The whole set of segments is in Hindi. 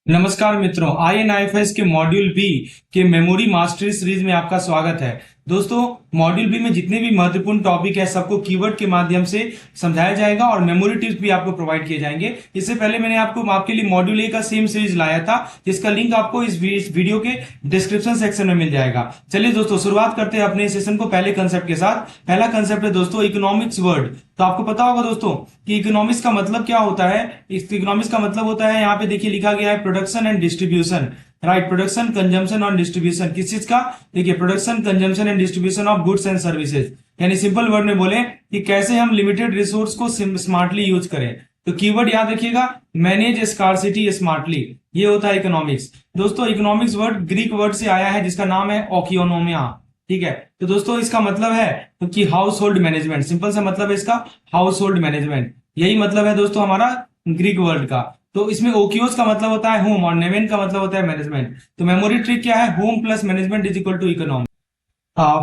नमस्कार मित्रों, INIFS के मॉड्यूल बी के मेमोरी मास्टरी सीरीज में आपका स्वागत है। दोस्तों, मॉड्यूल बी में जितने भी महत्वपूर्ण टॉपिक है सबको कीवर्ड के माध्यम से समझाया जाएगा और मेमोरी टिप्स भी आपको प्रोवाइड किए जाएंगे। इससे पहले मैंने आपके लिए मॉड्यूल ए का सेम सीरीज लाया था, जिसका लिंक आपको इस वीडियो के डिस्क्रिप्शन सेक्शन में मिल जाएगा। चलिए दोस्तों, शुरुआत करते हैं अपने सेशन को पहले कंसेप्ट के साथ। पहला कंसेप्ट है दोस्तों इकोनॉमिक्स वर्ड। तो आपको पता होगा दोस्तों कि इकोनॉमिक्स का मतलब क्या होता है। इस इकोनॉमिक्स का मतलब होता है, यहाँ पे देखिए लिखा गया है, production and distribution. Right, production, consumption और डिस्ट्रीब्यूशन। किस चीज का? देखिए, production, consumption and distribution of goods and services. यानी सिंपल वर्ड में बोले कि कैसे हम लिमिटेड रिसोर्स को स्मार्टली यूज करें। तो कीवर्ड याद रखिएगा, मैनेज स्कार्सिटी स्मार्टली। ये होता है इकोनॉमिक्स। दोस्तों, इकोनॉमिक्स वर्ड ग्रीक वर्ड से आया है जिसका नाम है ओकियोनोमिया। ठीक है, तो दोस्तों इसका मतलब है कि हाउस होल्ड मैनेजमेंट। सिंपल सा मतलब है इसका हाउस होल्ड मैनेजमेंट। यही मतलब है दोस्तों हमारा ग्रीक वर्ड का। तो इसमें ओकियोस का मतलब होता है होम और नेवेन का मतलब होता है मैनेजमेंट। तो मेमोरी ट्रिक क्या है? Home plus management is equal to economic.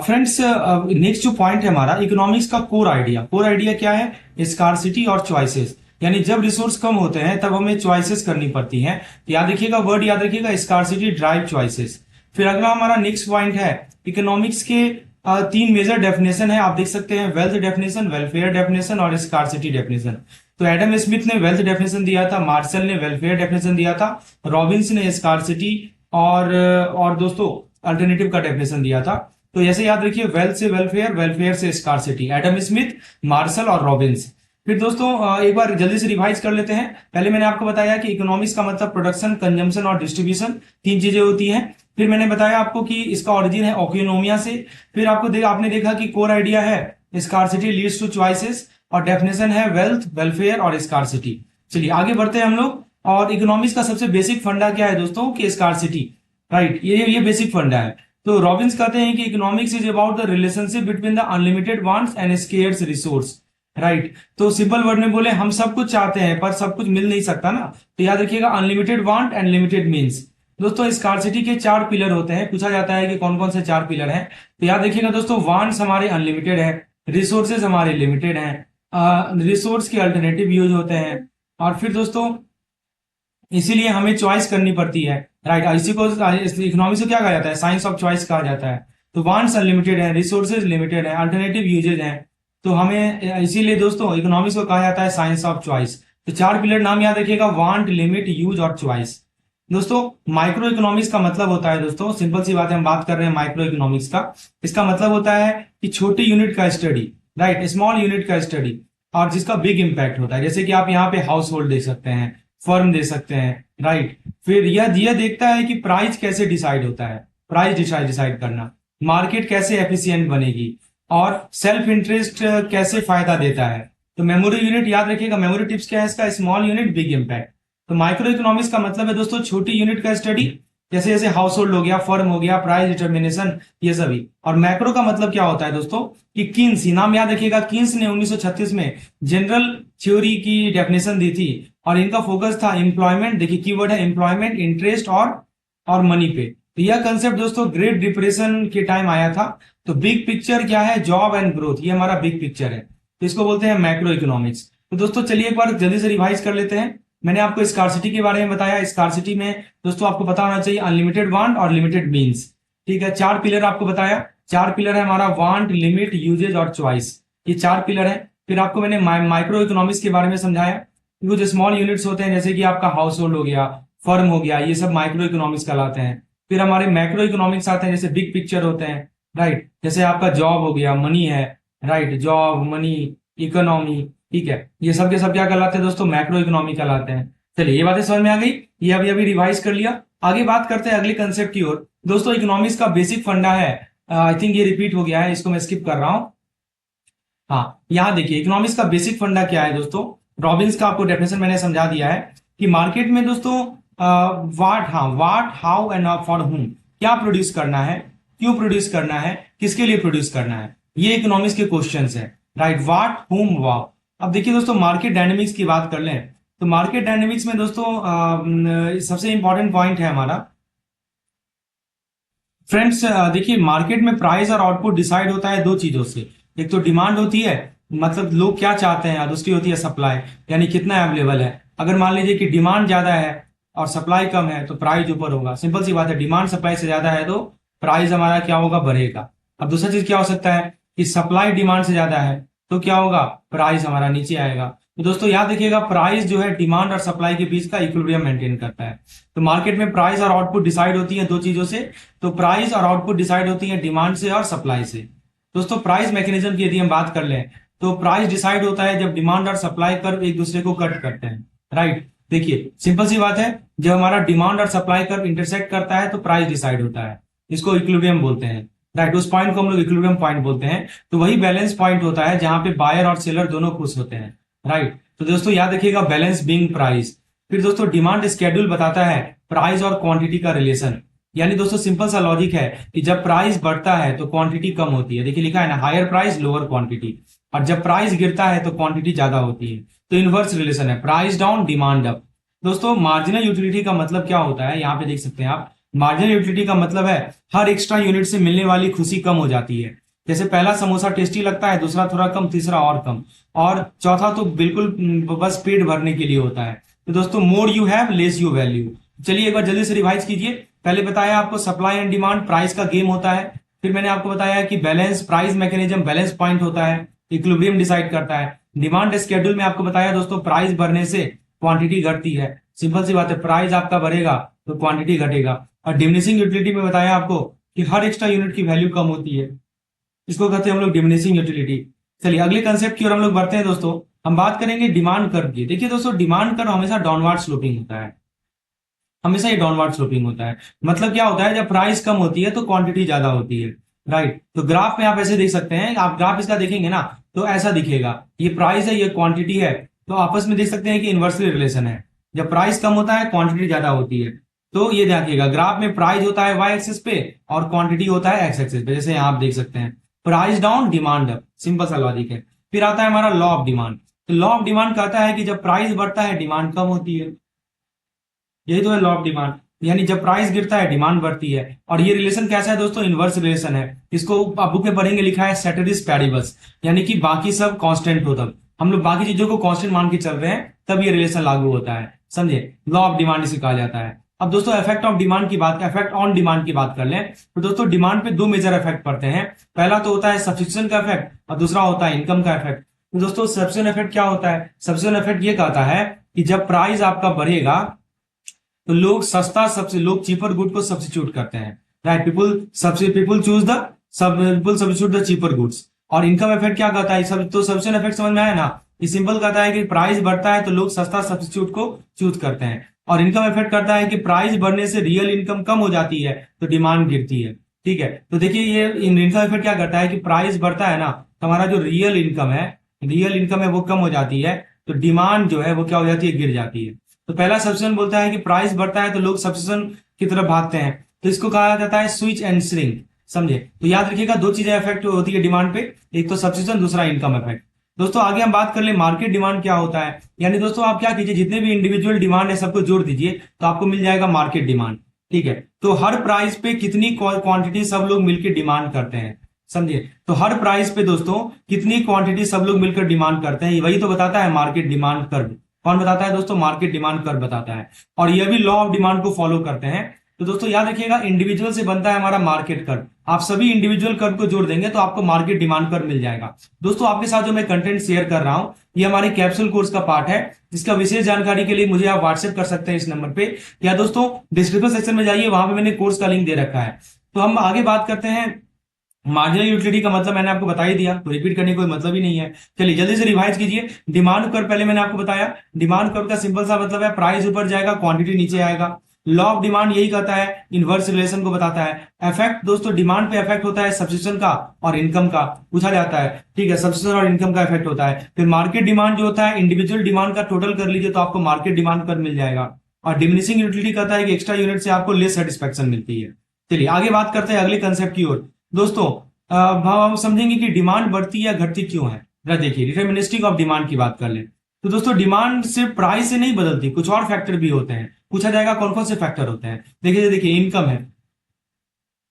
Friends, next जो पॉइंट है हमारा इकोनॉमिक्स का कोर आइडिया। कोर आइडिया क्या है? स्कार्सिटी और चॉइसेस। यानी जब रिसोर्स कम होते हैं तब हमें चॉइसेस करनी पड़ती हैं। तो याद रखिएगा, वर्ड याद रखिएगा, स्कार्सिटी ड्राइव चॉइसेस। फिर अगला हमारा नेक्स्ट पॉइंट है इकोनॉमिक्स के तीन मेजर डेफिनेशन है। आप देख सकते हैं, वेल्थ डेफिनेशन, वेलफेयर डेफिनेशन और स्कार्सिटी डेफिनेशन। तो एडम स्मिथ ने वेल्थ डेफिनेशन दिया था, मार्शल ने वेलफेयर डेफिनेशन दिया था, रॉबिन्स ने स्कार्सिटी और दोस्तों अल्टरनेटिव का डेफिनेशन दिया था। तो ऐसे याद रखिए, वेल्थ से वेलफेयर, वेलफेयर से स्कार्सिटी, एडम स्मिथ, मार्शल और रॉबिन्स। फिर दोस्तों एक बार जल्दी से रिवाइज कर लेते हैं। पहले मैंने आपको बताया कि इकोनॉमिक्स का मतलब प्रोडक्शन, कंजम्पशन और डिस्ट्रीब्यूशन, तीन चीजें होती हैं। फिर मैंने बताया आपको कि इसका ओरिजिन है ओकियोनोमिया से। फिर आपने देखा कि कोर आइडिया है स्कार्सिटी लीड्स टू चॉइसेस और डेफिनेशन है वेल्थ, वेलफेयर और स्कार्सिटी। चलिए आगे बढ़ते हैं हम लोग। और इकोनॉमिक्स का सबसे बेसिक फंडा क्या है दोस्तों? कि स्कार्सिटी। राइट, ये बेसिक फंडा है। तो रॉबिन्स कहते हैं कि economics is about the relationship between the unlimited wants and scarce resource. Right, तो सिंपल वर्ड में बोले, हम सब कुछ चाहते हैं पर सब कुछ मिल नहीं सकता ना। तो याद रखिएगा, unlimited want and limited means. दोस्तों, स्कार्सिटी के चार पिलर होते हैं। पूछा जाता है कि कौन कौन से चार पिलर हैं। तो याद रखिएगा दोस्तों, वांट्स हमारे अनलिमिटेड है, रिसोर्सेज हमारे लिमिटेड हैं, रिसोर्स के अल्टरनेटिव यूज होते हैं। और फिर दोस्तों इसीलिए हमें चॉइस करनी पड़ती है। राइट, इसी को इकोनॉमिक्स को क्या कहा जाता है? साइंस ऑफ चॉइस कहा जाता है। तो वांट्स अनलिमिटेड है, रिसोर्सेज लिमिटेड है, अल्टरनेटिव यूजेज हैं। तो हमें इसीलिए दोस्तों इकोनॉमिक्स को कहा जाता है साइंस ऑफ चॉइस। तो चार पिलर नाम याद रखिएगा, वांट, लिमिट, यूज और चॉइस। दोस्तों, माइक्रो इकोनॉमिक्स का मतलब होता है, दोस्तों सिंपल सी बात है, हम बात कर रहे हैं माइक्रो इकोनॉमिक्स का। इसका मतलब होता है कि छोटी यूनिट का स्टडी। राइट, स्मॉल यूनिट का स्टडी और जिसका बिग इंपैक्ट होता है। जैसे कि आप यहाँ पे हाउस होल्ड देख सकते हैं, फर्म दे सकते हैं। राइट, फिर यह देखता है कि प्राइस कैसे डिसाइड होता है, प्राइस डिसाइड करना, मार्केट कैसे एफिशिएंट बनेगी और सेल्फ इंटरेस्ट कैसे फायदा देता है। तो मेमोरी यूनिट याद रखिएगा, मेमोरी टिप्स क्या है इसका? Small unit, big impact. तो माइक्रो इकोनॉमिक्स का मतलब है दोस्तों छोटी यूनिट का स्टडी, जैसे जैसे हाउस होल्ड हो गया, फर्म हो गया, प्राइस डिटर्मिनेशन, ये सभी। और मैक्रो का मतलब क्या होता है दोस्तों? कि कीन्स, नाम याद रखिएगा, कीन्स ने 1936 में जनरल थ्योरी की डेफिनेशन दी थी और इनका फोकस था एम्प्लॉयमेंट। देखिए कीवर्ड है एम्प्लॉयमेंट, इंटरेस्ट और मनी पे। तो यह कंसेप्ट दोस्तों ग्रेट डिप्रेशन के टाइम आया था। तो बिग पिक्चर क्या है? जॉब एंड ग्रोथ, ये हमारा बिग पिक्चर है। तो इसको बोलते हैं मैक्रो इकोनॉमिक्स। तो दोस्तों चलिए एक बार जल्दी से रिवाइज कर लेते हैं। मैंने आपको स्कार्सिटी के बारे में बताया। स्कार्सिटी में दोस्तों आपको पता होना चाहिए अनलिमिटेड वांट और लिमिटेड मीन्स। ठीक है, चार पिलर आपको बताया। चार पिलर है हमारा, वांट, लिमिट, यूजेज और चॉइस। ये चार पिलर है। फिर आपको मैंने माइक्रो इकोनॉमिक्स के बारे में समझाया। कुछ स्मॉल यूनिट्स होते हैं, जैसे कि आपका हाउस होल्ड हो गया, फर्म हो गया, ये सब माइक्रो इकोनॉमिक्स कहलाते हैं। फिर हमारे मैक्रो इकोनॉमिक्स आते हैं, जैसे बिग पिक्चर होते हैं। राइट, जैसे आपका जॉब हो गया, मनी है। Right, job, money, economy. ठीक है, ये सब के सब क्या कहलाते हैं दोस्तों? मैक्रो इकोनॉमी कहलाते हैं। चलिए ये बातें समझ में आ गई, ये अभी रिवाइज कर लिया। आगे बात करते हैं अगले कंसेप्ट की ओर। दोस्तों इकोनॉमिक्स का बेसिक फंडा है, आई थिंक ये रिपीट हो गया है, इसको मैं स्किप कर रहा हूं। हाँ, यहाँ देखिए इकोनॉमिक्स का बेसिक फंडा क्या है दोस्तों? रॉबिन्स का आपको डेफिनेशन मैंने समझा दिया है कि मार्केट में दोस्तों वाट, हाउ एंड फॉर हुम, क्या प्रोड्यूस करना है, क्यों प्रोड्यूस करना है, किसके लिए प्रोड्यूस करना है, ये इकोनॉमिक्स के क्वेश्चंस है। राइट, वाट, हुम, वाउ। अब देखिए दोस्तों, मार्केट डायनेमिक्स की बात कर लें तो मार्केट डायनेमिक्स में दोस्तों सबसे इंपॉर्टेंट पॉइंट है हमारा फ्रेंड्स। देखिए मार्केट में प्राइस और आउटपुट डिसाइड होता है दो चीजों से। एक तो डिमांड होती है, मतलब लोग क्या चाहते हैं, और दूसरी होती है सप्लाई, यानी कितना अवेलेबल है। अगर मान लीजिए कि डिमांड ज्यादा है और सप्लाई कम है तो प्राइस ऊपर होगा। सिंपल सी बात है, डिमांड सप्लाई से ज्यादा है तो प्राइस हमारा क्या होगा, बढ़ेगा। अब दूसरा चीज क्या हो सकता है कि सप्लाई डिमांड से ज्यादा है तो क्या होगा, प्राइस हमारा नीचे आएगा। तो दोस्तों याद रखिएगा, प्राइस जो है डिमांड और सप्लाई के बीच का इक्विलिब्रियम मेंटेन करता है। तो मार्केट में प्राइस और आउटपुट डिसाइड होती है दो चीजों से। तो प्राइस और आउटपुट डिसाइड होती है डिमांड से और सप्लाई से। दोस्तों प्राइस मैकेनिज्म की यदि हम बात कर लें तो प्राइस डिसाइड होता है जब डिमांड और सप्लाई कर्व एक दूसरे को कट करते हैं, राइट। देखिए सिंपल सी बात है, जब हमारा डिमांड और सप्लाई कर्व इंटरसेक्ट करता है तो प्राइस डिसाइड होता है, इसको इक्विलिब्रियम बोलते हैं, राइट। उस पॉइंट को हम लोग इक्विलिब्रियम पॉइंट बोलते हैं। तो वही बैलेंस पॉइंट होता है जहां पे बायर और सेलर दोनों खुश होते हैं, राइट। तो दोस्तों याद रखिएगा, बैलेंस बीइंग प्राइस। फिर दोस्तों डिमांड स्केड्यूल बताता है प्राइस और क्वांटिटी का रिलेशन। यानी दोस्तों सिंपल सा लॉजिक है कि जब प्राइस बढ़ता है तो क्वांटिटी कम होती है। देखिए लिखा है ना, हायर प्राइस लोअर क्वांटिटी। और जब प्राइस गिरता है तो क्वांटिटी ज्यादा होती है। तो इनवर्स रिलेशन है, प्राइस डाउन डिमांड अप। दोस्तों मार्जिनल यूटिलिटी का मतलब क्या होता है, यहाँ पे देख सकते हैं आप। मार्जिनल यूटिलिटी का मतलब है हर एक्स्ट्रा यूनिट से मिलने वाली खुशी कम हो जाती है। जैसे पहला समोसा टेस्टी लगता है, दूसरा थोड़ा कम, तीसरा और कम, और चौथा तो बिल्कुल बस पेट भरने के लिए होता है। तो दोस्तों more you have less you value. चलिए एक बार जल्दी से रिवाइज कीजिए। पहले बताया आपको सप्लाई एंड डिमांड प्राइस का गेम होता है। फिर मैंने आपको बताया कि balance price mechanism balance point होता है, इक्विलिब्रियम डिसाइड करता है। डिमांड स्केड्यूल में आपको बताया दोस्तों, प्राइस बढ़ने से क्वांटिटी घटती है। सिंपल सी बात है, प्राइस आपका बढ़ेगा तो क्वांटिटी घटेगा। और डिमिनिशिंग यूटिलिटी में बताया आपको कि हर एक्स्ट्रा यूनिट की वैल्यू कम होती है, इसको कहते हैं हम लोग डिमिनिशिंग यूटिलिटी। चलिए अगले कंसेप्ट की ओर हम लोग बढ़ते हैं दोस्तों। हम बात करेंगे डिमांड कर्व की। देखिए दोस्तों, डिमांड कर्व हमेशा डाउनवर्ड स्लोपिंग होता है, हमेशा ये डाउनवर्ड स्लोपिंग होता है। मतलब क्या होता है, जब प्राइस कम होती है तो क्वांटिटी ज्यादा होती है, राइट। तो ग्राफ में आप ऐसे देख सकते हैं, आप ग्राफ इसका देखेंगे ना तो ऐसा दिखेगा, ये प्राइस है ये क्वांटिटी है, तो आपस में देख सकते हैं कि इन्वर्सली रिलेशन है। जब प्राइस कम होता है क्वांटिटी ज्यादा होती है। तो ये देखिएगा, ग्राफ में प्राइस होता है वाई एक्सिस पे और क्वांटिटी होता है एक्स एक्सिस पे, जैसे यहाँ आप देख सकते हैं। Price down demand up, simple सा लॉजिक है। फिर आता है हमारा लॉ ऑफ डिमांड। तो लॉ ऑफ डिमांड कहता है कि जब प्राइस बढ़ता है डिमांड कम होती है, यही तो है लॉ ऑफ डिमांड। यानी जब प्राइस गिरता है डिमांड बढ़ती है। और ये रिलेशन कैसा है दोस्तों, इनवर्स रिलेशन है। इसको आप बुक में पढ़ेंगे, लिखा है सेटरिस पैरिबस, यानी कि बाकी सब कांस्टेंट हो तब हम लोग बाकी चीजों को कांस्टेंट मान के चल रहे हैं तब ये रिलेशन लागू होता है, समझे। लॉ ऑफ डिमांड इसे कहा जाता है। अब दोस्तों इफेक्ट ऑफ डिमांड की बात, इफेक्ट ऑन डिमांड की बात कर लें तो दोस्तों डिमांड पे दो मेजर इफेक्ट पड़ते हैं। पहला तो होता है सब्स्टिट्यूशन का इफेक्ट और दूसरा होता है इनकम का इफेक्ट। तो दोस्तों सब्स्टिट्यूशन इफेक्ट क्या होता है, सब्स्टिट्यूशन इफेक्ट ये कहता है कि जब प्राइस आपका बढ़ेगा तो लोग सस्ता सबसे लोग चीपर गुड को सब्स्टिट्यूट करते हैं, right. People choose the people substitute the cheaper goods. और इनकम इफेक्ट क्या कहता है, सब तो सब्स्टिट्यूशन इफेक्ट समझ में आया ना। ये सिंपल कहता है कि प्राइस बढ़ता है तो लोग सस्ता सब्स्टिट्यूट को चूज करते हैं। और इनकम इफेक्ट करता है कि प्राइस बढ़ने से रियल इनकम कम हो जाती है तो डिमांड गिरती है, ठीक है। तो देखिए ये इनकम इफेक्ट क्या करता है कि प्राइस बढ़ता है ना तो हमारा जो रियल इनकम है वो कम हो जाती है, तो डिमांड जो है वो क्या हो जाती है, गिर जाती है। तो पहला सब्स्टिट्यूशन बोलता है कि प्राइस बढ़ता है तो लोग सब्स्टिट्यूशन की तरफ भागते हैं, तो इसको कहा जाता है स्विच एंड श्रिंक, समझे। तो याद रखिएगा दो चीजें इफेक्ट होती है डिमांड पे, एक तो सब्स्टिट्यूशन, दूसरा इनकम इफेक्ट। दोस्तों आगे हम बात कर ले मार्केट डिमांड क्या होता है। यानी दोस्तों आप क्या कीजिए, जितने भी इंडिविजुअल डिमांड है सबको जोड़ दीजिए तो आपको मिल जाएगा मार्केट डिमांड, ठीक है। तो हर प्राइस पे कितनी क्वांटिटी सब लोग मिलकर डिमांड करते हैं, समझिए। तो हर प्राइस पे दोस्तों कितनी क्वांटिटी सब लोग मिलकर डिमांड करते हैं, वही तो बताता है मार्केट डिमांड कर्व। कौन बताता है दोस्तों, मार्केट डिमांड कर्व बताता है। और यह भी लॉ ऑफ डिमांड को फॉलो करते हैं। तो दोस्तों याद रखिएगा, इंडिविजुअल से बनता है हमारा मार्केट कर्व। आप सभी इंडिविजुअल कर्व को जोड़ देंगे तो आपको मार्केट डिमांड कर्व मिल जाएगा। दोस्तों आपके साथ जो मैं कंटेंट शेयर कर रहा हूं ये हमारे कैप्सूल कोर्स का पार्ट है, जिसका विशेष जानकारी के लिए मुझे आप व्हाट्सएप कर सकते हैं इस नंबर पे, या दोस्तों डिस्क्रिप्शन सेक्शन में जाइए, वहां पे मैंने कोर्स का लिंक दे रखा है। तो हम आगे बात करते हैं। मार्जिनल यूटिलिटी का मतलब मैंने आपको बता ही दिया, तो रिपीट करने का कोई मतलब ही नहीं है। चलिए जल्दी से रिवाइज कीजिए। डिमांड कर्व पहले मैंने आपको बताया, डिमांड कर्व का सिंपल सा मतलब है प्राइस ऊपर जाएगा क्वांटिटी नीचे आएगा। लॉ ऑफ डिमांड यही कहता है, इनवर्स रिलेशन को बताता है। इफेक्ट दोस्तों डिमांड पे इफेक्ट होता है सब्स्टिट्यूशन का और इनकम का, पूछा जाता है, ठीक है। सब्स्टिट्यूशन और इनकम का इफेक्ट होता है। फिर मार्केट डिमांड जो होता है, इंडिविजुअल डिमांड का टोटल कर लीजिए तो आपको मार्केट डिमांड कर्व मिल जाएगा। और डिमिनिशिंग यूटिलिटी कहता है कि एक्स्ट्रा यूनिट से आपको लेस सेटिस्फेक्शन मिलती है। चलिए आगे बात करते हैं अगले कंसेप्ट की ओर। दोस्तों हम समझेंगे कि डिमांड बढ़ती या घटती क्यों है। जरा देखिए, डिटरमिनिस्टिक ऑफ डिमांड की बात कर ले तो दोस्तों डिमांड सिर्फ प्राइस से नहीं बदलती, कुछ और फैक्टर भी होते हैं। पूछा जाएगा कौन कौन से फैक्टर होते हैं। देखिए इनकम है,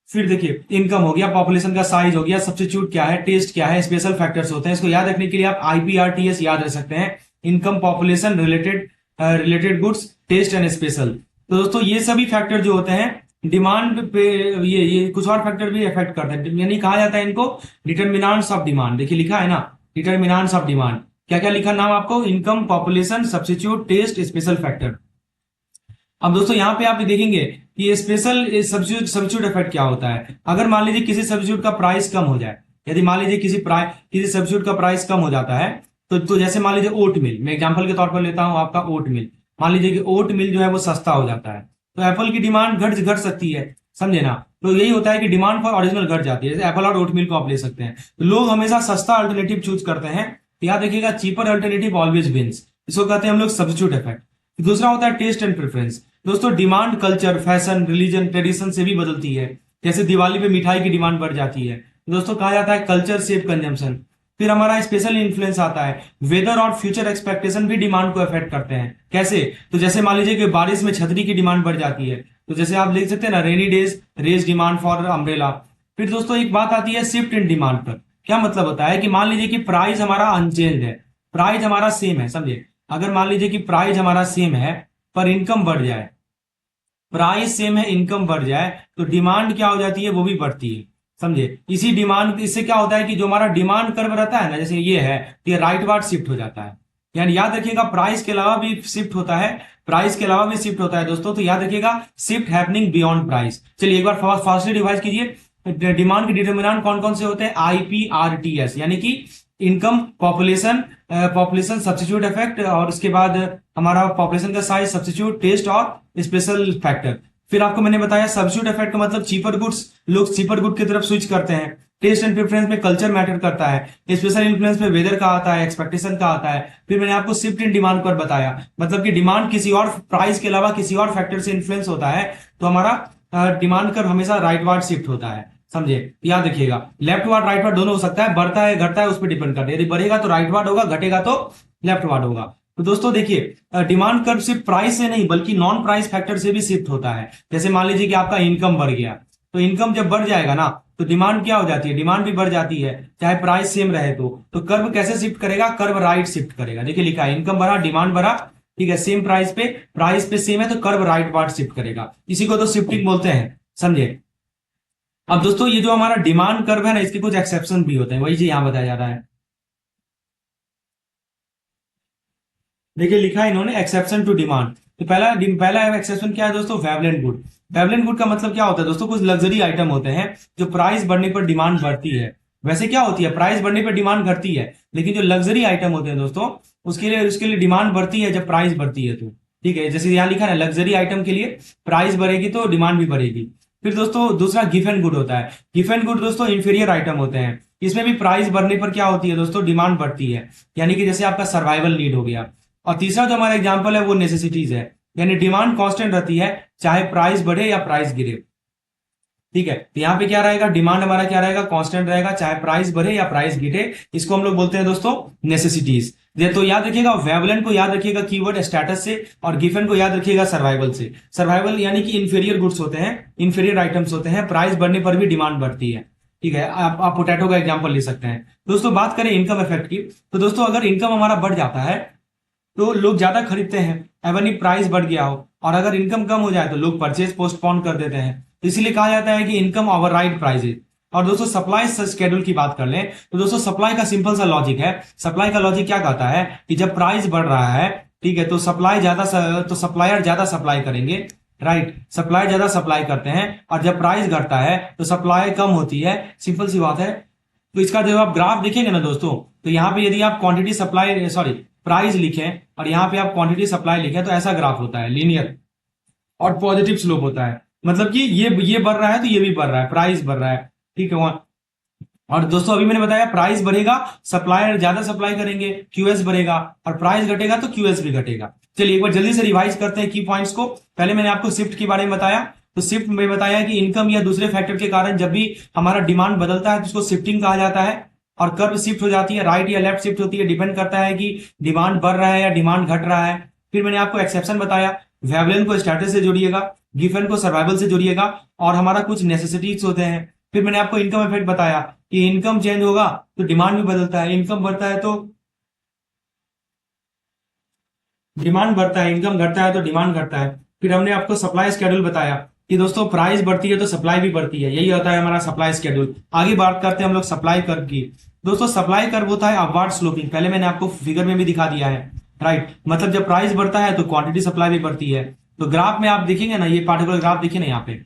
फिर देखिए इनकम हो गया, पॉपुलेशन का साइज हो गया, सब्स्टिट्यूट क्या है, टेस्ट क्या है, स्पेशल फैक्टर्स होते हैं। इसको याद रखने के लिए आप IPRTS याद रख सकते हैं, income, population, related goods, taste and special. तो दोस्तों ये सभी फैक्टर जो होते हैं डिमांड पे, ये कुछ और फैक्टर भी इफेक्ट करते हैं, यानी कहा जाता है इनको डिटर्मिनेंट्स ऑफ डिमांड। देखिए लिखा है ना, डिटर्मिनेंट्स ऑफ डिमांड, क्या क्या लिखा नाम आपको, income, population, substitute, taste, special factor. अब दोस्तों यहाँ पे आप देखेंगे कि स्पेशल सब्स्टिट्यूट इफेक्ट क्या होता है। अगर मान लीजिए किसी सब्स्टिट्यूट का प्राइस कम हो जाए, यदि मान लीजिए किसी सब्स्टिट्यूट का प्राइस कम हो जाता है, तो जैसे मान लीजिए ओट मिल, मैं एग्जांपल के तौर पर लेता हूं आपका ओट मिल। मान लीजिए कि ओट मिल जो है वो सस्ता हो जाता है, तो एप्पल की डिमांड घट घट सकती है, समझे ना। तो यही होता है कि डिमांड फॉर ओरिजिनल घट जाती है। जैसे एप्पल और ओट मिल को आप ले सकते हैं, तो लोग हमेशा सस्ता अल्टरनेटिव चूज करते हैं। याद रखिएगा, चीपर अल्टरनेटिव ऑलवेज विंस, इसको कहते हैं हम लोग सब्स्टिट्यूट इफेक्ट। दूसरा होता है टेस्ट एंड प्रेफरेंस। दोस्तों demand culture, fashion, religion, tradition से भी बदलती है। जैसे दिवाली पे मिठाई की डिमांड बढ़ जाती है, दोस्तों कहा जाता है कल्चर शेप कंजम्पशन। फिर हमारा स्पेशल इन्फ्लुएंस आता है, वेदर और फ्यूचर एक्सपेक्टेशन भी डिमांड को अफेक्ट करते हैं। कैसे, तो जैसे मान लीजिए कि बारिश में छतरी की डिमांड बढ़ जाती है, तो जैसे आप देख सकते हैं ना, rainy days raise demand for umbrella. फिर दोस्तों एक बात आती है शिफ्ट इन डिमांड पर। क्या मतलब होता है कि मान लीजिए कि प्राइस हमारा अनचेंज है, प्राइस हमारा सेम है, समझे। अगर मान लीजिए कि प्राइस हमारा सेम है पर इनकम बढ़ जाए, प्राइस सेम है इनकम बढ़ जाए, तो डिमांड क्या हो जाती है, वो भी बढ़ती है, समझे। इसी डिमांड, इससे क्या होता है कि जो हमारा डिमांड कर्व रहता है ना, जैसे ये है, तो ये राइट वार्ड शिफ्ट हो जाता है। यानी याद रखिएगा प्राइस के अलावा भी शिफ्ट होता है, प्राइस के अलावा भी शिफ्ट होता है दोस्तों, तो याद रखिएगा शिफ्ट हैपनिंग बियॉन्ड प्राइस। चलिए एक बार फास्टली रिवाइज कीजिए, डिमांड के डिटर्मिनेंट कौन कौन से होते हैं, IPRTS, यानी कि income, population, population substitute effect, और उसके बाद हमारा पॉपुलेशन का साइज, सब्स्टिट्यूट, टेस्ट और स्पेशल फैक्टर। फिर आपको मैंने बताया सब्स्टिट्यूट इफेक्ट का मतलब चीपर गुड्स, लोग चीपर गुड की तरफ स्विच करते हैं। टेस्ट एंड प्रेफरेंस में कल्चर मैटर करता है। स्पेशल इन्फ्लुएंस में वेदर का आता है, एक्सपेक्टेशन का आता है। फिर मैंने आपको शिफ्ट इन डिमांड पर बताया, मतलब कि डिमांड किसी और प्राइस के अलावा किसी और फैक्टर से इन्फ्लुएंस होता है, तो हमारा डिमांड कर्व हमेशा राइट वार्ड शिफ्ट होता है, समझे। याद रखिएगा लेफ्ट वार्ड राइट वार्ड दोनों हो सकता है, बढ़ता है घटता है उस पर डिपेंड करता है। यदि बढ़ेगा तो राइट वार्ड होगा, घटेगा तो लेफ्ट वार्ड होगा। तो दोस्तों देखिए डिमांड कर्व सिर्फ प्राइस से नहीं बल्कि नॉन प्राइस फैक्टर से भी शिफ्ट होता है। जैसे मान लीजिए कि आपका इनकम बढ़ गया, तो इनकम जब बढ़ जाएगा ना, तो डिमांड क्या हो जाती है, डिमांड भी बढ़ जाती है, चाहे प्राइस सेम रहे तो कर्व कैसे शिफ्ट करेगा, कर्व राइट शिफ्ट करेगा। देखिए लिखा है इनकम बढ़ा, डिमांड बढ़ा, ठीक है, सेम प्राइस पे सेम है, तो कर्व राइट वार्ड शिफ्ट करेगा। इसी को तो शिफ्टिंग बोलते हैं, समझे। अब दोस्तों ये जो हमारा डिमांड कर्व है ना, इसके कुछ एक्सेप्शन भी होते हैं, वही चीज यहां बताया जा रहा है। देखिए लिखा है इन्होंने एक्सेप्शन टू डिमांड। तो पहला एक्सेप्शन क्या है दोस्तों, वेवलेंट गुड। वेवलेंट गुड का मतलब क्या होता है दोस्तों, कुछ लग्जरी आइटम होते हैं जो प्राइस बढ़ने पर डिमांड बढ़ती है। वैसे क्या होती है, प्राइस बढ़ने पर डिमांड घटती है, लेकिन जो लग्जरी आइटम होते हैं दोस्तों, उसके लिए डिमांड बढ़ती है जब प्राइस बढ़ती है तो, ठीक है। जैसे यहाँ लिखा है ना, लग्जरी आइटम के लिए प्राइस बढ़ेगी तो डिमांड भी बढ़ेगी। फिर दोस्तों दूसरा गिफ एंड गुड होता है। गिफ एंड गुड दोस्तों इंफीरियर आइटम होते हैं, इसमें भी प्राइस बढ़ने पर क्या होती है दोस्तों, डिमांड बढ़ती है। यानी कि जैसे आपका सर्वाइवल नीड हो गया। और तीसरा जो हमारा एग्जांपल है वो नेसेसिटीज है, यानी डिमांड कांस्टेंट रहती है चाहे प्राइस बढ़े या प्राइस गिरे, ठीक है। तो यहाँ पे क्या रहेगा, डिमांड हमारा क्या रहेगा, कांस्टेंट रहेगा चाहे प्राइस बढ़े या प्राइस गिरे। इसको हम लोग बोलते हैं दोस्तों नेसेसिटीज। तो याद रखिएगा वेवलेंट को याद रखिएगा कीवर्ड स्टेटस से, और गिफन को याद रखिएगा सर्वाइवल से। सर्वाइवल यानी कि इंफीरियर गुड्स होते हैं, इंफीरियर आइटम्स होते हैं, प्राइस बढ़ने पर भी डिमांड बढ़ती है, ठीक है। आप पोटैटो का एग्जाम्पल ले सकते हैं। दोस्तों बात करें इनकम इफेक्ट की, तो दोस्तों अगर इनकम हमारा बढ़ जाता है तो लोग ज्यादा खरीदते हैं, एवन ही प्राइस बढ़ गया हो। और अगर इनकम कम हो जाए तो लोग परचेज पोस्टपोन कर देते हैं। तो इसीलिए कहा जाता है कि इनकम ओवरराइड प्राइसेज। और दोस्तों सप्लाई शेड्यूल की बात कर लें, तो दोस्तों सप्लाई का सिंपल सा लॉजिक है। सप्लाई का लॉजिक क्या कहता है कि जब प्राइस बढ़ रहा है, ठीक है, तो सप्लायर ज्यादा सप्लाई करेंगे, राइट। सप्लाई ज्यादा सप्लाई करते हैं, और जब प्राइस घटता है तो सप्लाई कम होती है, सिंपल सी बात है। तो इसका जब आप ग्राफ देखेंगे ना दोस्तों, तो यहाँ पे यदि आप क्वांटिटी सप्लाई सॉरी प्राइस लिखें और यहाँ पे आप क्वांटिटी सप्लाई लिखें, तो ऐसा ग्राफ होता है लीनियर और पॉजिटिव स्लोप होता है। मतलब कि ये बढ़ रहा है तो ये भी बढ़ रहा है, प्राइस बढ़ रहा है, ठीक है। और दोस्तों अभी मैंने बताया प्राइस बढ़ेगा, सप्लायर ज्यादा सप्लाई करेंगे, क्यूएस बढ़ेगा, और प्राइस घटेगा तो क्यूएस भी घटेगा। चलिए एक बार जल्दी से रिवाइज करते हैं की पॉइंट्स को। पहले मैंने आपको शिफ्ट के बारे में बताया, तो शिफ्ट में बताया कि इनकम या दूसरे फैक्टर के कारण जब भी हमारा डिमांड बदलता है तो उसको शिफ्टिंग कहा जाता है। और कर्व शिफ्ट हो जाती है, राइट या लेफ्ट शिफ्ट होती है, डिपेंड करता है कि डिमांड बढ़ रहा है या डिमांड घट रहा है। फिर मैंने आपको एक्सेप्शन बताया, वेवलेन को स्टेटस से जोड़िएगा, गिफन को सर्वाइवल से जोड़िएगा, और हमारा कुछ नेसेसिटीज होते हैं। फिर मैंने आपको इनकम इफेक्ट बताया कि इनकम चेंज होगा तो डिमांड भी बदलता है, इनकम बढ़ता है तो डिमांड बढ़ता है, इनकम घटता है तो डिमांड घटता है। फिर हमने आपको सप्लाई स्केड्यूल बताया कि दोस्तों प्राइस बढ़ती है तो सप्लाई भी बढ़ती है, यही होता है हमारा सप्लाई स्केड्यूल। आगे बात करते हैं हम लोग सप्लाई कर्व की। दोस्तों सप्लाई कर्व होता है अपवर्ड स्लोपिंग, पहले मैंने आपको फिगर में भी दिखा दिया है, राइट। मतलब जब प्राइस बढ़ता है तो क्वांटिटी सप्लाई भी बढ़ती है। तो ग्राफ में आप देखेंगे ना, ये पार्टिकुलर ग्राफ देखिए ना, यहाँ पे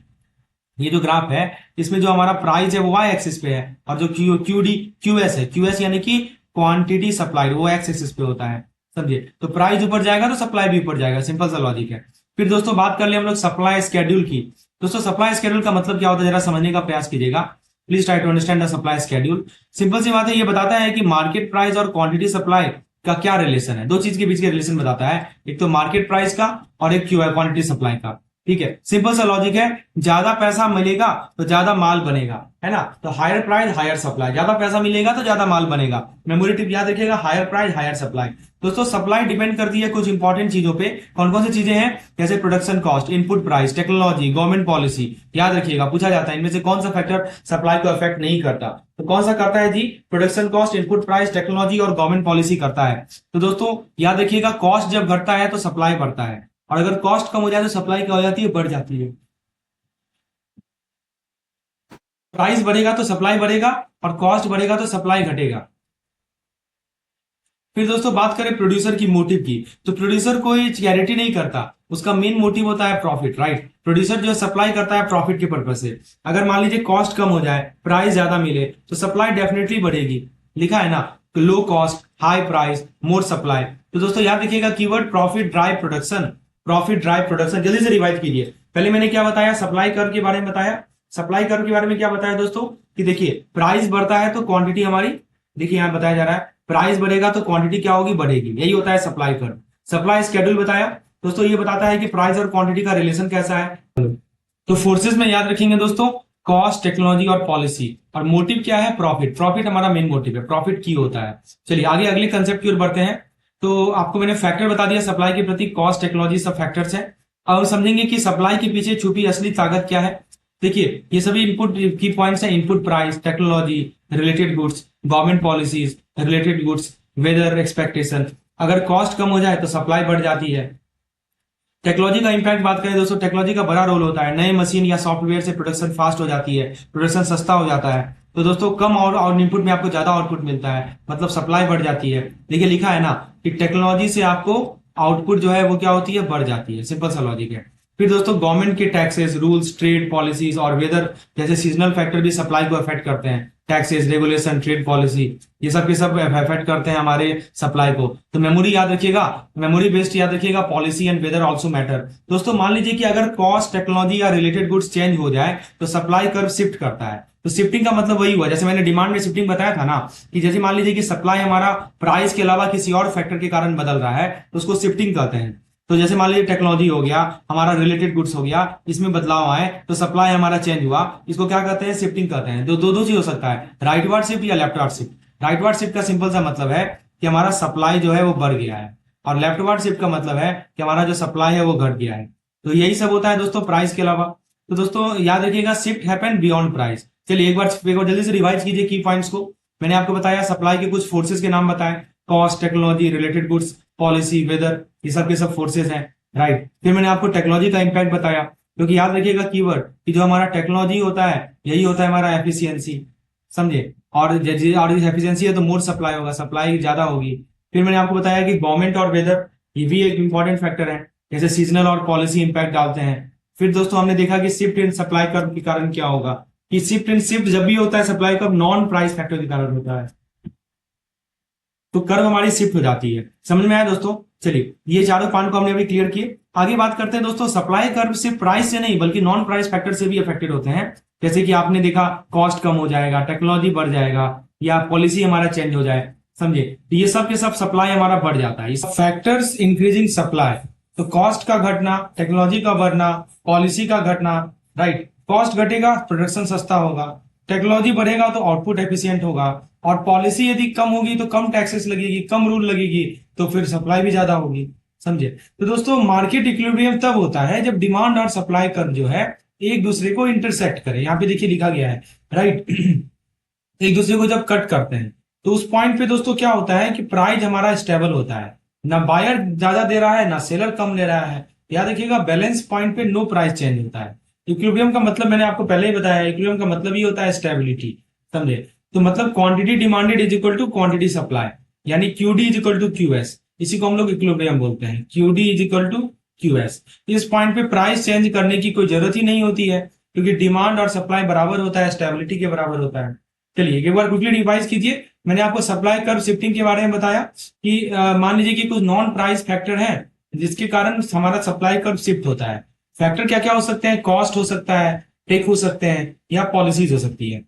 ये जो ग्राफ है इसमें जो हमारा प्राइस है वो वाई एक्सिस पे है, और जो क्यूएस है, क्यूएस यानी कि क्वांटिटी सप्लाइड, वो एक्स एक्सिस पे होता है, समझे। तो प्राइस ऊपर जाएगा तो सप्लाई भी ऊपर जाएगा, सिंपल सा लॉजिक है। फिर दोस्तों बात कर ले हम लोग सप्लाई स्केड्यूल की। दोस्तों सप्लाई स्केड्यूल का मतलब क्या होता है, जरा समझने का प्रयास कीजिएगा। Please try to understand the supply schedule. Simple सी बात है, ये बताता है कि मार्केट प्राइस और क्वांटिटी सप्लाई का क्या रिलेशन है, दो चीज के बीच के रिलेशन बताता है, एक तो मार्केट प्राइस का और एक क्वांटिटी सप्लाई का। ठीक है, सिंपल सा लॉजिक है, ज्यादा पैसा मिलेगा तो ज्यादा माल बनेगा, है ना। तो हायर प्राइस हायर सप्लाई, ज्यादा पैसा मिलेगा तो ज्यादा माल बनेगा। मेमोरी टिप याद रखिएगा, हायर प्राइस हायर सप्लाई। दोस्तों सप्लाई डिपेंड करती है कुछ इंपॉर्टेंट चीजों पे, कौन कौन सी चीजें हैं, जैसे production cost, input price, technology, government policy. याद रखिएगा, पूछा जाता है इनमें से कौन सा फैक्टर सप्लाई को अफेक्ट नहीं करता, तो कौन सा करता है जी, production cost, input price, technology और गवर्नमेंट पॉलिसी करता है। तो दोस्तों याद रखिएगा, कॉस्ट जब घटता है तो सप्लाई बढ़ता है, और अगर कॉस्ट कम हो जाए तो सप्लाई क्या हो जाती है, बढ़ जाती है। प्राइस बढ़ेगा तो सप्लाई बढ़ेगा, और कॉस्ट बढ़ेगा तो सप्लाई घटेगा। फिर दोस्तों बात करें प्रोड्यूसर की मोटिव की, तो प्रोड्यूसर कोई चैरिटी नहीं करता, उसका मेन मोटिव होता है प्रॉफिट, राइट। प्रोड्यूसर जो सप्लाई करता है प्रॉफिट के पर्पज से। अगर मान लीजिए कॉस्ट कम हो जाए, प्राइस ज्यादा मिले, तो सप्लाई डेफिनेटली बढ़ेगी, लिखा है ना, तो low cost high price more supply. तो दोस्तों याद रखिएगा keyword profit drive production, profit drive production. जल्दी से रिवाइज कीजिए, पहले मैंने क्या बताया, सप्लाई कर्व के बारे में बताया। सप्लाई कर्व के बारे में क्या बताया दोस्तों, कि देखिए प्राइस बढ़ता है तो क्वांटिटी हमारी, देखिए यहां बताया जा रहा है, प्राइस बढ़ेगा तो क्वांटिटी क्या होगी, बढ़ेगी, यही होता है सप्लाई कर्व। सप्लाई स्केड्यूल बताया दोस्तों, ये बताता है कि प्राइस और क्वांटिटी का रिलेशन कैसा है। तो फोर्सेस में याद रखेंगे दोस्तों, कॉस्ट, टेक्नोलॉजी और पॉलिसी, और मोटिव क्या है, प्रॉफिट। प्रॉफिट हमारा मेन मोटिव है, प्रॉफिट की होता है। चलिए आगे अगले कंसेप्ट की ओर बढ़ते हैं। तो आपको मैंने फैक्टर बता दिया सप्लाई के प्रति, कॉस्ट, टेक्नोलॉजी सब फैक्टर्स है। अब हम समझेंगे कि सप्लाई के पीछे छुपी असली ताकत क्या है। देखिए ये सभी इनपुट की पॉइंट्स हैं, input price, technology, related goods, government policies, related goods, weather expectation. अगर कॉस्ट कम हो जाए तो सप्लाई बढ़ जाती है। टेक्नोलॉजी का इंपैक्ट बात करें दोस्तों, टेक्नोलॉजी का बड़ा रोल होता है, नए मशीन या सॉफ्टवेयर से प्रोडक्शन फास्ट हो जाती है, प्रोडक्शन सस्ता हो जाता है। तो दोस्तों कम और इनपुट में आपको ज्यादा आउटपुट मिलता है, मतलब सप्लाई बढ़ जाती है। देखिए लिखा है ना कि टेक्नोलॉजी से आपको आउटपुट जो है वो क्या होती है, बढ़ जाती है, सिंपल सा लॉजिक है। फिर दोस्तों गवर्नमेंट के टैक्सेस, रूल्स, ट्रेड पॉलिसीज और वेदर जैसे सीजनल फैक्टर भी सप्लाई को अफेक्ट करते हैं। टैक्सेस, रेगुलेशन, ट्रेड पॉलिसी, ये सब के सब अफेक्ट करते हैं हमारे सप्लाई को। तो मेमोरी याद रखिएगा, मेमोरी बेस्ड याद रखिएगा, policy and weather also matter. दोस्तों मान लीजिए कि अगर कॉस्ट, टेक्नोलॉजी या रिलेटेड गुड्स चेंज हो जाए तो सप्लाई कर्व शिफ्ट करता है। तो शिफ्टिंग का मतलब वही हुआ, जैसे मैंने डिमांड में शिफ्टिंग बताया था ना, कि जैसे मान लीजिए कि सप्लाई हमारा प्राइस के अलावा किसी और फैक्टर के कारण बदल रहा है, तो उसको शिफ्टिंग कहते हैं। तो जैसे मान लीजिए टेक्नोलॉजी हो गया, हमारा रिलेटेड गुड्स हो गया, इसमें बदलाव आए तो सप्लाई हमारा चेंज हुआ, इसको क्या कहते हैं, शिफ्टिंग कहते हैं। दो चीज हो सकता है, राइटवर्ड शिफ्ट या लेफ्टवर्ड शिफ्ट। राइटवर्ड शिफ्ट का सिंपल सा मतलब है कि हमारा सप्लाई जो है वो बढ़ गया है, और लेफ्टवर्ड शिफ्ट का मतलब है कि हमारा जो सप्लाई है वो घट गया है। तो यही सब होता है दोस्तों प्राइस के अलावा। तो दोस्तों याद रखिएगा, शिफ्ट हैपन बियॉन्ड प्राइस। चलिए एक बार जल्दी से रिवाइज कीजिए की पॉइंट्स को। मैंने आपको बताया सप्लाई के कुछ फोर्सेस के नाम बताए, cost, technology, related goods, policy, weather, ये सब के सब फोर्सेस हैं, राइट। फिर मैंने आपको टेक्नोलॉजी का इंपैक्ट बताया, क्योंकि याद रखिएगा कीवर्ड कि जो हमारा टेक्नोलॉजी होता है यही होता है हमारा एफिशिएंसी, समझे। और एफिशिएंसी है तो मोर सप्लाई होगा, सप्लाई ज्यादा होगी। फिर मैंने आपको बताया कि गवर्नमेंट और वेदर ये भी एक इंपॉर्टेंट फैक्टर है, जैसे सीजनल और पॉलिसी इंपैक्ट डालते हैं। फिर दोस्तों हमने देखा कि शिफ्ट इन सप्लाई कर्व के कारण क्या होगा, कि शिफ्ट जब भी होता है supply curve non price factor के कारण होता है, तो कर्व हमारी शिफ्ट हो जाती है। समझ में आया दोस्तों। चलिए ये चारों पॉइंट को हमने अभी क्लियर किए। आगे बात करते हैं दोस्तों, सप्लाई कर्व सिर्फ प्राइस से नहीं बल्कि नॉन प्राइस फैक्टर से भी अफेक्टेड होते हैं। जैसे कि आपने देखा कॉस्ट कम हो जाएगा, टेक्नोलॉजी बढ़ जाएगा, या पॉलिसी हमारा चेंज हो जाए, समझे, तो ये सब के सब सप्लाई हमारा बढ़ जाता है। फैक्टर्स इंक्रीजिंग सप्लाई, तो कॉस्ट का घटना, टेक्नोलॉजी का बढ़ना, पॉलिसी का घटना, राइट। कॉस्ट घटेगा प्रोडक्शन सस्ता होगा, टेक्नोलॉजी बढ़ेगा तो आउटपुट एफिशिएंट होगा, और पॉलिसी यदि कम होगी तो कम टैक्सेस लगेगी, कम रूल लगेगी, तो फिर सप्लाई भी ज्यादा होगी, समझे। तो दोस्तों मार्केट इक्विलिब्रियम तब होता है जब डिमांड और सप्लाई कर्व जो है एक दूसरे को इंटरसेक्ट करे। यहाँ पे देखिए लिखा गया है, राइट। एक दूसरे को जब कट करते हैं तो उस पॉइंट पे दोस्तों क्या होता है कि प्राइस हमारा स्टेबल होता है, ना बायर ज्यादा दे रहा है ना सेलर कम ले रहा है, याद रखिएगा बैलेंस पॉइंट पे नो प्राइस चेंज होता है। इक्विलिब्रियम का मतलब मैंने आपको पहले ही बताया, इक्विलिब्रियम का मतलब ही होता है स्टेबिलिटी, समझे। तो मतलब quantity demanded is equal to quantity supply, यानी QD is equal to QS, इसी को हम लोग इक्विलिब्रियम बोलते हैं, QD is equal to QS. इस पॉइंट पे प्राइस चेंज करने की कोई जरूरत ही नहीं होती है, क्योंकि डिमांड और सप्लाई बराबर होता है, स्टेबिलिटी के बराबर होता है। चलिए एक बार क्विकली रिवाइज कीजिए। मैंने आपको सप्लाई कर्व शिफ्टिंग के बारे में बताया कि मान लीजिए कि कुछ नॉन प्राइस फैक्टर है जिसके कारण हमारा सप्लाई कर्व शिफ्ट होता है। फैक्टर क्या क्या हो सकते हैं, कॉस्ट हो सकता है, टेक हो सकते हैं, या पॉलिसीज हो सकती है।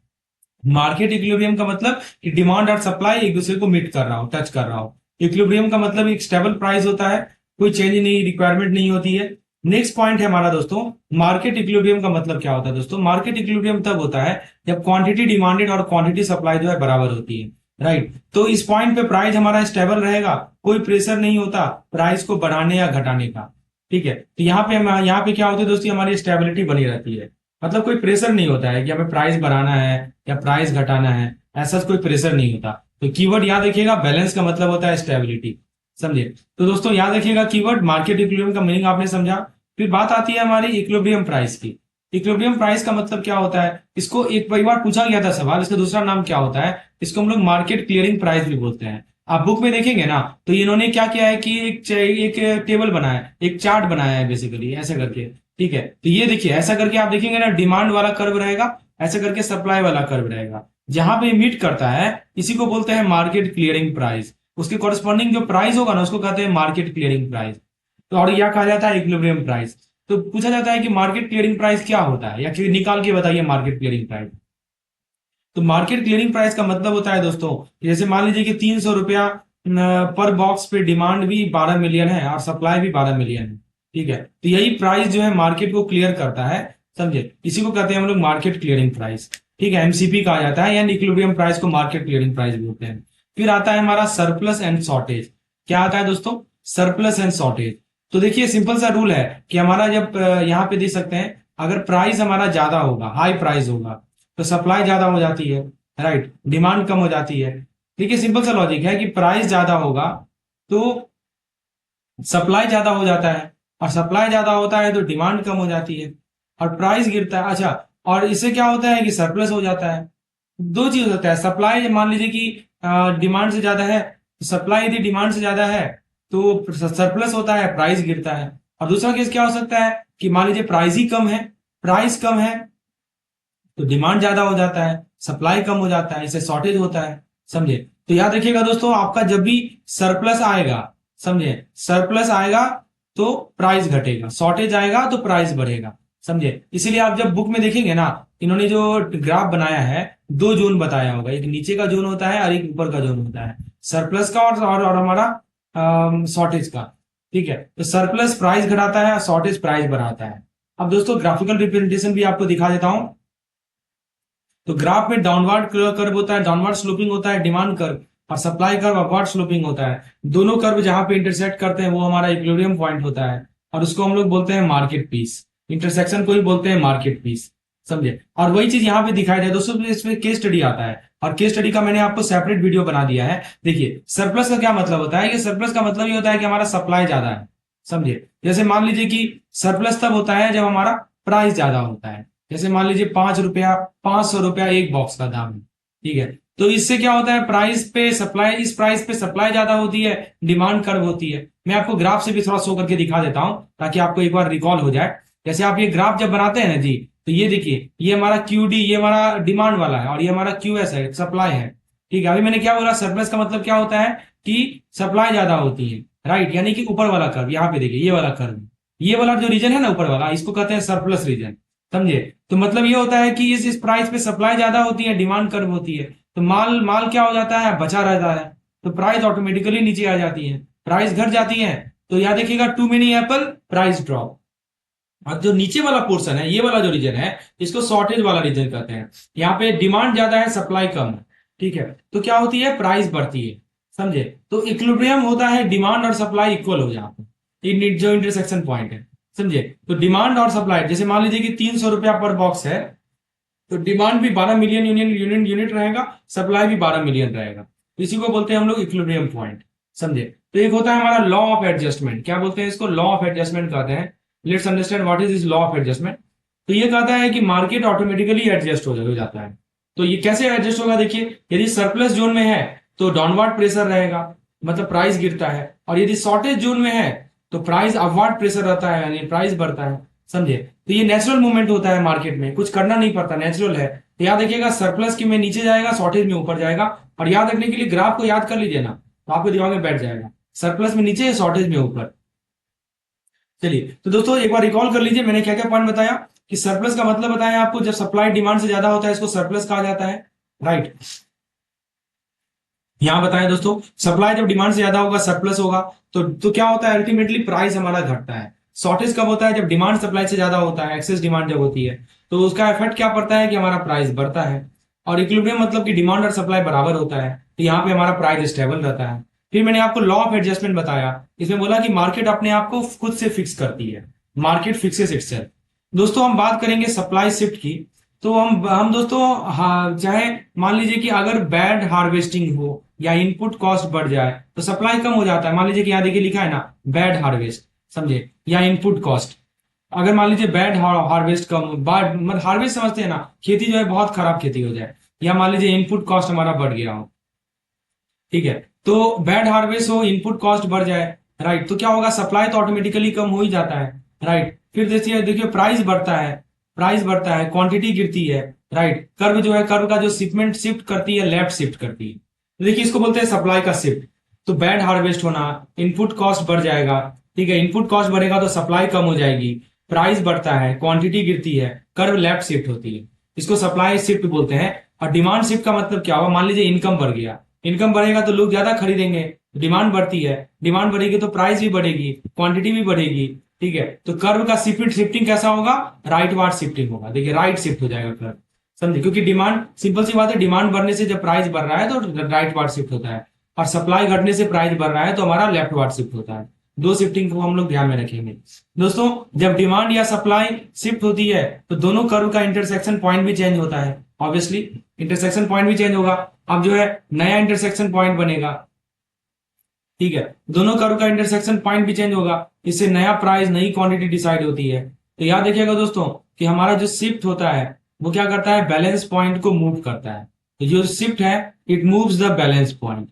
मार्केट इक्विलिब्रियम का मतलब कि डिमांड और सप्लाई एक दूसरे को मीट कर रहा हो, टच कर रहा हो। इक्विलिब्रियम का मतलब एक स्टेबल प्राइस होता है, कोई चेंज नहीं, रिक्वायरमेंट नहीं होती है। नेक्स्ट पॉइंट है हमारा दोस्तों, मार्केट इक्विलिब्रियम का मतलब क्या होता है दोस्तों। मार्केट इक्विलिब्रियम तब होता है जब क्वांटिटी डिमांडेड और क्वांटिटी सप्लाई जो है बराबर होती है, राइट। तो इस पॉइंट पे प्राइस हमारा स्टेबल रहेगा, कोई प्रेशर नहीं होता प्राइस को बढ़ाने या घटाने का, ठीक है। तो यहाँ पे क्या होता है दोस्तों, हमारी स्टेबिलिटी बनी रहती है, मतलब कोई प्रेशर नहीं होता है कि हमें प्राइस बढ़ाना है या प्राइस घटाना है, ऐसा कोई प्रेशर नहीं होता। तो कीवर्ड याद रखिएगा, बैलेंस का मतलब होता है स्टेबिलिटी, समझे। तो दोस्तों याद रखिएगा कीवर्ड, मार्केट इक्विलिब्रियम का मीनिंग आपने समझा। फिर बात आती है हमारी इक्विलिब्रियम प्राइस की। इक्विलिब्रियम प्राइस का मतलब क्या होता है, इसको एक बार पूछा गया था सवाल, इसका दूसरा नाम क्या होता है, इसको हम लोग मार्केट क्लियरिंग प्राइस भी बोलते हैं। आप बुक में देखेंगे ना, तो इन्होंने क्या किया है कि एक टेबल बनाया है, एक चार्ट बनाया है बेसिकली ऐसे करके, ठीक है। तो ये देखिए ऐसा करके आप देखेंगे ना, डिमांड वाला कर्व रहेगा, ऐसा करके सप्लाई वाला कर्व रहेगा। जहां पे मीट करता है इसी को बोलते हैं मार्केट क्लियरिंग प्राइस, उसके कॉरस्पॉन्डिंग जो प्राइस होगा ना उसको कहते हैं मार्केट क्लियरिंग प्राइस। तो और यह कहा जाता है इक्विलिब्रियम प्राइस। तो पूछा जाता है कि मार्केट क्लियरिंग प्राइस क्या होता है, या निकाल के बताइए मार्केट क्लियरिंग प्राइस। तो मार्केट क्लियरिंग प्राइस का मतलब होता है दोस्तों, जैसे मान लीजिए कि 300 रुपया पर बॉक्स पे डिमांड भी 12 मिलियन है और सप्लाई भी 12 मिलियन है, ठीक है। तो यही प्राइस जो है मार्केट को क्लियर करता है, समझे। इसी को कहते हैं हम लोग मार्केट क्लियरिंग प्राइस, ठीक है। एमसीपी कहा जाता है, यानी इक्विलिब्रियम प्राइस को मार्केट क्लियरिंग प्राइस बोलते हैं। फिर आता है हमारा सरप्लस एंड शॉर्टेज। क्या आता है दोस्तों, सरप्लस एंड शॉर्टेज। तो देखिए सिंपल सा रूल है कि हमारा जब यहाँ पे देख सकते हैं, अगर प्राइस हमारा ज्यादा होगा, हाई प्राइस होगा, तो सप्लाई ज्यादा हो जाती है, राइट, डिमांड कम हो जाती है। देखिए सिंपल सा लॉजिक है कि प्राइस ज्यादा होगा तो सप्लाई ज्यादा हो जाता है, और सप्लाई ज्यादा होता है तो डिमांड कम हो जाती है और प्राइस गिरता है। अच्छा, और इससे क्या होता है कि सरप्लस हो जाता है। दो चीज होता है, सप्लाई मान लीजिए कि डिमांड से ज्यादा है, तो सप्लाई यदि डिमांड से ज्यादा है तो सरप्लस होता है, प्राइस गिरता है। और दूसरा केस क्या हो सकता है कि मान लीजिए प्राइस ही कम है, प्राइस कम है तो डिमांड ज्यादा हो जाता है, सप्लाई कम हो जाता है, इससे शॉर्टेज होता है, समझे। तो याद रखिएगा दोस्तों, आपका जब भी सरप्लस आएगा, समझे, सरप्लस आएगा तो प्राइस घटेगा, शॉर्टेज आएगा तो प्राइस बढ़ेगा, समझे। इसीलिए आप जब बुक में देखेंगे ना, इन्होंने जो ग्राफ बनाया है, दो जोन बताया होगा, एक नीचे का जोन होता है और एक ऊपर का जोन होता है, सरप्लस का और हमारा शॉर्टेज का, ठीक है। तो सरप्लस प्राइस घटाता है, शॉर्टेज प्राइस बढ़ाता है। अब दोस्तों ग्राफिकल रिप्रेजेंटेशन भी आपको दिखा देता हूं। तो ग्राफ में डाउनवर्ड कर्व होता है, डाउनवर्ड स्लोपिंग होता है डिमांड कर्व, और सप्लाई कर्व अपवर्ड स्लोपिंग होता है। दोनों कर्व जहां पे इंटरसेक्ट करते हैं वो हमारा इक्विलिब्रियम पॉइंट होता है, और उसको हम लोग बोलते हैं मार्केट पीस। इंटरसेक्शन को ही बोलते हैं मार्केट पीस, समझे। और वही चीज यहाँ पे दिखाई दे दोस्तों, इसमें केस स्टडी आता है, और केस स्टडी का मैंने आपको सेपरेट वीडियो बना दिया है। देखिए सरप्लस का क्या मतलब होता है, कि सरप्लस का मतलब ये होता है कि हमारा सप्लाई ज्यादा है, समझे। जैसे मान लीजिए कि सरप्लस तब होता है जब हमारा प्राइस ज्यादा होता है। जैसे मान लीजिए 5 रुपया, 500 रुपया एक बॉक्स का दाम है, ठीक है। तो इससे क्या होता है, प्राइस पे सप्लाई, इस प्राइस पे सप्लाई ज्यादा होती है, डिमांड कर्व होती है। मैं आपको ग्राफ से भी थोड़ा शो करके दिखा देता हूं ताकि आपको एक बार रिकॉल हो जाए। जैसे आप ये ग्राफ जब बनाते हैं ना जी, तो ये देखिए, ये हमारा क्यूडी, ये हमारा डिमांड वाला है, और ये हमारा क्यूएस है, सप्लाई है, ठीक है। अभी मैंने क्या बोला, सरप्लस का मतलब क्या होता है कि सप्लाई ज्यादा होती है, राइट, यानी कि ऊपर वाला कर्व, यहाँ पे देखिए ये वाला कर्व, ये वाला जो रीजन है ना ऊपर वाला, इसको कहते हैं सरप्लस रीजन, समझे। तो मतलब ये होता है कि इस प्राइस पे सप्लाई ज्यादा होती है, डिमांड कम होती है, तो माल माल क्या हो जाता है, बचा रहता है, तो प्राइस ऑटोमेटिकली नीचे आ जाती है, प्राइस घट जाती है। तो याद रखिएगा, too many apple price drop. और जो नीचे वाला पोर्शन है, ये वाला जो रीजन है, इसको शॉर्टेज वाला रीजन कहते हैं। यहाँ पे डिमांड ज्यादा है, सप्लाई कम है, ठीक है। तो क्या होती है, प्राइस बढ़ती है, समझे। तो इक्विलिब्रियम होता है डिमांड और सप्लाई इक्वल हो जाए, जो इंटरसेक्शन पॉइंट है, समझे। तो डिमांड और सप्लाई, जैसे मान लीजिए कि 300 रुपया पर बॉक्स है, तो डिमांड भी 12 मिलियन यूनिट रहेगा, सप्लाई भी 12 मिलियन रहेगा। इसी को बोलते हैं हम लोग इक्विलिब्रियम पॉइंट, समझे। तो एक होता है हमारा लॉ ऑफ एडजस्टमेंट, क्या बोलते हैं इसको, लॉ ऑफ एडजस्टमेंट कहते हैं। Let's understand what is this law of adjustment. तो ये कहता है कि मार्केट ऑटोमेटिकली एडजस्ट हो जाता है। तो ये कैसे एडजस्ट होगा, देखिए यदि सरप्लस जोन में है तो डाउनवर्ड प्रेशर रहेगा, मतलब प्राइस गिरता है, और यदि शॉर्टेज जोन में है तो प्राइस अपवर्ड प्रेशर रहता है, यानी प्राइस बढ़ता है, समझे। तो ये नेचुरल मूवमेंट होता है मार्केट में, कुछ करना नहीं पड़ता, नेचुरल है। तो याद रखिएगा, सरप्लस की में नीचे जाएगा, शॉर्टेज में ऊपर जाएगा। और याद रखने के लिए ग्राफ को याद कर लीजिए ना, तो आपके दिमाग में बैठ जाएगा, सरप्लस में नीचे, शॉर्टेज में ऊपर। चलिए तो दोस्तों एक बार रिकॉल कर लीजिए मैंने क्या क्या पॉइंट बताया। कि सरप्लस का मतलब बताया आपको, जब सप्लाई डिमांड से ज्यादा होता है इसको सरप्लस कहा जाता है, राइट। यहां बताएं दोस्तों, सप्लाई जब डिमांड से ज्यादा होगा, सरप्लस होगा, तो क्या होता है, अल्टीमेटली प्राइस हमारा घटता है। शॉर्टेज कब होता है, जब डिमांड सप्लाई से ज्यादा होता है, एक्सेस डिमांड जब होती है, तो उसका इफेक्ट क्या पड़ता है कि हमारा प्राइस बढ़ता है। और इक्विलिब्रियम मतलब कि डिमांड और सप्लाई बराबर होता है, तो यहाँ पे हमारा प्राइस स्टेबल रहता है। फिर मैंने आपको लॉ ऑफ एडजस्टमेंट बताया, इसमें बोला कि मार्केट अपने आप को खुद से फिक्स करती है, मार्केट फिक्सेस इटसेल्फ। दोस्तों हम बात करेंगे सप्लाई शिफ्ट की। तो हम दोस्तों, हाँ, चाहे मान लीजिए कि अगर बैड हार्वेस्टिंग हो या इनपुट कॉस्ट बढ़ जाए तो सप्लाई कम हो जाता है। मान लीजिए कि यहाँ देखिए लिखा है ना, बैड हार्वेस्ट, समझे, या इनपुट कॉस्ट। अगर मान लीजिए बैड हार्वेस्ट कम, मतलब हार्वेस्ट समझते हैं ना, खेती जो है बहुत खराब खेती हो जाए, या मान लीजिए इनपुट कॉस्ट हमारा बढ़ गया हो, ठीक है, तो बैड हार्वेस्ट हो, इनपुट कॉस्ट बढ़ जाए, राइट, तो क्या होगा, सप्लाई तो ऑटोमेटिकली कम हो ही जाता है, राइट। फिर देखिए देखिए प्राइस बढ़ता है, प्राइस बढ़ता है, क्वांटिटी गिरती है, राइट। कर्व जो है, कर्व का जो शिपमेंट शिफ्ट करती है, लेफ्ट शिफ्ट करती है। तो देखिए इसको बोलते हैं सप्लाई का शिफ्ट। तो बैड हार्वेस्ट होना, इनपुट कॉस्ट बढ़ जाएगा, ठीक है, इनपुट कॉस्ट बढ़ेगा तो सप्लाई कम हो जाएगी, प्राइस बढ़ता है, क्वांटिटी गिरती है, कर्व लेफ्ट शिफ्ट होती है, इसको सप्लाई शिफ्ट बोलते हैं। और डिमांड शिफ्ट का मतलब क्या हुआ, मान लीजिए इनकम बढ़ गया, इनकम बढ़ेगा तो लोग ज्यादा खरीदेंगे, डिमांड बढ़ती है, डिमांड बढ़ेगी तो प्राइस भी बढ़ेगी, क्वांटिटी भी बढ़ेगी, ठीक है। तो कर्व का शिफ्टिंग कैसा होगा, राइट वार्ड शिफ्टिंग होगा, देखिए राइट शिफ्ट हो जाएगा कर्व, समझे, क्योंकि डिमांड, सिंपल सी बात है, डिमांड बढ़ने से जब प्राइस बढ़ रहा है तो राइट वार्ड शिफ्ट होता है, और सप्लाई घटने से प्राइस बढ़ रहा है तो हमारा लेफ्ट वार्ड शिफ्ट होता है। दो शिफ्टिंग को हम लोग ध्यान में रखेंगे दोस्तों। जब डिमांड या सप्लाई शिफ्ट होती है तो दोनों कर्व का इंटरसेक्शन पॉइंट भी चेंज होता है, ऑब्वियसली इंटरसेक्शन पॉइंट भी चेंज होगा। अब जो है नया इंटरसेक्शन पॉइंट बनेगा, ठीक है, दोनों कर्व का इंटरसेक्शन पॉइंट भी चेंज होगा, इससे नया प्राइस, नई क्वांटिटी डिसाइड होती है। तो याद रखिएगा दोस्तों कि हमारा जो शिफ्ट होता है वो क्या करता है, बैलेंस पॉइंट को मूव करता है। तो जो शिफ्ट है, it moves the balance point,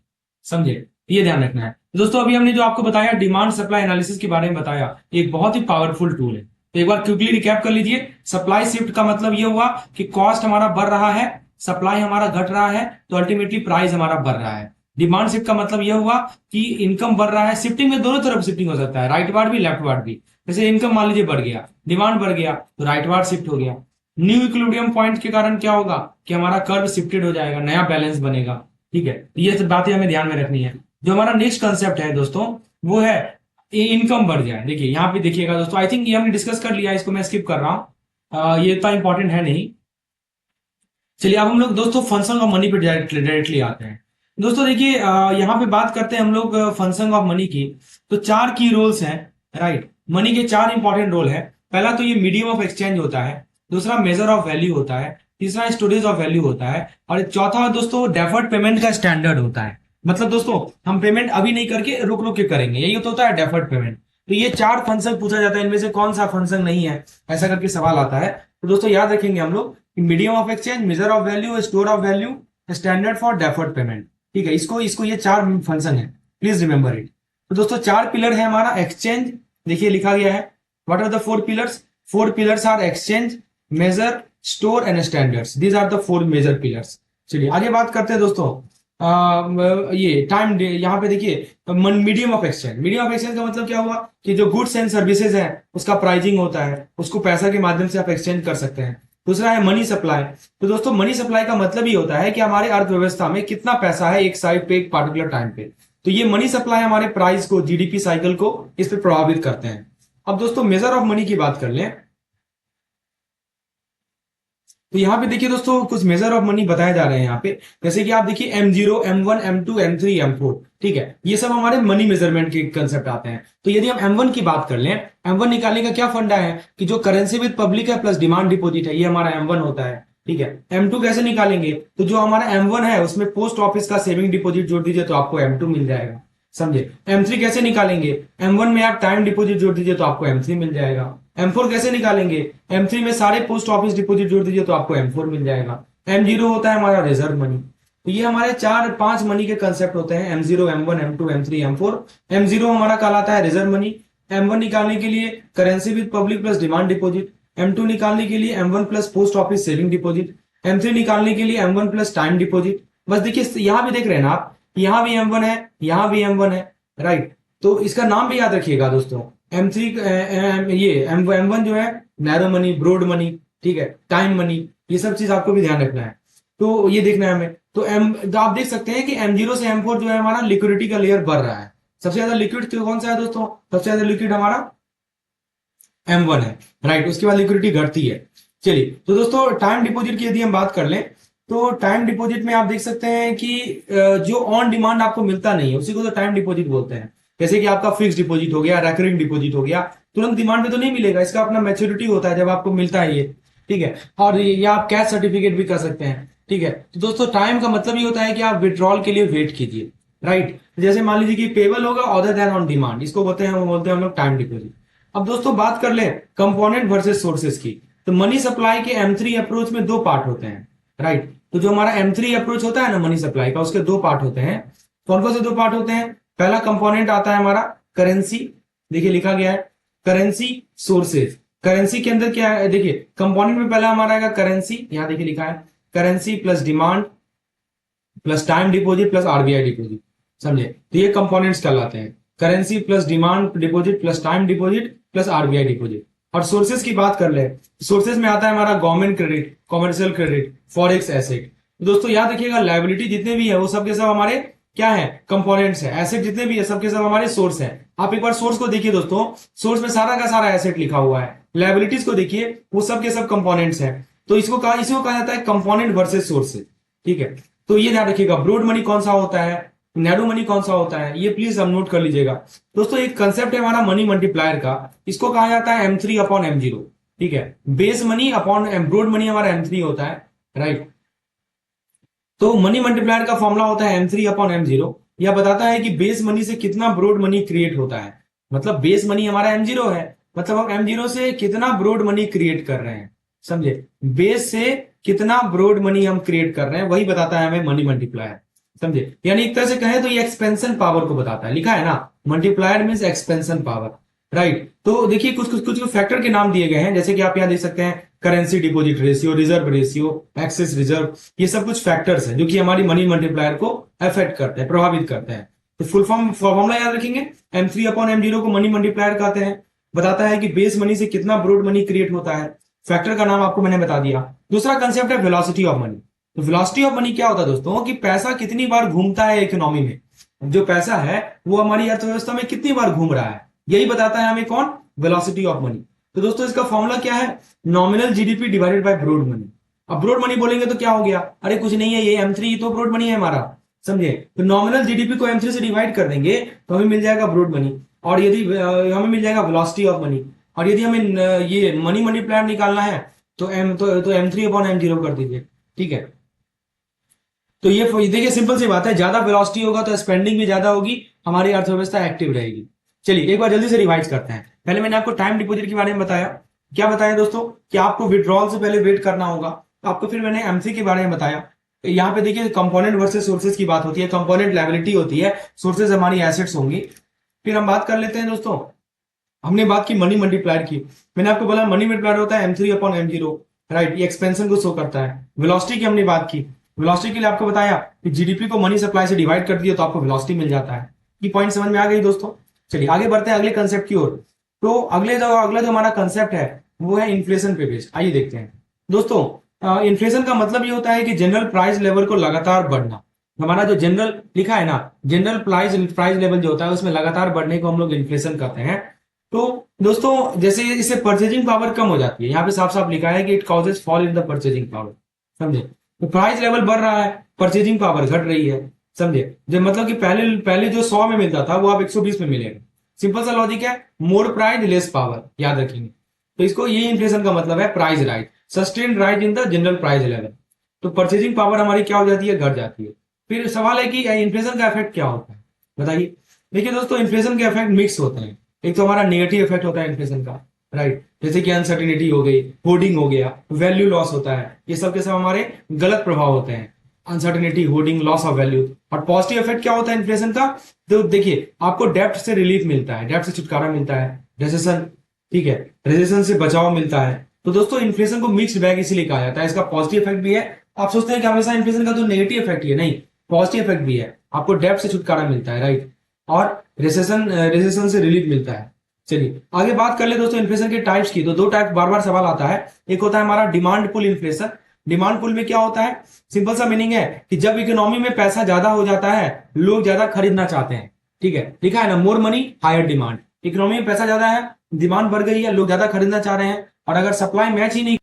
समझे, ये ध्यान रखना है दोस्तों। अभी हमने जो आपको बताया डिमांड सप्लाई एनालिसिस के बारे में बताया, एक बहुत ही पावरफुल टूल है। तो एक बार क्विकली रिकैप कर लीजिए। सप्लाई शिफ्ट का मतलब ये हुआ कि कॉस्ट हमारा बढ़ रहा है, सप्लाई हमारा घट रहा है, तो अल्टीमेटली प्राइस हमारा बढ़ रहा है। डिमांड शिफ्ट का मतलब यह हुआ कि इनकम बढ़ रहा है, शिफ्टिंग में दोनों तरफ शिफ्टिंग हो सकता है, राइट वार्ड भी लेफ्ट वार्ड भी। जैसे इनकम मान लीजिए बढ़ गया, डिमांड बढ़ गया, तो राइट वार्ड शिफ्ट हो गया। न्यू इक्विलिब्रियम पॉइंट के कारण क्या होगा कि हमारा कर्व शिफ्टेड हो जाएगा, नया बैलेंस बनेगा, ठीक है। ये सब बातें हमें ध्यान में रखनी है। जो हमारा नेक्स्ट कंसेप्ट है दोस्तों वो है इनकम बढ़ जाए। देखिए यहाँ पे देखिएगा दोस्तों, आई थिंक ये हमने डिस्कस कर लिया, इसको मैं स्किप कर रहा हूँ, ये इतना इंपॉर्टेंट है नहीं। चलिए अब हम लोग दोस्तों फंक्शन ऑफ मनी पे डायरेक्टली आते हैं। दोस्तों देखिए यहाँ पे बात करते हैं हम लोग फंक्शन ऑफ मनी की। तो चार की रोल्स हैं, राइट, मनी के चार इंपॉर्टेंट रोल है। पहला तो ये मीडियम ऑफ एक्सचेंज होता है, दूसरा मेजर ऑफ वैल्यू होता है, तीसरा स्टोरेज ऑफ वैल्यू होता है, और चौथा दोस्तों डेफर्ड पेमेंट का स्टैंडर्ड होता है। मतलब दोस्तों हम पेमेंट अभी नहीं करके रुक रुक के करेंगे, यही तो होता है डेफर्ड पेमेंट। तो ये चार फंक्शन पूछा जाता है, इनमें से कौन सा फंक्शन नहीं है, ऐसा करके सवाल आता है। तो दोस्तों याद रखेंगे हम लोग medium of exchange, measure of value, store of value, standard for deferred payment, ठीक है। इसको इसको ये चार फंक्शन है, प्लीज रिमेंबर इट। तो दोस्तों चार पिलर है हमारा एक्सचेंज, देखिए लिखा गया है, what are the four pillars, four pillars are exchange, measure, store and standards, these are the four major pillars. चलिए आगे बात करते हैं दोस्तों। ये टाइम, यहाँ पे देखिए medium of exchange. Medium of exchange का मतलब क्या हुआ कि जो गुड्स एंड सर्विसेज है उसका प्राइसिंग होता है, उसको पैसा के माध्यम से आप एक्सचेंज कर सकते हैं। दूसरा है मनी सप्लाई। तो दोस्तों मनी सप्लाई का मतलब ये होता है कि हमारे अर्थव्यवस्था में कितना पैसा है एक साइड पे एक पार्टिकुलर टाइम पे। तो ये मनी सप्लाई हमारे प्राइस को, जीडीपी साइकिल को इस पे प्रभावित करते हैं। अब दोस्तों मेजर ऑफ मनी की बात कर लें, तो यहाँ पे देखिए दोस्तों कुछ मेजर ऑफ मनी बताए जा रहे हैं यहाँ पे। जैसे कि आप देखिए M0, M1, M2, M3, M4, ठीक है, ये सब हमारे मनी मेजरमेंट के कंसेप्ट आते हैं। तो यदि हम M1 की बात कर लें, M1 निकालने का क्या फंडा है कि जो करेंसी विद पब्लिक है प्लस डिमांड डिपॉजिट है, ये हमारा M1 होता है, ठीक है। M2 कैसे निकालेंगे, तो जो हमारा M1 है उसमें पोस्ट ऑफिस का सेविंग डिपॉजिट जोड़ दीजिए तो आपको M2 मिल जाएगा, समझे। M3 कैसे निकालेंगे, M1 में आप टाइम डिपॉजिट जोड़ दीजिए तो आपको M3 मिल जाएगा। M4 कैसे निकालेंगे, M3 में सारे पोस्ट ऑफिस डिपॉजिट जोड़ दीजिए तो आपको M4 मिल जाएगा। M0 होता है हमारा रिजर्व मनी। तो ये हमारे 4-5 मनी के कंसेप्ट होते हैं, M0, M1, M2, M3, M4। M0 हमारा कहलाता है रिजर्व मनी। M1 निकालने के लिए currency with public plus demand deposit. M2 निकालने के लिए M1 plus post office saving deposit. M3 निकालने के लिए M1 प्लस टाइम डिपॉजिट। बस देखिए यहां भी देख रहे हैं ना आप, यहाँ भी M1 है, यहाँ भी M1 है, राइट। तो इसका नाम भी याद रखिएगा दोस्तों, M3 ये M1 जो है नैरो मनी, ब्रॉड मनी, ठीक है, टाइम मनी, ये सब चीज आपको भी ध्यान रखना है। तो ये देखना है हमें। तो आप देख सकते हैं कि M0 से M4 जो है हमारा लिक्विडिटी का लेयर बढ़ रहा है। सबसे ज्यादा लिक्विड कौन सा है दोस्तों, सबसे ज्यादा लिक्विड हमारा M1 है, राइट। उसके बाद लिक्विडिटी घटती है। चलिए तो दोस्तों टाइम डिपॉजिट की यदि हम बात कर लें तो टाइम डिपॉजिट में आप देख सकते हैं कि जो ऑन डिमांड आपको मिलता नहीं है उसी को तो टाइम डिपॉजिट बोलते हैं। जैसे कि आपका फिक्स डिपॉजिट हो गया, रेकरिंग डिपॉजिट हो गया, तुरंत डिमांड में तो नहीं मिलेगा, इसका अपना मैच्योरिटी होता है जब आपको मिलता है ये, ठीक है। और या आप कैश सर्टिफिकेट भी कर सकते हैं, ठीक है। तो दोस्तों टाइम का मतलब ये होता है कि आप विड्रॉल के लिए वेट कीजिए, राइट। जैसे मान लीजिए कि पेबल होगा अदर देन ऑन डिमांड, इसको बोलते हैं हम लोग टाइम डिपॉजिट। अब दोस्तों बात कर ले कंपोनेंट वर्सेस सोर्सेस की। तो मनी सप्लाई के M3 अप्रोच में दो पार्ट होते हैं, राइट। तो जो हमारा M3 अप्रोच होता है ना मनी सप्लाई का, उसके दो पार्ट होते हैं। कौन कौन से दो पार्ट होते हैं, पहला कंपोनेंट आता है हमारा करेंसी, देखिए लिखा गया है करेंसी सोर्सेज। करेंसी के अंदर क्या है, देखिए कंपोनेंट में पहला हमारा आएगा करेंसी, यहां देखिए लिखा है currency plus demand plus time deposit plus RBI deposit, समझे। तो ये कंपोनेंट्स कहलाते हैं, currency plus demand deposit plus time deposit plus RBI deposit. और सोर्सेज की बात कर ले, सोर्सेज में आता है हमारा government credit, commercial credit, forex asset. दोस्तों याद रखिएगा लायबिलिटी जितने भी है वो सब के सब हमारे क्या है, कंपोनेंट्स है। एसेट जितने भी है सबके सब हमारे सोर्स है। आप एक बार सोर्स को देखिए दोस्तों, सोर्स में सारा का सारा एसेट लिखा हुआ है। लायबिलिटीज को देखिए वो सब के सब कंपोनेंट्स है। तो इसको कहा जाता है कंपोनेंट वर्सेस सोर्सेज, ठीक है। तो ये ध्यान रखिएगा, ब्रॉड मनी कौन सा होता है, नैरो मनी कौन सा होता है, ये प्लीज हम नोट कर लीजिएगा। दोस्तों एक कंसेप्ट है हमारा मनी मल्टीप्लायर का, इसको कहा जाता है M3 अपॉन M0, ठीक है। Base money upon broad money हमारा M3 होता है, राइट। तो मनी मल्टीप्लायर का फॉर्मूला होता है M3 अपॉन M0। यह बताता है कि बेस मनी से कितना ब्रॉड मनी क्रिएट होता है। मतलब बेस मनी हमारा M0 है, मतलब हम M0 से कितना ब्रॉड मनी क्रिएट कर रहे हैं, समझे। बेस से कितना ब्रॉड मनी हम क्रिएट कर रहे हैं वही बताता है हमें मनी मल्टीप्लायर, समझे। यानी एक तरह से कहें तो ये एक्सपेंशन पावर को बताता है, लिखा है ना multiplier means expansion power, right. तो देखिए कुछ फैक्टर के नाम दिए गए हैं, जैसे कि आप यहां देख सकते हैं currency deposit ratio, reserve ratio, excess reserve, ये सब कुछ फैक्टर्स हैं जो कि हमारी मनी मल्टीप्लायर को अफेक्ट करते हैं, प्रभावित करते हैं। तो फुल फॉर्मूला याद रखेंगे, M3 अपॉन M0 को मनी मल्टीप्लायर कहते हैं। बताता है कि बेस मनी से कितना ब्रॉड मनी क्रिएट होता है। फैक्टर का नाम आपको मैंने बता दिया। दूसरा कंसेप्ट है वेलोसिटी ऑफ मनी। तो वेलोसिटी ऑफ मनी क्या होता है दोस्तों, कि पैसा कितनी बार घूमता है इकोनॉमी में, जो पैसा है वो हमारी अर्थव्यवस्था में कितनी बार घूम रहा है, यही बताता है हमें कौन, वेलोसिटी ऑफ मनी। तो दोस्तों इसका फॉर्मूला क्या है, nominal GDP divided by broad money. अब ब्रॉड मनी बोलेंगे तो क्या हो गया, अरे कुछ नहीं है, ये M3 तो ब्रॉड मनी है हमारा, समझे। तो नॉमिनल जीडीपी को M3 से डिवाइड कर देंगे तो हमें मिल जाएगा ब्रॉड मनी, और यदि हमें मिल जाएगा वेलोसिटी ऑफ मनी। और यदि हमें ये मनी मल्टीप्लायर निकालना है तो M3 अपॉन M0 कर दीजिए, ठीक है। तो ये देखिए सिंपल सी बात है, ज्यादा वेलोसिटी होगा तो स्पेंडिंग भी ज्यादा होगी, हमारी अर्थव्यवस्था एक्टिव रहेगी। चलिए एक बार जल्दी से रिवाइज करते हैं। पहले मैंने आपको टाइम डिपॉजिट के बारे में बताया, क्या बताया दोस्तों, कि आपको विड्रॉल से पहले वेट करना होगा। आपको फिर मैंने M3 के बारे में बताया। यहाँ पे देखिए कंपोनेंट वर्सेस सोर्सेज की बात होती है, कंपोनेंट लायबिलिटी होती है, सोर्सेज हमारी एसेट्स होंगी। फिर हम बात कर लेते हैं दोस्तों, हमने बात की मनी मल्टीप्लायर की। मैंने आपको बोला मनी मल्टीप्लायर होता है M3 अपॉन M0, राइट, ये एक्सपेंशन को शो करता है। वेलोसिटी की हमने बात की, वेलोसिटी के लिए आपको बताया कि जीडीपी को मनी सप्लाई से डिवाइड कर दिया तो आपको वेलोसिटी मिल जाता है। ये पॉइंट समझ में आ गई दोस्तों। चलिए आगे बढ़ते हैं अगले कंसेप्ट की ओर। तो अगला जो हमारा कंसेप्ट है वो है इन्फ्लेशन पे बेस्ड। आइए देखते हैं दोस्तों, इन्फ्लेशन का मतलब ये होता है कि जनरल प्राइस लेवल को लगातार बढ़ना। हमारा जो जनरल लिखा है ना, जनरल प्राइस लेवल जो होता है उसमें लगातार बढ़ने को हम लोग इन्फ्लेशन कहते हैं। तो दोस्तों जैसे इससे परचेजिंग पावर कम हो जाती है, यहाँ पे साफ साफ लिखा है कि it causes fall in the purchasing power, समझे। तो प्राइस लेवल बढ़ रहा है, परचेजिंग पावर घट रही है, समझे। जो मतलब कि पहले जो 100 में मिलता था वो अब 120 में मिलेगा। सिंपल सा लॉजिक है, मोर प्राइस लेस पावर, याद रखेंगे। तो इसको ये इन्फ्लेशन का मतलब है price rise, sustain rise in the general price level. तो परचेजिंग पावर हमारी क्या हो जाती है, घट जाती है। फिर सवाल है कि इन्फ्लेशन का इफेक्ट क्या होता है, बताइए। देखिए दोस्तों, इन्फ्लेशन के इफेक्ट मिक्स होते हैं। एक तो हमारा नेगेटिव इफेक्ट होता है इन्फ्लेशन का, राइट, जैसे कि अनसर्टिनिटी हो गई, होर्डिंग हो गया, वैल्यू लॉस होता है, ये सब के सब हमारे गलत प्रभाव होते हैं। Uncertainty, hoarding, loss of value. और पॉजिटिव इफेक्ट क्या होता है इन्फ्लेशन का? तो देखिए, आपको डेब्ट से रिलीफ मिलता है, डेब्ट से छुटकारा मिलता है, रेसेशन, ठीक है, रेसेशन से बचाव मिलता है। तो दोस्तों इन्फ्लेशन को मिक्स्ड बैग इसीलिए कहा जाता है। इसका पॉजिटिव इफेक्ट भी है। आप सोचते हैं कि हमेशा इन्फ्लेशन का तो नेगेटिव इफेक्ट ही है, नहीं, पॉजिटिव इफेक्ट भी है। आपको डेब्ट से छुटकारा मिलता है, राइट, और रेसेशन से रिलीफ मिलता है। चलिए आगे बात कर ले दोस्तों इन्फ्लेशन के टाइप्स की। तो दो टाइप बार बार सवाल आता है। एक होता है हमारा demand pull inflation. Demand pull में क्या होता है? सिंपल सा मीनिंग है कि जब इकोनॉमी में पैसा ज्यादा हो जाता है, लोग ज्यादा खरीदना चाहते हैं, ठीक है, लिखा है ना, more money higher demand. Economy में पैसा ज्यादा है, डिमांड बढ़ गई है, लोग ज्यादा खरीदना चाह रहे हैं, और अगर सप्लाई मैच ही नहीं।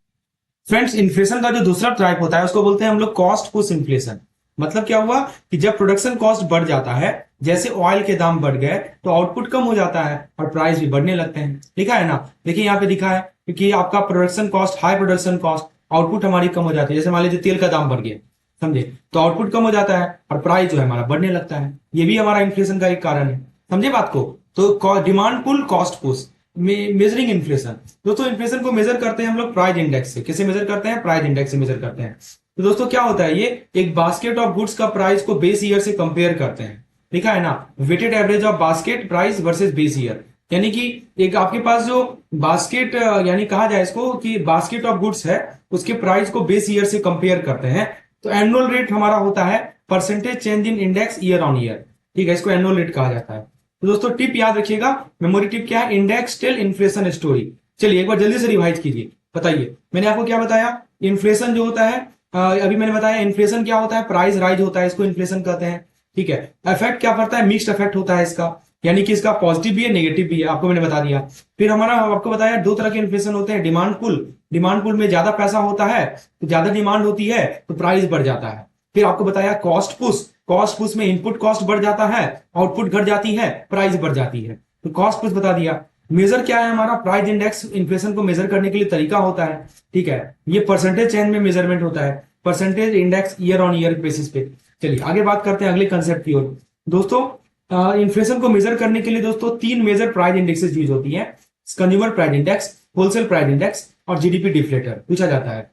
फ्रेंड्स, इन्फ्लेशन का जो दूसरा टाइप होता है उसको बोलते हैं हम लोग कॉस्ट पुश इन्फ्लेशन। मतलब क्या हुआ कि जब प्रोडक्शन कॉस्ट बढ़ जाता है, जैसे ऑयल के दाम बढ़ गए तो आउटपुट कम हो जाता है और प्राइस भी बढ़ने लगते हैं। लिखा है ना, देखिए यहाँ पे लिखा है कि आपका production cost, high production cost, output हमारी कम हो जाती है। जैसे मान लीजिए तेल का दाम बढ़ गया, समझे, तो आउटपुट कम हो जाता है और प्राइस जो है हमारा बढ़ने लगता है। ये भी हमारा इन्फ्लेशन का एक कारण है, समझे बात को। तो demand pull, cost push, measuring inflation. दोस्तों इन्फ्लेशन को मेजर करते हैं हम लोग प्राइस इंडेक्स से। कैसे मेजर करते हैं? प्राइस इंडेक्स से मेजर करते हैं। तो दोस्तों क्या होता है, ये एक बास्केट ऑफ गुड्स का प्राइस को बेस ईयर से कंपेयर करते हैं। लिखा है ना, weighted average of basket price versus base year. यानी कि एक आपके पास जो बास्केट, यानी कहा जाए इसको कि बास्केट ऑफ गुड्स है, उसके प्राइस को बेस ईयर से कंपेयर करते हैं। तो एनुअल रेट हमारा होता है percentage change in index year on year, ठीक है, इसको एनुअल रेट कहा जाता है। तो दोस्तों टिप याद रखिएगा, मेमोरी टिप क्या है? Index tell inflation story. चलिए एक बार जल्दी से रिवाइज कीजिए, बताइए मैंने आपको क्या बताया। इन्फ्लेशन जो होता है, अभी मैंने बताया इन्फ्लेशन क्या होता है, प्राइस राइज होता है, इसको इन्फ्लेशन कहते हैं, ठीक है। इफेक्ट क्या पड़ता है? मिक्स्ड इफेक्ट होता है इसका, यानी कि इसका पॉजिटिव भी है, नेगेटिव भी है, आपको मैंने बता दिया। फिर हमारा आपको बताया दो तरह के इन्फ्लेशन होते हैं, डिमांड पुल। डिमांड पुल में ज्यादा पैसा होता है तो ज्यादा डिमांड होती है तो प्राइस बढ़ जाता है। फिर आपको बताया कॉस्ट पुश। कॉस्ट पुश में इनपुट कॉस्ट बढ़ जाता है, आउटपुट घट जाती है, प्राइस बढ़ जाती है, तो कॉस्ट पुश बता दिया। मेजर क्या है हमारा? प्राइस इंडेक्स इन्फ्लेशन को मेजर करने के लिए तरीका होता है, ठीक है, ये परसेंटेज चेंज में मेजरमेंट होता है, percentage index year on year basis पे। चलिए आगे बात करते हैं अगले कंसेप्ट की ओर। दोस्तों इन्फ्लेशन को मेजर करने के लिए दोस्तों तीन मेजर प्राइस इंडेक्सेस यूज होती है, consumer price index, wholesale price index और जीडीपी डिफ्लेटर पूछा जाता है।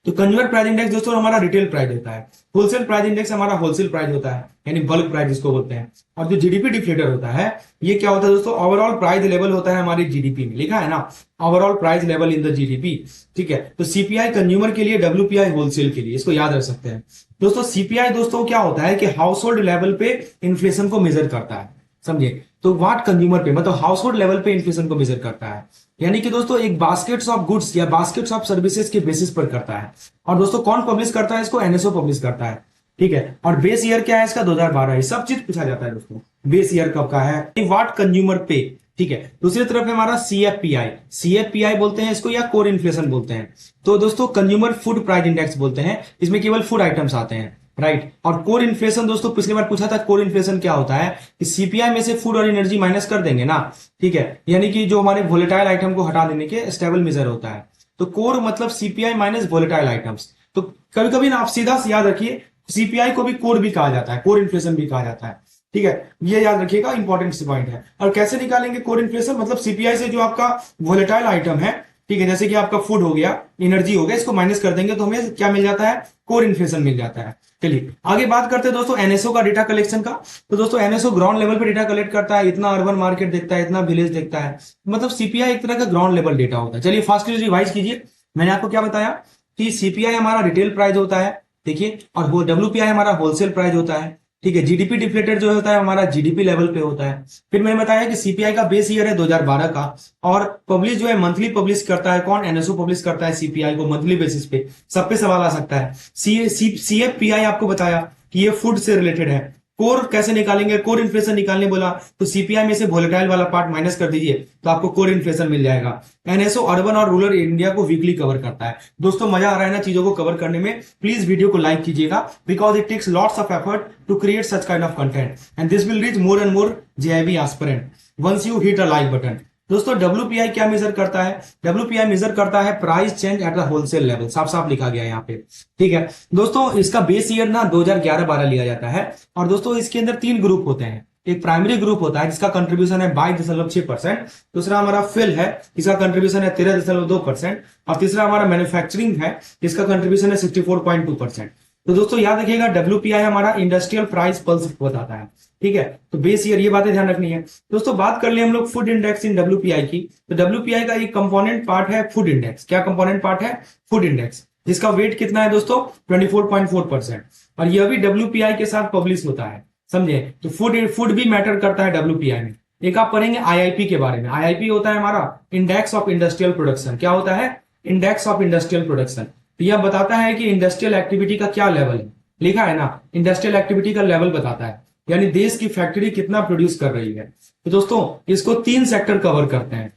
तो कंज्यूमर प्राइस इंडेक्स दोस्तों हमारा रिटेल प्राइस होता है, होलसेल प्राइस इंडेक्स हमारा होलसेल प्राइस होता है, यानी बल्क प्राइस जिसको बोलते हैं, और जो जीडीपी डिफ्लेटर होता है ये क्या होता है दोस्तों? ओवरऑल प्राइस लेवल होता है हमारी जीडीपी में। लिखा है ना, overall price level in the GDP, ठीक है। तो सीपीआई कंज्यूमर के लिए, डब्ल्यूपीआई होलसेल के लिए, इसको याद रख सकते हैं दोस्तों। सीपीआई दोस्तों क्या होता है कि हाउस होल्ड लेवल पे इन्फ्लेशन को मेजर करता है, समझे। तो व्हाट कंज्यूमर पे, मतलब हाउस होल्ड लेवल पे इन्फ्लेशन को मेजर करता है, यानी कि दोस्तों एक बास्केट्स ऑफ गुड्स या बास्केट्स ऑफ सर्विसेज के बेसिस पर करता है। और दोस्तों कौन पब्लिश करता है इसको? एनएसओ पब्लिश करता है, ठीक है। और बेस ईयर क्या है इसका? 2012। ये सब चीज पूछा जाता है दोस्तों, बेस ईयर कब का है, व्हाट कंज्यूमर पे, ठीक है। दूसरी तरफ है हमारा सीएफपीआई। सीएफपीआई बोलते हैं इसको या कोर इन्फ्लेशन बोलते हैं। तो दोस्तों कंज्यूमर फूड प्राइस इंडेक्स बोलते हैं, इसमें केवल फूड आइटम्स आते हैं, राइट। और कोर इन्फ्लेशन दोस्तों पिछली बार पूछा था, कोर इन्फ्लेशन क्या होता है कि सीपीआई में से फूड और एनर्जी माइनस कर देंगे ना, ठीक है, यानी कि जो हमारे वोलेटाइल आइटम को हटा देने के स्टेबल मेजर होता है। तो कोर मतलब सीपीआई माइनस वोलेटाइल आइटम्स। तो कभी कभी ना आप सीधा से याद रखिए, सीपीआई को भी कोर भी कहा जाता है, कोर इन्फ्लेशन भी कहा जाता है, ठीक है, ये याद रखिएगा, इंपॉर्टेंट पॉइंट है। और कैसे निकालेंगे कोर इन्फ्लेशन? मतलब सीपीआई से जो आपका वोलेटाइल आइटम है, ठीक है, जैसे कि आपका फूड हो गया, एनर्जी हो गया, इसको माइनस कर देंगे तो हमें क्या मिल जाता है? कोर इन्फ्लेशन मिल जाता है। चलिए आगे बात करते हैं दोस्तों एनएसओ का डेटा कलेक्शन का। तो दोस्तों एनएसओ ग्राउंड लेवल पे डेटा कलेक्ट करता है, इतना अर्बन मार्केट देखता है, इतना विलेज देखता है, मतलब सीपीआई एक तरह का ग्राउंड लेवल डेटा होता है। चलिए फास्ट रिवाइज कीजिए, मैंने आपको क्या बताया कि सीपीआई हमारा रिटेल प्राइस होता है, देखिए, और डब्ल्यूपीआई हमारा होलसेल प्राइस होता है, ठीक है। जीडीपी डिफ्लेटेड जो होता है हमारा जीडीपी लेवल पे होता है। फिर मैंने बताया कि सीपीआई का बेस ईयर है 2012 का, और पब्लिश जो है मंथली पब्लिश करता है, कौन? एनएसओ पब्लिश करता है सीपीआई को मंथली बेसिस पे। सब पे सवाल आ सकता है। सीएफपीआई आपको बताया कि ये फूड से रिलेटेड है। कोर कैसे निकालेंगे? कोर इन्फ्लेशन निकालने बोला तो सीपीआई में से वोलेटाइल वाला पार्ट माइनस कर दीजिए तो आपको कोर इन्फ्लेशन मिल जाएगा। एनएसओ अर्बन और रूरल इंडिया को वीकली कवर करता है। दोस्तों मजा आ रहा है ना चीजों को कवर करने में? प्लीज वीडियो को लाइक कीजिएगा, because it takes lots of effort to create such kind of content and this will reach more and more JIB aspirant once you hit a like button. दोस्तों डब्ल्यूपीआई क्या मेजर करता है? डब्ल्यूपीआई मेजर करता है price change at the wholesale level, साफ साफ लिखा गया है यहाँ पे, ठीक है दोस्तों। इसका बेस ईयर ना 2011-12 लिया जाता है। और दोस्तों इसके अंदर तीन ग्रुप होते हैं, एक प्राइमरी ग्रुप होता है जिसका कंट्रीब्यूशन है 22.6%, दूसरा हमारा फिल है जिसका कंट्रीब्यूशन है 13.2%, और तीसरा हमारा मैन्युफैक्चरिंग है जिसका कंट्रीब्यूशन है 64.2%। तो दोस्तों याद रखिएगा WPI हमारा इंडस्ट्रियल प्राइस पल्स बताता है, ठीक है। तो बेस ईयर ये बातें ध्यान रखनी है। दोस्तों बात कर ले हम लोग फूड इंडेक्स इन WPI की, तो WPI का एक कंपोनेंट पार्ट है फूड इंडेक्स। क्या कंपोनेंट पार्ट है? फूड इंडेक्स, जिसका वेट कितना है दोस्तों? 24.4%, और यह भी WPI के साथ पब्लिश होता है, समझे। तो फूड भी मैटर करता है WPI में। एक आप पढ़ेंगे IIP के बारे में। IIP होता है हमारा इंडेक्स ऑफ इंडस्ट्रियल प्रोडक्शन। क्या होता है? Index of industrial production. तो यह बताता है कि इंडस्ट्रियल एक्टिविटी का क्या लेवल है, लिखा है ना, इंडस्ट्रियल एक्टिविटी का लेवल बताता है, यानी देश की फैक्ट्री कितना प्रोड्यूस कर रही है। तो दोस्तों इसको 3 सेक्टर कवर करते हैं,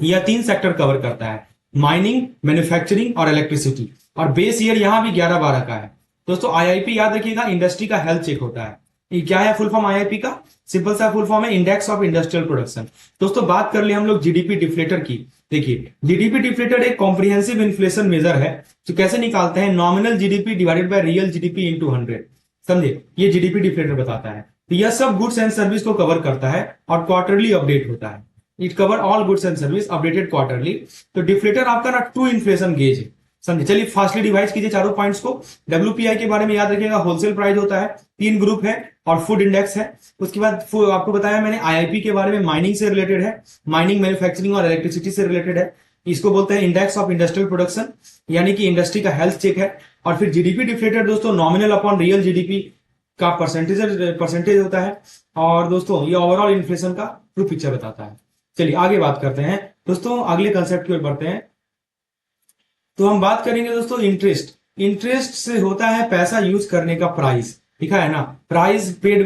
यह 3 सेक्टर कवर करता है, माइनिंग, मैन्युफैक्चरिंग और इलेक्ट्रिसिटी, और बेस ईयर यहां भी 11-12 का है। दोस्तों IIP याद रखिएगा इंडस्ट्री का हेल्थ चेक होता है। ये क्या है फुल फॉर्म IIP का? सिंपल सा फुल फॉर्म है इंडेक्स ऑफ इंडस्ट्रियल प्रोडक्शन। दोस्तों बात कर ले हम लोग GDP डिफ्लेटर की। देखिए GDP डिफ्लेटर एक कॉम्प्रिहेंसिव इन्फ्लेशन मेजर है। तो कैसे निकालते हैं? Nominal GDP divided by real GDP into 100, समझे। ये GDP डिफ्लेटर बताता है। तो यह सब गुड्स एंड सर्विस को कवर करता है और क्वार्टरली अपडेट होता है। It cover all goods and service updated quarterly. तो डिफ्लेटर आपका ना ट्रू इन्फ्लेशन गेज है, समझे। चलिए फास्टली डिवाइड कीजिए चारों पॉइंट्स को। WPI के बारे में याद रखिएगा होलसेल प्राइस होता है, 3 ग्रुप है और फूड इंडेक्स है। उसके बाद आपको बताया मैंने IIP के बारे में, माइनिंग से रिलेटेड है, माइनिंग, मैन्युफैक्चरिंग और इलेक्ट्रिसिटी से रिलेटेड है। इसको बोलते हैं इंडेक्स ऑफ इंडस्ट्रियल प्रोडक्शन, यानी कि इंडस्ट्री का हेल्थ चेक है। और फिर GDP डिफ्लेटेड दोस्तों नॉमिनल अपॉन रियल GDP का परसेंटेज होता है। और दोस्तों ये ओवरऑल इन्फ्लेशन का ट्रू पिक्चर बताता है। चलिए आगे बात करते हैं दोस्तों, अगले कंसेप्ट की ओर बढ़ते हैं। तो हम बात करेंगे दोस्तों इंटरेस्ट। इंटरेस्ट से होता है पैसा यूज करने का प्राइस, लिखा है ना, price paid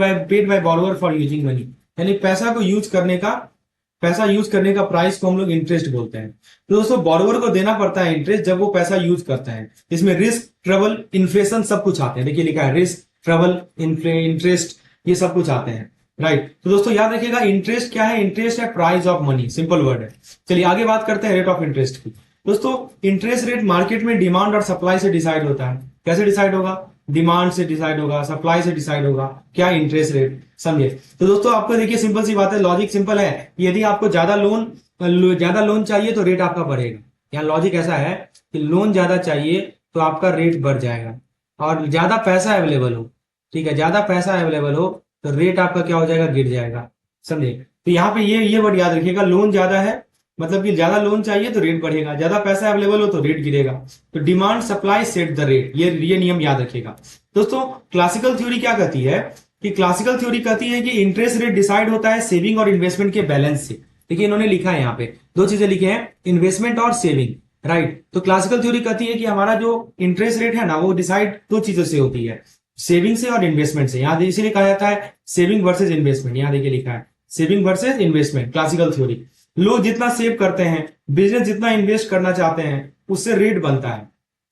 by borrower for using money, यानी पैसा यूज करने का प्राइस को हम लोग इंटरेस्ट बोलते हैं। तो दोस्तों बॉरोवर को देना पड़ता है इंटरेस्ट जब वो पैसा यूज करता है। इसमें रिस्क, ट्रबल, इन्फ्लेशन सब कुछ आते हैं। देखिए लिखा है रिस्क, ट्रबल, इंटरेस्ट, ये सब कुछ आते हैं, राइट। तो दोस्तों याद रखिएगा इंटरेस्ट क्या है? इंटरेस्ट है price of money, simple word है। चलिए आगे बात करते हैं रेट ऑफ इंटरेस्ट की। दोस्तों इंटरेस्ट रेट मार्केट में डिमांड और सप्लाई से डिसाइड होता है। कैसे डिसाइड होगा? डिमांड से डिसाइड होगा, सप्लाई से डिसाइड होगा। क्या? इंटरेस्ट रेट, समझे। तो दोस्तों आपको देखिए सिंपल सी बात है, लॉजिक सिंपल है। यदि आपको ज्यादा लोन चाहिए तो रेट आपका बढ़ेगा। यहाँ लॉजिक ऐसा है कि लोन ज्यादा चाहिए तो आपका रेट बढ़ जाएगा, और ज्यादा पैसा अवेलेबल हो, ठीक है, ज्यादा पैसा अवेलेबल हो तो रेट आपका क्या हो जाएगा? गिर जाएगा, समझे। तो यहाँ पे ये वर्ड याद रखिएगा, लोन ज्यादा है मतलब कि ज्यादा लोन चाहिए तो रेट बढ़ेगा, ज्यादा पैसा अवेलेबल हो तो रेट गिरेगा। तो demand supply set the rate, ये नियम याद रखिएगा। दोस्तों क्लासिकल थ्योरी क्या कहती है कि क्लासिकल थ्योरी कहती है कि इंटरेस्ट रेट डिसाइड होता है सेविंग और इन्वेस्टमेंट के बैलेंस से। देखिए इन्होंने लिखा है यहाँ पे 2 चीजें लिखे हैं, इन्वेस्टमेंट और सेविंग, राइट। तो क्लासिकल थ्योरी कहती है कि हमारा जो इंटरेस्ट रेट है ना वो डिसाइड 2 चीजों से होती है, सेविंग से और इन्वेस्टमेंट से। यहाँ इसीलिए कहा जाता है सेविंग वर्सेज इन्वेस्टमेंट। यहाँ देखिए लिखा है saving versus investment, classical theory. लोग जितना सेव करते हैं, बिजनेस जितना इन्वेस्ट करना चाहते हैं, उससे रेट बनता है,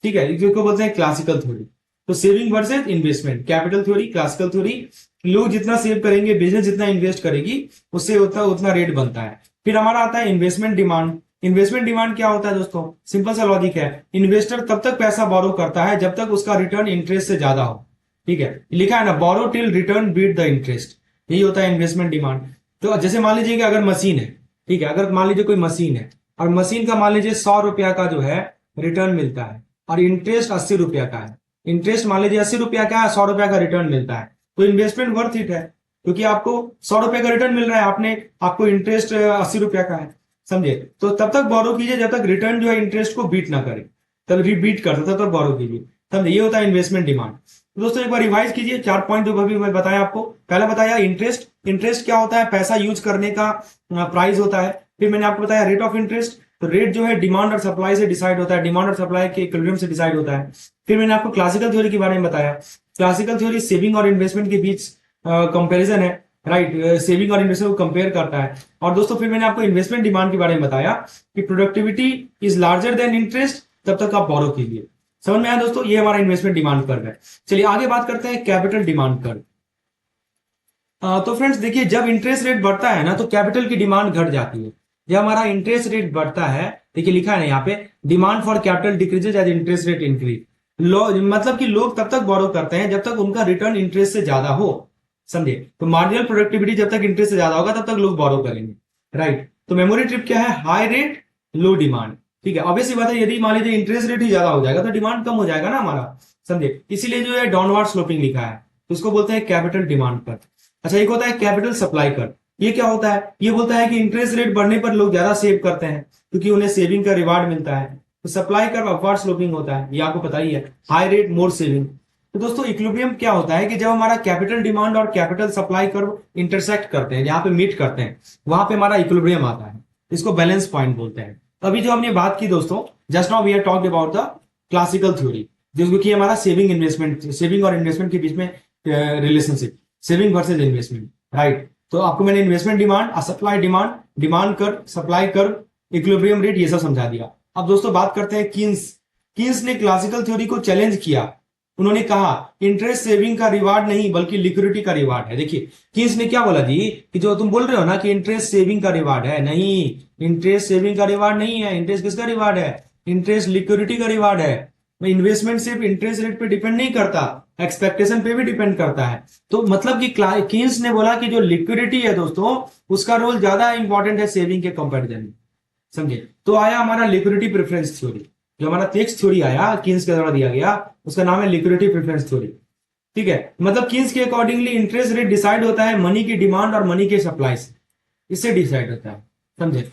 ठीक है, इसको बोलते हैं क्लासिकल थ्योरी। तो saving versus investment, capital theory, classical theory. लोग जितना सेव करेंगे, बिजनेस जितना इन्वेस्ट करेगी, उससे उतना रेट बनता है। फिर हमारा आता है इन्वेस्टमेंट डिमांड। इन्वेस्टमेंट डिमांड क्या होता है दोस्तों? सिंपल सा लॉजिक है, इन्वेस्टर तब तक पैसा बोरो करता है जब तक उसका रिटर्न इंटरेस्ट से ज्यादा हो, ठीक है, लिखा है ना, borrow till return beat the interest, यही होता है इन्वेस्टमेंट डिमांड। तो जैसे मान लीजिए कि अगर मशीन है, ठीक है, अगर मान लीजिए कोई मशीन है और मशीन का मान लीजिए 100 रुपया का जो है रिटर्न मिलता है और इंटरेस्ट 80 रुपया का है, इंटरेस्ट मान लीजिए 80 रुपया का है, 100 रुपया का रिटर्न मिलता है, तो इन्वेस्टमेंट वर्थ इट है, क्योंकि आपको 100 रुपया का रिटर्न मिल रहा है, आपको इंटरेस्ट 80 रुपया का है, समझे। तो तब तक बोरो कीजिए जब तक रिटर्न जो है इंटरेस्ट को बीट ना करे, तब बीट करता तब तक बोरो कीजिए, समझे। ये होता है इन्वेस्टमेंट डिमांड। तो दोस्तों एक बार रिवाइज कीजिए 4 पॉइंट जो अभी मैं बताया आपको। पहला बताया इंटरेस्ट क्या होता है? पैसा यूज करने का प्राइस होता है। फिर मैंने आपको बताया रेट ऑफ इंटरेस्ट, तो रेट जो है डिमांड और सप्लाई से डिसाइड होता है, डिमांड और सप्लाई के इक्विलिब्रियम से डिसाइड होता है। फिर मैंने आपको क्लासिकल थ्योरी के बारे में बताया, क्लासिकल थ्योरी सेविंग और इन्वेस्टमेंट के बीच कंपेरिजन है, राइट, सेविंग और इन्वेस्टमेंट को कंपेयर करता है। और दोस्तों फिर मैंने आपको इन्वेस्टमेंट डिमांड के बारे में बताया कि productivity is larger than interest, तब तक आप बोरो कीजिए। समझ में आया दोस्तों? ये हमारा इन्वेस्टमेंट डिमांड कर्व है। चलिए आगे बात करते हैं कैपिटल डिमांड कर्व। तो फ्रेंड्स देखिए, जब इंटरेस्ट रेट बढ़ता है ना तो कैपिटल की डिमांड घट जाती है। जब हमारा इंटरेस्ट रेट बढ़ता है, देखिए लिखा है ना यहाँ पे, demand for capital decreases as interest rate increase. मतलब कि लोग तब तक बोरो करते हैं जब तक उनका रिटर्न इंटरेस्ट से ज्यादा हो, समझे। तो मार्जिनल प्रोडक्टिविटी जब तक इंटरेस्ट से ज्यादा होगा तब तक लोग बोरो करेंगे, राइट। तो मेमोरी ट्रिप क्या है, हाई रेट लो डिमांड, ठीक है। ऑब्वियसली बात है, यदि मान लीजिए इंटरेस्ट रेट ही ज्यादा हो जाएगा तो डिमांड कम हो जाएगा ना हमारा, समझे। इसीलिए जो है डाउनवर्ड स्लोपिंग लिखा है, तो उसको बोलते हैं कैपिटल डिमांड कर्व। अच्छा, एक होता है कैपिटल सप्लाई कर्व। ये क्या होता है, ये बोलता है कि इंटरेस्ट रेट बढ़ने पर लोग ज्यादा सेव करते हैं क्योंकि उन्हें सेविंग का रिवार्ड मिलता है। तो सप्लाई कर्व अपवर्ड स्लोपिंग होता है, ये आपको पता ही है, हाई रेट मोर सेविंग। तो दोस्तों इक्विलिब्रियम क्या होता है कि जब हमारा कैपिटल डिमांड और कैपिटल सप्लाई कर्व इंटरसेक्ट करते हैं, जहां पे मीट करते हैं, वहां पे हमारा इक्विलिब्रियम आता है। इसको बैलेंस पॉइंट बोलते हैं। तो अभी जो हमने बात की दोस्तों, just now we are talked about the classical theory, जिसको कि हमारा सेविंग और इन्वेस्टमेंट के बीच में relationship, saving versus investment, right. तो आपको मैंने investment demand, supply demand, demand curve, supply curve, equilibrium rate, ये सब समझा दिया। अब दोस्तों बात करते हैं कीन्स ने क्लासिकल थ्योरी को चैलेंज किया। उन्होंने कहा इंटरेस्ट सेविंग का रिवार्ड नहीं बल्कि लिक्विडिटी का रिवार्ड है। देखिए कीन्स ने क्या बोला जी, कि जो तुम बोल रहे हो ना कि इंटरेस्ट सेविंग का रिवार्ड है, नहीं, इंटरेस्ट सेविंग का रिवार्ड नहीं है। इंटरेस्ट किसका रिवार्ड है, इंटरेस्ट लिक्विडिटी का रिवार्ड है। इन्वेस्टमेंट सिर्फ इंटरेस्ट रेट पे डिपेंड नहीं करता, एक्सपेक्टेशन पे भी डिपेंड करता है। तो मतलब कि कीन्स ने बोला कि जो लिक्विडिटी है दोस्तों, उसका रोल ज्यादा इंपॉर्टेंट है सेविंग के कंपैरिजन में, समझे। तो आया हमारा लिक्विडिटी प्रेफरेंस थ्योरी, जो हमारा नेक्स्ट थ्योरी आया कीन्स के द्वारा दिया गया, उसका नाम है लिक्विडिटी प्रेफरेंस थ्योरी, ठीक है। मतलब कीन्स के अकॉर्डिंगली इंटरेस्ट रेट डिसाइड होता है मनी की डिमांड और मनी के सप्लाई से, इससे डिसाइड होता है, समझे।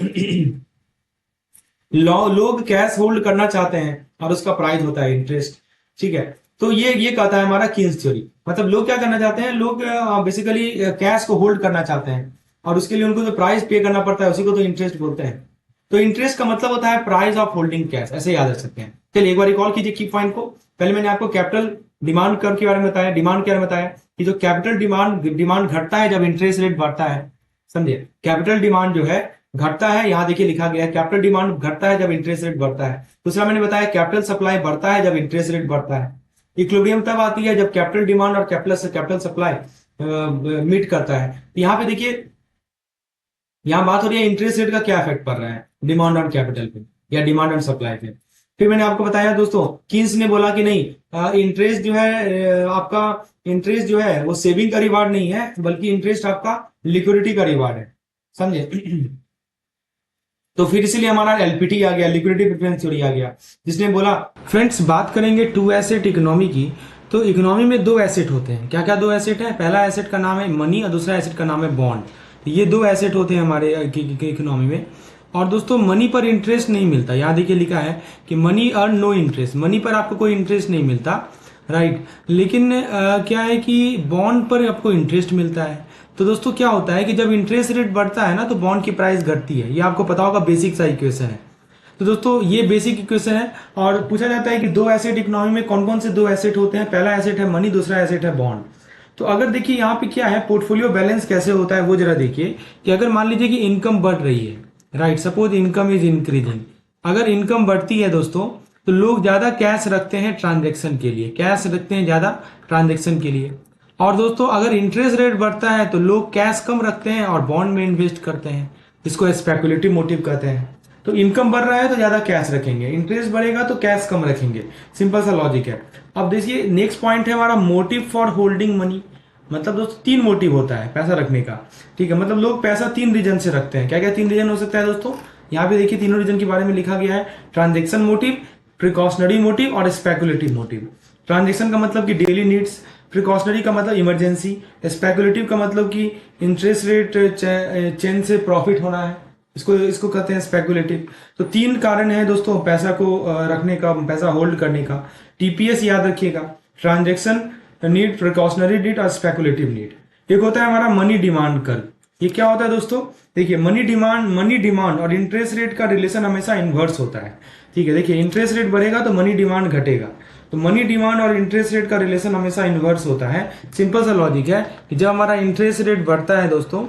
लोग कैश होल्ड करना चाहते हैं और उसका प्राइस होता है इंटरेस्ट, ठीक है। तो ये कहता है हमारा कीन्स थ्योरी। मतलब लोग क्या करना चाहते हैं, लोग बेसिकली कैश को होल्ड करना चाहते हैं और उसके लिए उनको जो प्राइस पे करना पड़ता है उसी को तो इंटरेस्ट बोलते हैं। तो इंटरेस्ट का मतलब होता है प्राइस ऑफ होल्डिंग कैश, ऐसे याद रख सकते हैं। चलिए एक बार रिकॉल कीजिए की पॉइंट को। पहले मैंने आपको कैपिटल डिमांड कर्व के बारे में बताया, डिमांड के बारे में बताया कि जो कैपिटल डिमांड घटता है जब इंटरेस्ट रेट बढ़ता है, समझे। कैपिटल डिमांड जो है घटता है, यहां देखिए लिखा गया है कैपिटल डिमांड घटता है जब इंटरेस्ट रेट बढ़ता है। दूसरा मैंने बताया कैपिटल सप्लाई बढ़ता है जब इंटरेस्ट रेट बढ़ता है। इक्विलिब्रियम तब आती है जब कैपिटल डिमांड और कैपिटल सप्लाई मीट करता है। यहाँ पे देखिए, यहाँ बात हो रही है इंटरेस्ट रेट का क्या इफेक्ट पड़ रहा है डिमांड ऑन कैपिटल पे या डिमांड ऑन सप्लाई पे। फिर मैंने आपको बताया दोस्तों, कीन्स ने बोला कि नहीं, इंटरेस्ट जो है आपका इंटरेस्ट जो है वो सेविंग का रिवार्ड नहीं है बल्कि इंटरेस्ट आपका लिक्विडिटी का रिवार्ड है, समझे। तो फिर इसीलिए हमारा एलपीटी आ गया, लिक्विडिटी प्रेफरेंस थ्योरी आ गया, जिसने बोला। फ्रेंड्स बात करेंगे टू एसेट इकोनॉमी की। तो इकोनॉमी में दो एसेट होते हैं, क्या क्या दो एसेट है, पहला एसेट का नाम है मनी और दूसरा एसेट का नाम है बॉन्ड। तो ये दो एसेट होते हैं हमारे इकोनॉमी में। और दोस्तों मनी पर इंटरेस्ट नहीं मिलता, यहाँ देखिए लिखा है कि money earn no interest, money पर आपको कोई इंटरेस्ट नहीं मिलता, राइट। लेकिन क्या है कि बॉन्ड पर आपको इंटरेस्ट मिलता है। तो दोस्तों क्या होता है कि जब इंटरेस्ट रेट बढ़ता है ना तो बॉन्ड की प्राइस घटती है, ये आपको पता होगा, बेसिक सा इक्वेशन है। तो दोस्तों ये बेसिक इक्वेशन है। और पूछा जाता है कि दो एसेट इकोनॉमी में कौन कौन से दो एसेट होते हैं, पहला एसेट है मनी, दूसरा एसेट है बॉन्ड। तो अगर देखिए यहाँ पे क्या है, पोर्टफोलियो बैलेंस कैसे होता है वो जरा देखिए कि अगर मान लीजिए कि इनकम बढ़ रही है, right, suppose income is increasing. अगर इनकम बढ़ती है दोस्तों तो लोग ज्यादा कैश रखते हैं ट्रांजेक्शन के लिए, कैश रखते हैं ज्यादा ट्रांजेक्शन के लिए। और दोस्तों अगर इंटरेस्ट रेट बढ़ता है तो लोग कैश कम रखते हैं और बॉन्ड में इन्वेस्ट करते हैं, इसको स्पेकुलेटिव मोटिव कहते हैं। तो इनकम बढ़ रहा है तो ज्यादा कैश रखेंगे, इंटरेस्ट बढ़ेगा तो कैश कम रखेंगे, सिंपल सा लॉजिक है। अब देखिए नेक्स्ट पॉइंट है हमारा मोटिव फॉर होल्डिंग मनी। मतलब दोस्तों तीन मोटिव होता है पैसा रखने का, ठीक है। मतलब लोग पैसा तीन रीजन से रखते हैं। क्या क्या तीन रीजन हो सकता है दोस्तों, यहाँ पे देखिए तीनों रीजन के बारे में लिखा गया है, ट्रांजेक्शन मोटिव, प्रिकॉशनरी मोटिव और स्पेकुलेटिव मोटिव। ट्रांजेक्शन का मतलब कि डेली नीड्स, प्रिकॉशनरी का मतलब इमरजेंसी, स्पेकुलेटिव का मतलब कि इंटरेस्ट रेट चेन से प्रॉफिट होना है, इसको कहते हैं स्पेकुलेटिव। तो तीन कारण है दोस्तों पैसा को रखने का, पैसा होल्ड करने का। टीपीएस याद रखिएगा, ट्रांजेक्शन नीड, प्रिकॉशनरी नीड और स्पेकुलेटिव नीड। एक होता है हमारा मनी डिमांड कर्व। ये क्या होता है दोस्तों, देखिए मनी डिमांड और इंटरेस्ट रेट का रिलेशन हमेशा इनवर्स होता है, ठीक है। देखिए इंटरेस्ट रेट बढ़ेगा तो मनी डिमांड घटेगा, तो मनी डिमांड और इंटरेस्ट रेट का रिलेशन हमेशा इनवर्स होता है। सिंपल सा लॉजिक है कि जब हमारा इंटरेस्ट रेट बढ़ता है दोस्तों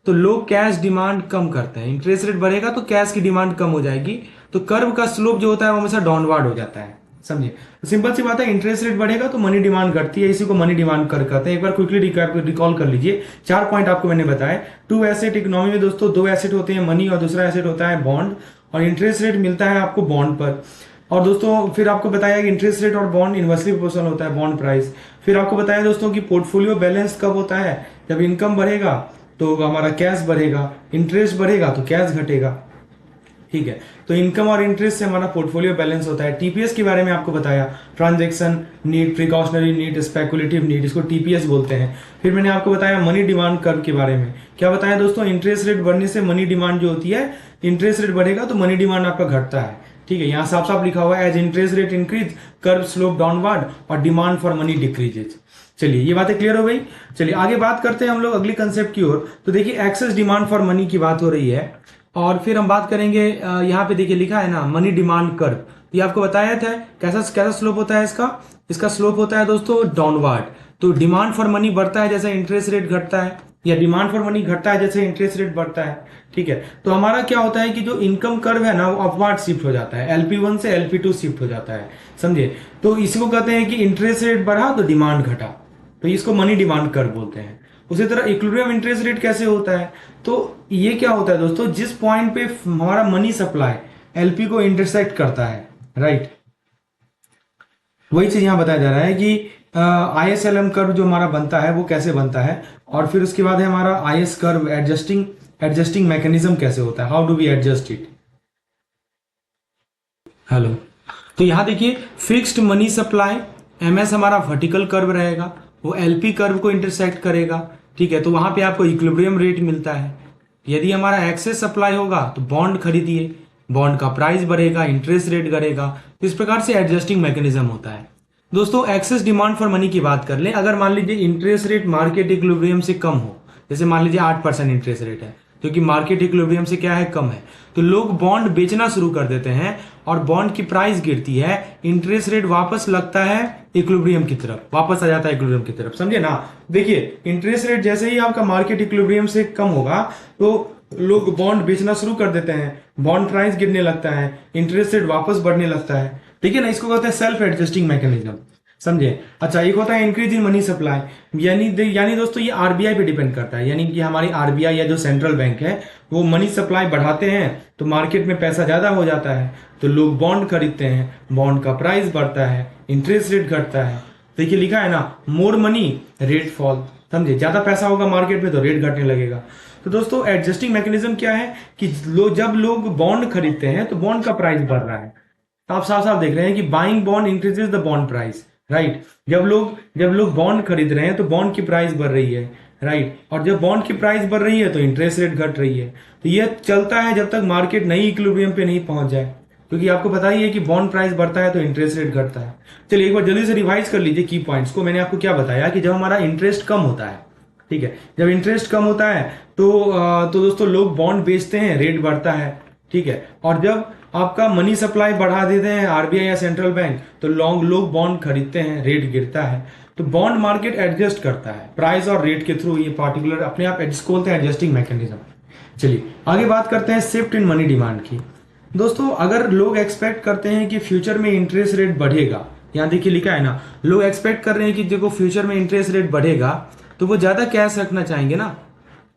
तो लोग कैश डिमांड कम करते हैं, इंटरेस्ट रेट बढ़ेगा तो कैश की डिमांड कम हो जाएगी, तो कर्व का स्लोप जो होता है वो हमेशा डाउनवर्ड हो जाता है, समझे। तो सिंपल सी बात है, इंटरेस्ट रेट बढ़ेगा तो मनी डिमांड घटती है, इसी को मनी डिमांड कर कहते हैं। एक बार क्विकली रिकॉल कर लीजिए, 4 पॉइंट आपको मैंने बताए। टू एसेट इकोनॉमी में दोस्तों दो एसेट होते हैं, मनी और दूसरा एसेट होता है बॉन्ड, और इंटरेस्ट रेट मिलता है आपको बॉन्ड पर। और दोस्तों फिर आपको बताया कि इंटरेस्ट रेट और बॉन्ड इनवर्सली प्रोपोर्शनल होता है, बॉन्ड प्राइस। फिर आपको बताया दोस्तों कि पोर्टफोलियो बैलेंस कब होता है, जब इनकम बढ़ेगा तो हमारा कैश बढ़ेगा, इंटरेस्ट बढ़ेगा तो कैश घटेगा। ठीक है, तो इनकम और इंटरेस्ट से हमारा पोर्टफोलियो बैलेंस होता है। टीपीएस के बारे में आपको बताया, transaction need, precautionary need, speculative need, इसको टीपीएस बोलते हैं। फिर मैंने आपको बताया मनी डिमांड कर्व के बारे में। क्या बताया दोस्तों, इंटरेस्ट रेट बढ़ने से मनी डिमांड जो होती है, इंटरेस्ट रेट बढ़ेगा तो मनी डिमांड आपका घटता है। ठीक है, यहाँ साफ साफ लिखा हुआ है as interest rate increase curve slope downward और डिमांड फॉर मनी डिक्रीजेज। चलिए ये बातें क्लियर हो गई। चलिए आगे बात करते हैं हम लोग अगली कंसेप्ट की ओर। तो देखिए एक्सेस डिमांड फॉर मनी की बात हो रही है, और फिर हम बात करेंगे यहाँ पे देखिए लिखा है ना मनी डिमांड कर्व। ये आपको बताया था कैसा कैसा स्लोप होता है इसका स्लोप होता है दोस्तों डाउनवर्ड। तो डिमांड फॉर मनी बढ़ता है जैसे इंटरेस्ट रेट घटता है, या डिमांड फॉर मनी घटता है जैसे इंटरेस्ट रेट बढ़ता है। ठीक है, तो हमारा क्या होता है कि जो इनकम कर्व है ना वो अपवार्ड शिफ्ट हो जाता है, LP1 से LP2 शिफ्ट हो जाता है, समझे। तो इसको कहते हैं कि इंटरेस्ट रेट बढ़ा तो डिमांड घटा, तो इसको मनी डिमांड कर्व बोलते हैं। उसी तरह इक्विलिब्रियम इंटरेस्ट रेट कैसे होता है, तो ये क्या होता है दोस्तों, जिस पॉइंट पे हमारा मनी सप्लाई LP को इंटरसेक्ट करता है, राइट, वही चीज यहां बताया जा रहा है कि ISLM कर्व जो हमारा बनता है वो कैसे बनता है, और फिर उसके बाद है हमारा IS कर्व एडजस्टिंग मैकेनिज्म कैसे होता है, how do we adjust it. Hello, तो यहां देखिए फिक्स्ड मनी सप्लाई MS हमारा वर्टिकल कर्व रहेगा, वो LP कर्व को इंटरसेक्ट करेगा। ठीक है, तो वहां पे आपको इक्विलिब्रियम रेट मिलता है। यदि हमारा एक्सेस सप्लाई होगा तो बॉन्ड खरीदिए, बॉन्ड का प्राइस बढ़ेगा, इंटरेस्ट रेट बढ़ेगा। तो इस प्रकार से एडजस्टिंग मैकेनिज्म होता है। दोस्तों एक्सेस डिमांड फॉर मनी की बात कर लें, अगर मान लीजिए इंटरेस्ट रेट मार्केट इक्विलिब्रियम से कम हो, जैसे मान लीजिए 8% इंटरेस्ट रेट है, क्योंकि मार्केट इक्विलिब्रियम से क्या है, कम है, तो लोग बॉन्ड बेचना शुरू कर देते हैं और बॉन्ड की प्राइस गिरती है, इंटरेस्ट रेट वापस लगता है इक्विलिब्रियम की तरफ, वापस आ जाता है इक्विलिब्रियम की तरफ, समझे ना। देखिए इंटरेस्ट रेट जैसे ही आपका मार्केट इक्विलिब्रियम से कम होगा तो लोग बॉन्ड बेचना शुरू कर देते हैं, बॉन्ड प्राइस गिरने लगता है, इंटरेस्ट रेट वापस बढ़ने लगता है। ठीक है ना, इसको कहते हैं सेल्फ एडजस्टिंग मैकेनिज्म, समझे। अच्छा, एक होता है इंक्रीज इन मनी सप्लाई, यानी दोस्तों ये RBI पे डिपेंड करता है, यानी कि हमारी RBI या जो सेंट्रल बैंक है वो मनी सप्लाई बढ़ाते हैं तो मार्केट में पैसा ज्यादा हो जाता है, तो लोग बॉन्ड खरीदते हैं, बॉन्ड का प्राइस बढ़ता है, इंटरेस्ट रेट घटता है। देखिए लिखा है ना मोर मनी रेट फॉल, समझे, ज्यादा पैसा होगा मार्केट में तो रेट घटने लगेगा। तो दोस्तों एडजस्टिंग मैकेनिज्म क्या है कि जब लोग बॉन्ड खरीदते हैं तो बॉन्ड का प्राइस बढ़ रहा है, तो आप साफ साफ देख रहे हैं कि buying bond increases the bond price, right. जब लोग बॉन्ड खरीद रहे हैं तो बॉन्ड की प्राइस बढ़ रही है, राइट, और जब बॉन्ड की प्राइस बढ़ रही है तो इंटरेस्ट रेट घट रही है। तो यह चलता है जब तक मार्केट नई इक्विलिब्रियम पे नहीं पहुंच जाए, क्योंकि आपको पता ही है कि बॉन्ड प्राइस बढ़ता है तो इंटरेस्ट रेट घटता है। चलिए एक बार जल्दी से रिवाइज कर लीजिए की पॉइंट्स को। मैंने आपको क्या बताया कि जब हमारा इंटरेस्ट कम होता है, ठीक है, जब इंटरेस्ट कम होता है तो दोस्तों लोग बॉन्ड बेचते हैं, रेट बढ़ता है, ठीक है, और जब आपका मनी सप्लाई बढ़ा देते हैं RBI या सेंट्रल बैंक तो लोग बॉन्ड खरीदते हैं, रेट गिरता है। तो बॉन्ड मार्केट एडजस्ट करता है प्राइस और रेट के थ्रू, ये पार्टिकुलर अपने आप एडजस्ट बोलते हैं एडजस्टिंग मैकेनिज्म। चलिए आगे बात करते हैं शिफ्ट इन मनी डिमांड की। दोस्तों अगर लोग एक्सपेक्ट करते हैं कि फ्यूचर में इंटरेस्ट रेट बढ़ेगा, यहाँ देखिए लिखा है ना, लोग एक्सपेक्ट कर रहे हैं कि देखो फ्यूचर में इंटरेस्ट रेट बढ़ेगा तो वो ज्यादा कैश रखना चाहेंगे ना,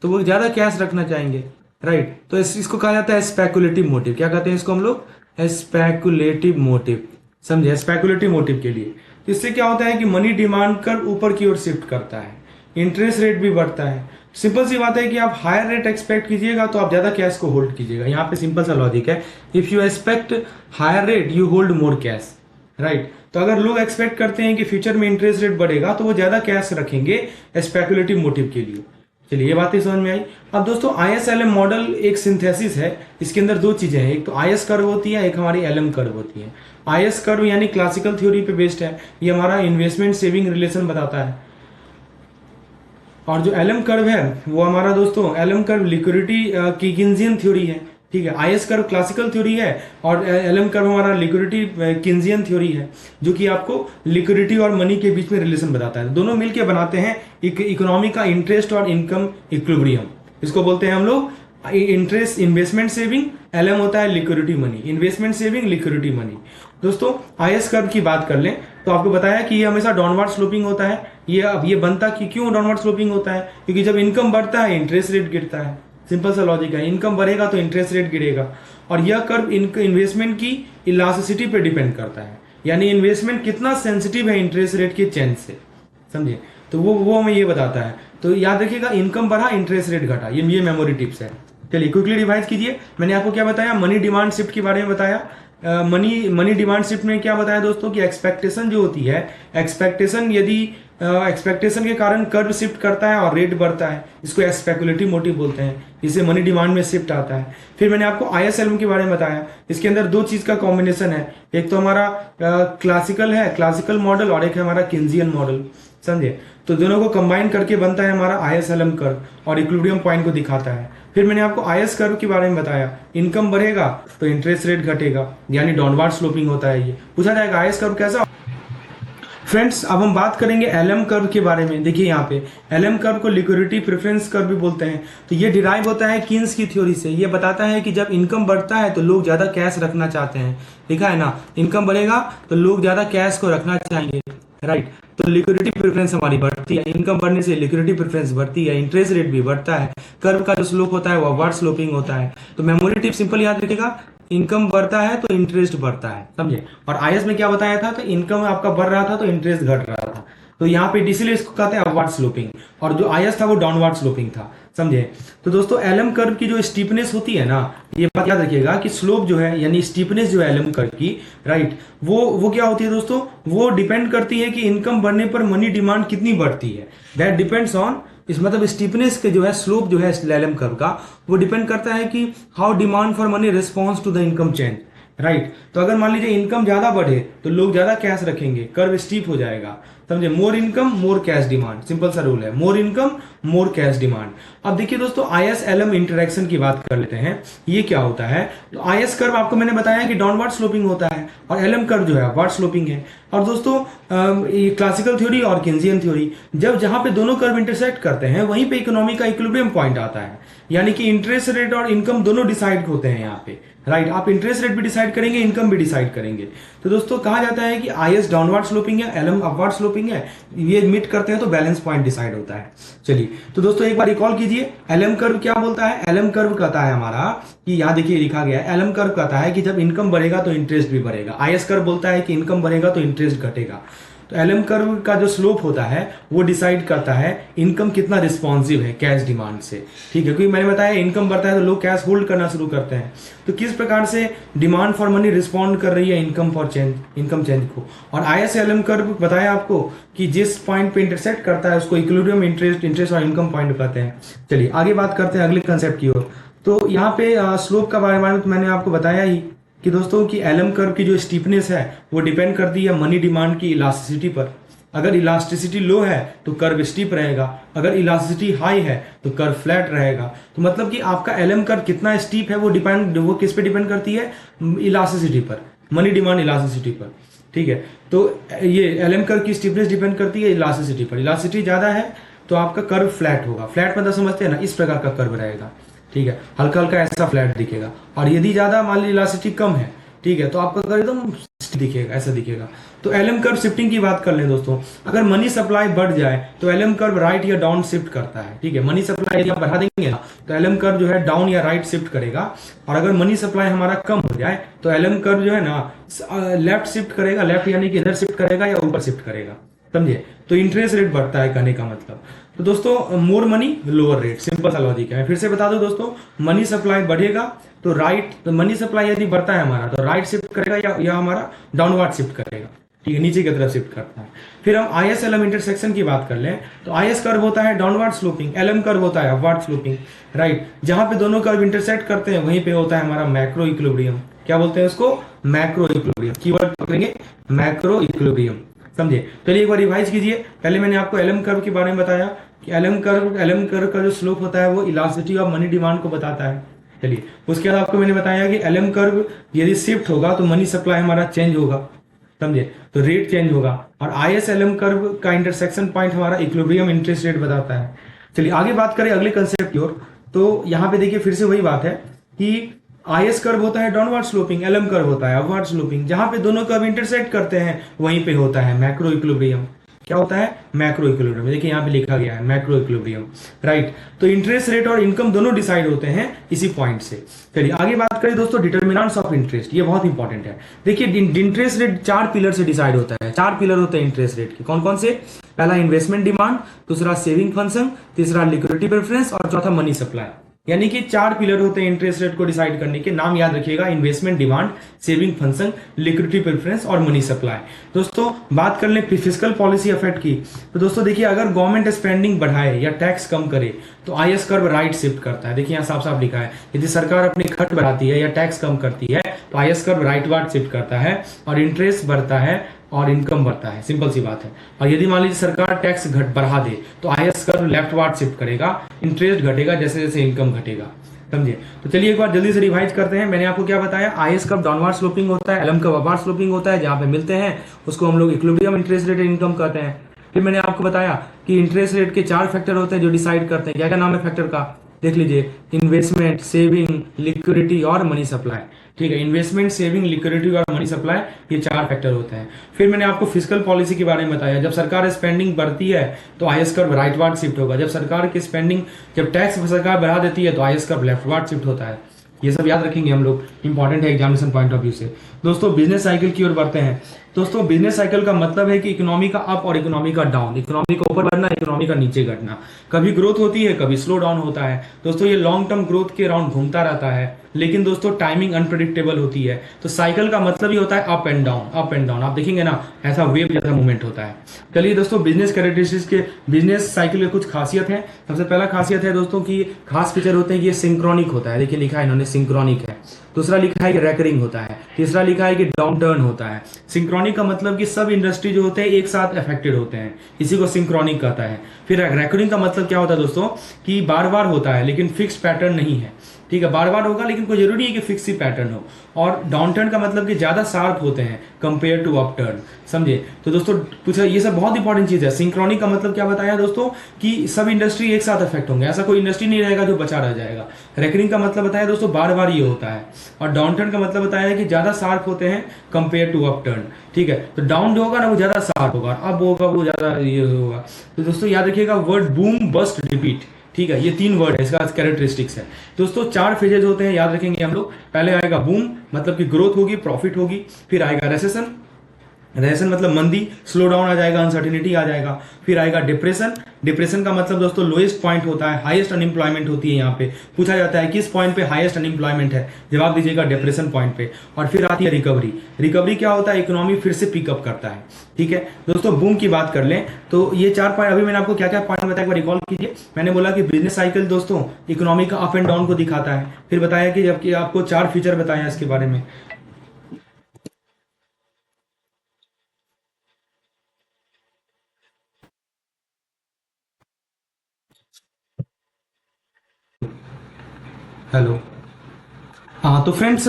तो वो ज्यादा कैश रखना चाहेंगे, राइट। तो इसको कहा जाता है स्पेकुलेटिव मोटिव। क्या कहते हैं इसको हम लोग, स्पेकुलेटिव मोटिव, समझे, स्पेकुलेटिव मोटिव के लिए। तो इससे क्या होता है कि मनी डिमांड कर ऊपर की ओर शिफ्ट करता है, इंटरेस्ट रेट भी बढ़ता है। सिंपल सी बात है कि आप हायर रेट एक्सपेक्ट कीजिएगा तो आप ज्यादा कैश को होल्ड कीजिएगा। यहाँ पे सिंपल सा लॉजिक है, if you expect higher rate you hold more cash, right. तो अगर लोग एक्सपेक्ट करते हैं कि फ्यूचर में इंटरेस्ट रेट बढ़ेगा तो वो ज्यादा कैश रखेंगे स्पेकुलेटिव मोटिव के लिए। चलिए ये बातें समझ में आई। अब दोस्तों ISLM मॉडल एक सिंथेसिस है, इसके अंदर दो चीजें हैं, एक तो IS कर्व होती है, एक हमारी LM कर्व होती है। IS कर्व यानी क्लासिकल थ्योरी पे बेस्ड है, ये हमारा इन्वेस्टमेंट सेविंग रिलेशन बताता है, और जो LM कर्व है वो हमारा दोस्तों LM कर्व लिक्विडिटी की किन्जियन थ्योरी है, ठीक है। IS कर्व क्लासिकल थ्योरी है और LM कर्व हमारा लिक्विडिटी किन्जियन थ्योरी है, जो कि आपको लिक्विडिटी और मनी के बीच में रिलेशन बताता है। दोनों मिलके बनाते हैं इकोनॉमी का इंटरेस्ट और इनकम इक्विलिब्रियम। इसको बोलते हैं हम लोग इंटरेस्ट इन्वेस्टमेंट सेविंग, LM होता है liquidity money, investment saving liquidity money. दोस्तों IS कर्व की बात कर लें तो आपको बताया कि ये हमेशा डाउनवर्ड स्लोपिंग होता है। ये बनता कि क्यों डाउनवर्ड स्लोपिंग होता है, क्योंकि जब इनकम बढ़ता है इंटरेस्ट रेट गिरता है। सिंपल सा लॉजिक है, इनकम बढ़ेगा तो इंटरेस्ट रेट गिरेगा, और यह कर्व इन्वेस्टमेंट की इलास्टिसिटी पे डिपेंड करता है, यानी इन्वेस्टमेंट कितना सेंसिटिव है इंटरेस्ट रेट के चेंज से, समझे। तो वो हमें ये बताता है। तो याद रखिएगा, इनकम बढ़ा इंटरेस्ट रेट घटा, ये मेमोरी टिप्स है। चलिए क्विकली रिवाइज कीजिए। मैंने आपको क्या बताया, मनी डिमांड शिफ्ट के बारे में बताया। मनी डिमांड शिफ्ट में क्या बताया दोस्तों कि एक्सपेक्टेशन जो होती है, एक्सपेक्टेशन यदि एक्सपेक्टेशन के कारण कर्व शिफ्ट करता है और रेट बढ़ता है, इसको स्पेकुलेटिव मोटिव बोलते हैं, इसे मनी डिमांड में शिफ्ट आता है। फिर मैंने आपको ISLM के बारे में बताया, इसके अंदर दो चीज का कॉम्बिनेशन है, एक तो हमारा क्लासिकल मॉडल और एक है हमारा किन्जियन मॉडल, समझे। तो दोनों को कंबाइन करके बनता है हमारा ISLM कर्व और इक्विलिब्रियम पॉइंट को दिखाता है। फिर मैंने आपको IS कर्व के बारे में बताया, इनकम बढ़ेगा तो इंटरेस्ट रेट घटेगा, यानी डाउनवर्ड स्लोपिंग होता है। ये पूछा जाएगा IS कर्व कैसा। फ्रेंड्स, अब हम बात करेंगे LM कर्व के बारे में। देखिए यहाँ पे LM कर्व को लिक्विडिटी प्रेफरेंस कर्व भी बोलते हैं। तो ये डिराइव होता है कीन्स की थ्योरी से। ये बताता है कि जब इनकम बढ़ता है तो लोग ज्यादा कैश रखना चाहते हैं, लिखा है ना, इनकम बढ़ेगा तो लोग ज्यादा कैश को रखना चाहेंगे, राइट। तो लिक्विडिटी प्रेफरेंस हमारी बढ़ती है, इनकम बढ़ने से लिक्विडिटी प्रेफरेंस बढ़ती है, इंटरेस्ट रेट भी बढ़ता है, कर्व का जो स्लोप होता है वो अपवर्ड स्लोपिंग होता है। तो मेमोरी टिप सिंपल याद रखिएगा, इनकम बढ़ता है तो इंटरेस्ट बढ़ता है, समझे। और IS में क्या बताया था, तो इनकम आपका बढ़ रहा था तो इंटरेस्ट घट रहा था। तो यहाँ पे इसीलिए इसको कहते हैं अपवर्ड स्लोपिंग, और जो IS था वो डाउनवर्ड स्लोपिंग था, समझे। तो दोस्तों LM कर्व की जो स्टीपनेस होती है ना, ये बात याद रखिएगा कि स्लोप जो है यानी स्टीपनेस जो है LM कर्व की, राइट, वो क्या होती है दोस्तों, वो डिपेंड करती है कि इनकम बढ़ने पर मनी डिमांड कितनी बढ़ती है। दैट डिपेंड्स ऑन, इस मतलब स्टीपनेस के जो है स्लोप जो है LM कर्व का, वो डिपेंड करता है कि how demand for money response to the income change, right. तो अगर मान लीजिए इनकम ज्यादा बढ़े तो लोग ज्यादा कैश रखेंगे, कर्व स्टीप हो जाएगा, समझे। More income more cash demand, simple सा रूल है, more income more cash demand. अब देखिए दोस्तों, IS LM इंटरेक्शन की बात कर लेते हैं। ये क्या होता है, तो IS कर्व आपको मैंने बताया कि डाउनवर्ड स्लोपिंग होता है और LM कर्व जो है अपवर्ड स्लोपिंग है। और दोस्तों क्लासिकल थ्योरी और किन्जियन थ्योरी, जब जहां पे दोनों कर्व इंटरसेक्ट करते हैं वहीं पे इकोनॉमी का इक्विलिब्रियम पॉइंट आता है, यानी कि इंटरेस्ट रेट और इनकम दोनों डिसाइड होते हैं यहाँ पे, राइट। आप इंटरेस्ट रेट भी डिसाइड करेंगे, इनकम भी डिसाइड करेंगे। तो दोस्तों कहा जाता है कि IS डाउनवर्ड स्लोपिंग है, LM अपवर्ड स्लोपिंग है, ये मीट करते हैं तो बैलेंस पॉइंट डिसाइड होता है। चलिए तो दोस्तों एक बार रिकॉल कीजिए, LM कर्व क्या बोलता है, LM कर्व कहता है हमारा कि यहाँ देखिए लिखा गया है, LM कर्व कहता है कि जब इनकम बढ़ेगा तो इंटरेस्ट भी बढ़ेगा। IS कर्व बोलता है कि इनकम बढ़ेगा तो इंटरेस्ट घटेगा। तो LM कर्व का जो स्लोप होता है वो डिसाइड करता है इनकम कितना रिस्पॉन्सिव है कैश डिमांड से, ठीक है। क्योंकि मैंने बताया इनकम बढ़ता है तो लोग कैश होल्ड करना शुरू करते हैं। तो किस प्रकार से डिमांड फॉर मनी रिस्पॉन्ड कर रही है इनकम चेंज को। और IS LM कर्व बताया आपको कि जिस पॉइंट पे इंटरसेक्ट करता है उसको इक्विलिब्रियम इंटरेस्ट और इनकम पॉइंट कहते हैं। चलिए आगे बात करते हैं अगले कंसेप्ट की ओर। तो यहाँ पे स्लोप का बारे में तो मैंने आपको बताया ही कि दोस्तों कि LM कर्व की जो स्टीपनेस है वो डिपेंड करती है मनी डिमांड की इलास्टिसिटी पर। अगर इलास्टिसिटी लो है तो कर्व स्टीप रहेगा, अगर इलास्टिसिटी हाई है तो कर्व फ्लैट रहेगा। तो मतलब कि आपका LM कर्व कितना स्टीप है वो किस पे डिपेंड करती है, इलास्टिसिटी पर, मनी डिमांड इलास्टिसिटी पर, ठीक है। तो ये LM कर्व की स्टीपनेस डिपेंड करती है इलास्टिसिटी पर। इलास्टिसिटी ज्यादा है तो आपका कर्व फ्लैट होगा, फ्लैट मतलब समझते हैं ना, इस प्रकार का कर्व रहेगा, ठीक है, हल्का हल्का ऐसा फ्लैट दिखेगा। और यदि ज्यादा मान लीजिए इलास्टिसिटी कम है, ठीक है, तो आपका कर्व एकदम दिखेगा, ऐसा दिखेगा। तो LM कर्व शिफ्टिंग की बात कर लें दोस्तों, अगर मनी सप्लाई बढ़ जाए तो LM कर्व राइट या डाउन शिफ्ट करता है, ठीक है। मनी सप्लाई यदि आप बढ़ा देंगे ना तो LM कर्व जो है डाउन या राइट शिफ्ट करेगा। और अगर मनी सप्लाई हमारा कम हो जाए तो LM कर्व जो है ना लेफ्ट शिफ्ट करेगा, लेफ्ट यानी कि इधर शिफ्ट करेगा या ऊपर शिफ्ट करेगा, समझे। तो इंटरेस्ट रेट बढ़ता है कहने का मतलब। तो दोस्तों more money lower rate, simple सा लॉजिक है। फिर से बता दो दोस्तों, मनी सप्लाई बढ़ेगा तो मनी सप्लाई यदि बढ़ता है हमारा तो राइट शिफ्ट करेगा या हमारा डाउनवर्ड शिफ्ट करेगा, ठीक है, नीचे की तरफ शिफ्ट करता है। फिर हम IS LM इंटरसेक्शन की बात कर लें तो IS कर्व होता है डाउनवर्ड स्लोपिंग, LM कर्व होता है अपवर्ड स्लोपिंग, राइट। जहां पे दोनों कर्व इंटरसेक्ट करते हैं वहीं पे होता है हमारा मैक्रो इक्विलिब्रियम। क्या बोलते हैं उसको, मैक्रो इक्विलिब्रियम। कीवर्ड पकड़ेंगे मैक्रो इक्विलिब्रियम, समझे। चलिए एक बार रिवाइज कीजिए। पहले मैंने आपको LM कर्व के बारे में बताया कि LM कर्व का जो स्लोप होता है वो इलास्टिसिटी ऑफ मनी डिमांड को बताता है। चलिए उसके बाद आपको मैंने बताया कि LM कर्व यदि शिफ्ट होगा तो मनी सप्लाई हमारा चेंज होगा, समझे, तो रेट चेंज होगा। और IS LM कर्व का इंटरसेक्शन पॉइंट हमारा इक्विलिब्रियम इंटरेस्ट रेट बताता है। चलिए आगे बात करें अगले कंसेप्ट की ओर। तो यहाँ पे देखिए फिर से वही बात है कि IS कर्व होता है डाउनवर्ड स्लोपिंग, LM कर्व होता है अपवर्ड स्लोपिंग। जहां पे दोनों कर्व इंटरसेक्ट करते हैं वहीं पे होता है मैक्रो इक्विलिब्रियम। क्या होता है, मैक्रो इक्विलिब्रियम। देखिए यहाँ पे लिखा गया है मैक्रो इक्विलिब्रियम, राइट। तो इंटरेस्ट रेट और इनकम दोनों डिसाइड होते हैं इसी पॉइंट से। चलिए आगे बात करें दोस्तों, डिटर्मिनेंट्स ऑफ इंटरेस्ट, ये बहुत इंपॉर्टेंट है। देखिए इंटरेस्ट रेट 4 पिलर से डिसाइड होता है, 4 पिलर होते हैं इंटरेस्ट रेट के। कौन कौन से? पहला इन्वेस्टमेंट डिमांड, दूसरा सेविंग फंक्शन, तीसरा लिक्विडिटी प्रेफरेंस और चौथा मनी सप्लाई। यानी कि 4 पिलर होते हैं इंटरेस्ट रेट को डिसाइड करने के। नाम याद रखिएगा, investment demand, saving function, liquidity preference और मनी सप्लाई। दोस्तों बात कर ले फिस्कल पॉलिसी इफेक्ट की, तो दोस्तों देखिए अगर गवर्नमेंट स्पेंडिंग बढ़ाए या टैक्स कम करे तो आईएस कर्व राइट शिफ्ट करता है। देखिए यहाँ साफ साफ लिखा है, यदि सरकार अपनी खर्च बढ़ाती है या टैक्स कम करती है तो आईएस कर्व राइटवार्ड शिफ्ट करता है और इंटरेस्ट बढ़ता है और इनकम बढ़ता है। सिंपल सी बात है। और यदि मान लीजिए सरकार टैक्स बढ़ा दे तो आईएस कर्व लेफ्टवार्ड शिफ्ट करेगा, इंटरेस्ट घटेगा जैसे जैसे इनकम घटेगा। समझे? तो चलिए एक बार जल्दी से रिवाइज करते हैं। मैंने आपको क्या बताया, आईएस कर्व डाउनवर्ड स्लोपिंग होता है, एलएम कर्व अपवर्ड स्लोपिंग होता है, जहां पे मिलते हैं उसको हम लोग इक्विलिब्रियम इंटरेस्ट रेट इनकम कहते हैं। फिर मैंने आपको बताया कि इंटरेस्ट रेट के 4 फैक्टर होते हैं जो डिसाइड करते हैं। क्या क्या नाम है फैक्टर का? देख लीजिए, इन्वेस्टमेंट, सेविंग, लिक्विडिटी और मनी सप्लाई। ठीक है, इन्वेस्टमेंट, सेविंग, लिक्विडिटी और मनी सप्लाई, ये 4 फैक्टर होते हैं। फिर मैंने आपको फिस्कल पॉलिसी के बारे में बताया, जब सरकार स्पेंडिंग बढ़ती है तो आईएस कर्व राइटवार्ड शिफ्ट होगा। जब सरकार की स्पेंडिंग, जब टैक्स सरकार बढ़ा देती है तो आईएस कर्व लेफ्टवार्ड शिफ्ट होता है। ये सब याद रखेंगे हम लोग, इंपॉर्टेंट है एग्जामिनेशन पॉइंट ऑफ व्यू से। दोस्तों बिजनेस साइकिल की ओर बढ़ते हैं। दोस्तों बिजनेस साइकिल का मतलब है कि इकोनॉमी का अप और इकोनॉमी का डाउन, इकोनॉमी का ऊपर बढ़ना, इकोनॉमी का नीचे घटना। कभी ग्रोथ होती है, कभी स्लो डाउन होता है। दोस्तों ये लॉन्ग टर्म ग्रोथ के अराउंड घूमता रहता है, लेकिन दोस्तों टाइमिंग अनप्रेडिक्टेबल होती है। तो साइकिल का मतलब ही होता है up and down, up and down. आप देखेंगे ना, ऐसा वेव जैसा मूवमेंट होता है। चलिए दोस्तों बिजनेस कैरेक्टरिस्टिक्स के, बिजनेस साइकिल के कुछ खासियत है। सबसे पहला खासियत है दोस्तों की, खास फीचर होते हैं कि ये सिंक्रोनिक होता है। देखिए लिखा है इन्होंने, सिंक्रोनिक है। दूसरा लिखा है कि रेकरिंग होता है। तीसरा लिखा है कि डाउन टर्न होता है। सिंक्रोनिक का मतलब कि सब इंडस्ट्री जो होते हैं एक साथ अफेक्टेड होते हैं, इसी को सिंक्रोनिक कहता है। फिर रेकरिंग का मतलब क्या होता है दोस्तों, कि बार बार होता है लेकिन फिक्स पैटर्न नहीं है। ठीक है, बार बार होगा लेकिन कोई जरूरी है कि फिक्स ही पैटर्न हो। और डाउन टर्न का मतलब कि ज्यादा शार्प होते हैं कंपेयर टू अप टर्न। समझे? तो दोस्तों पूछा, ये सब बहुत इंपॉर्टेंट चीज है। सिंक्रोनिक का मतलब क्या बताया दोस्तों, कि सब इंडस्ट्री एक साथ अफेक्ट होंगे, ऐसा कोई इंडस्ट्री नहीं रहेगा जो बचा रह जाएगा। रेकरिंग का मतलब बताया दोस्तों, बार बार ये होता है। और डाउन टर्न का मतलब बताया है कि ज्यादा शार्प होते हैं कंपेयर टू अप टर्न। ठीक है, तो डाउन जो होगा ना वो ज्यादा शार्प होगा, अब होगा वो ज्यादा ये होगा। तो दोस्तों याद रखिएगा वर्ड बूम, बस्ट, रिपीट। ठीक है, ये 3 वर्ड है, इसका कैरेक्टरिस्टिक्स है। दोस्तों 4 फेजेज होते हैं, याद रखेंगे हम लोग। पहले आएगा बूम, मतलब कि ग्रोथ होगी, प्रॉफिट होगी। फिर आएगा रेसेशन, रेसेशन मतलब मंदी, स्लो डाउन आ जाएगा, अनसर्टिनिटी आ जाएगा। फिर आएगा डिप्रेशन, डिप्रेशन का मतलब दोस्तों लोएस्ट पॉइंट होता है, हाईएस्ट अनएम्प्लॉयमेंट होती है। यहाँ पे पूछा जाता है किस पॉइंट पे हाईएस्ट अनएम्प्लॉयमेंट है, जवाब दीजिएगा डिप्रेशन पॉइंट पे। और फिर आती है रिकवरी। रिकवरी क्या होता है, इकोनॉमी फिर से पिकअप करता है। ठीक है दोस्तों, बूम की बात कर लें तो ये 4 पॉइंट, अभी मैंने आपको क्या क्या पॉइंट बताया, एक बार रिकॉल कीजिए। मैंने बोला कि बिजनेस साइकिल दोस्तों इकोनॉमी का अप एंड डाउन को दिखाता है। फिर बताया कि जबकि आपको 4 फीचर बताया इसके बारे में। हेलो, हाँ तो फ्रेंड्स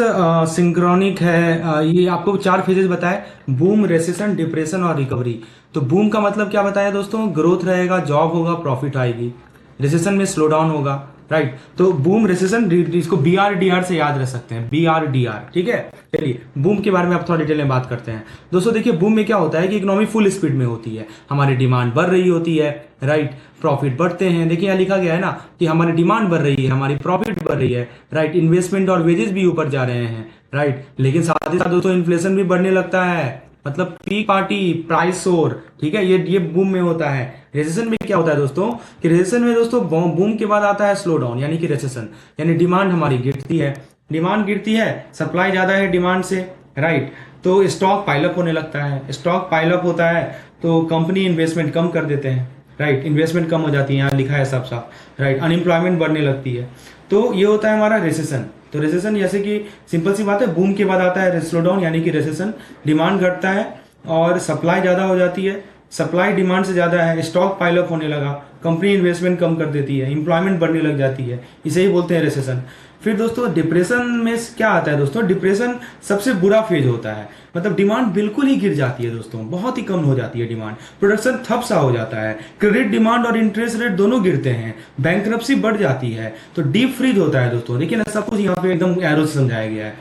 सिंक्रोनिक है। ये आपको 4 फेजेस बताए, बूम, रेसेशन, डिप्रेशन और रिकवरी। तो बूम का मतलब क्या बताया दोस्तों, ग्रोथ रहेगा, जॉब होगा, प्रॉफिट आएगी। रिसेशन में स्लो डाउन होगा, राइट। तो बूम, रेसेशन, इसको BRDR से याद रख सकते हैं, BRDR। ठीक है, चलिए बूम के बारे में आप थोड़ा डिटेल में बात करते हैं। दोस्तों देखिए बूम में क्या होता है कि इकोनॉमी फुल स्पीड में होती है, हमारी डिमांड बढ़ रही होती है, राइट, प्रॉफिट बढ़ते हैं। देखिए यहाँ लिखा गया है ना कि हमारी डिमांड बढ़ रही है, हमारी प्रॉफिट बढ़ रही है, राइट, इन्वेस्टमेंट और वेजेस भी ऊपर जा रहे हैं, राइट। लेकिन साथ ही साथ दोस्तों इन्फ्लेशन भी बढ़ने लगता है, मतलब पीक पार्टी, प्राइस शोर। ठीक है, ये बूम में होता है। रिसेशन में क्या होता है दोस्तों, कि रिसेशन में दोस्तों बूम के बाद आता है स्लो डाउन, यानी कि रिसेशन, यानी डिमांड हमारी गिरती है, डिमांड गिरती है, सप्लाई ज्यादा है डिमांड से, राइट। तो स्टॉक पाइलअप होने लगता है, स्टॉक पाइलअप होता है तो कंपनी इन्वेस्टमेंट कम कर देते हैं, राइट, इन्वेस्टमेंट कम हो जाती है, यहाँ लिखा है साफ साफ, राइट, अनएम्प्लॉयमेंट बढ़ने लगती है। तो ये होता है हमारा रिसेशन। तो रिसेशन जैसे कि सिंपल सी बात है, बूम के बाद आता है स्लो डाउन यानी कि रिसेशन, डिमांड घटता है और सप्लाई ज्यादा हो जाती है, सप्लाई डिमांड से ज्यादा है, स्टॉक पाइलअप होने लगा, कंपनी इन्वेस्टमेंट कम कर देती है, एम्प्लॉयमेंट बढ़ने लग जाती है, इसे ही बोलते हैं रिसेशन। फिर दोस्तों डिप्रेशन में क्या आता है दोस्तों, डिप्रेशन सबसे बुरा फेज होता है, मतलब डिमांड बिल्कुल ही गिर जाती है दोस्तों, बहुत ही कम हो जाती है डिमांड, प्रोडक्शन ठप सा हो जाता है, क्रेडिट डिमांड और इंटरेस्ट रेट दोनों गिरते हैं, बैंकरप्सी बढ़ जाती है, तो डीप फ्रीज होता है दोस्तों। देखिए ना, सब कुछ यहाँ पे एकदम एरो से समझाया गया है,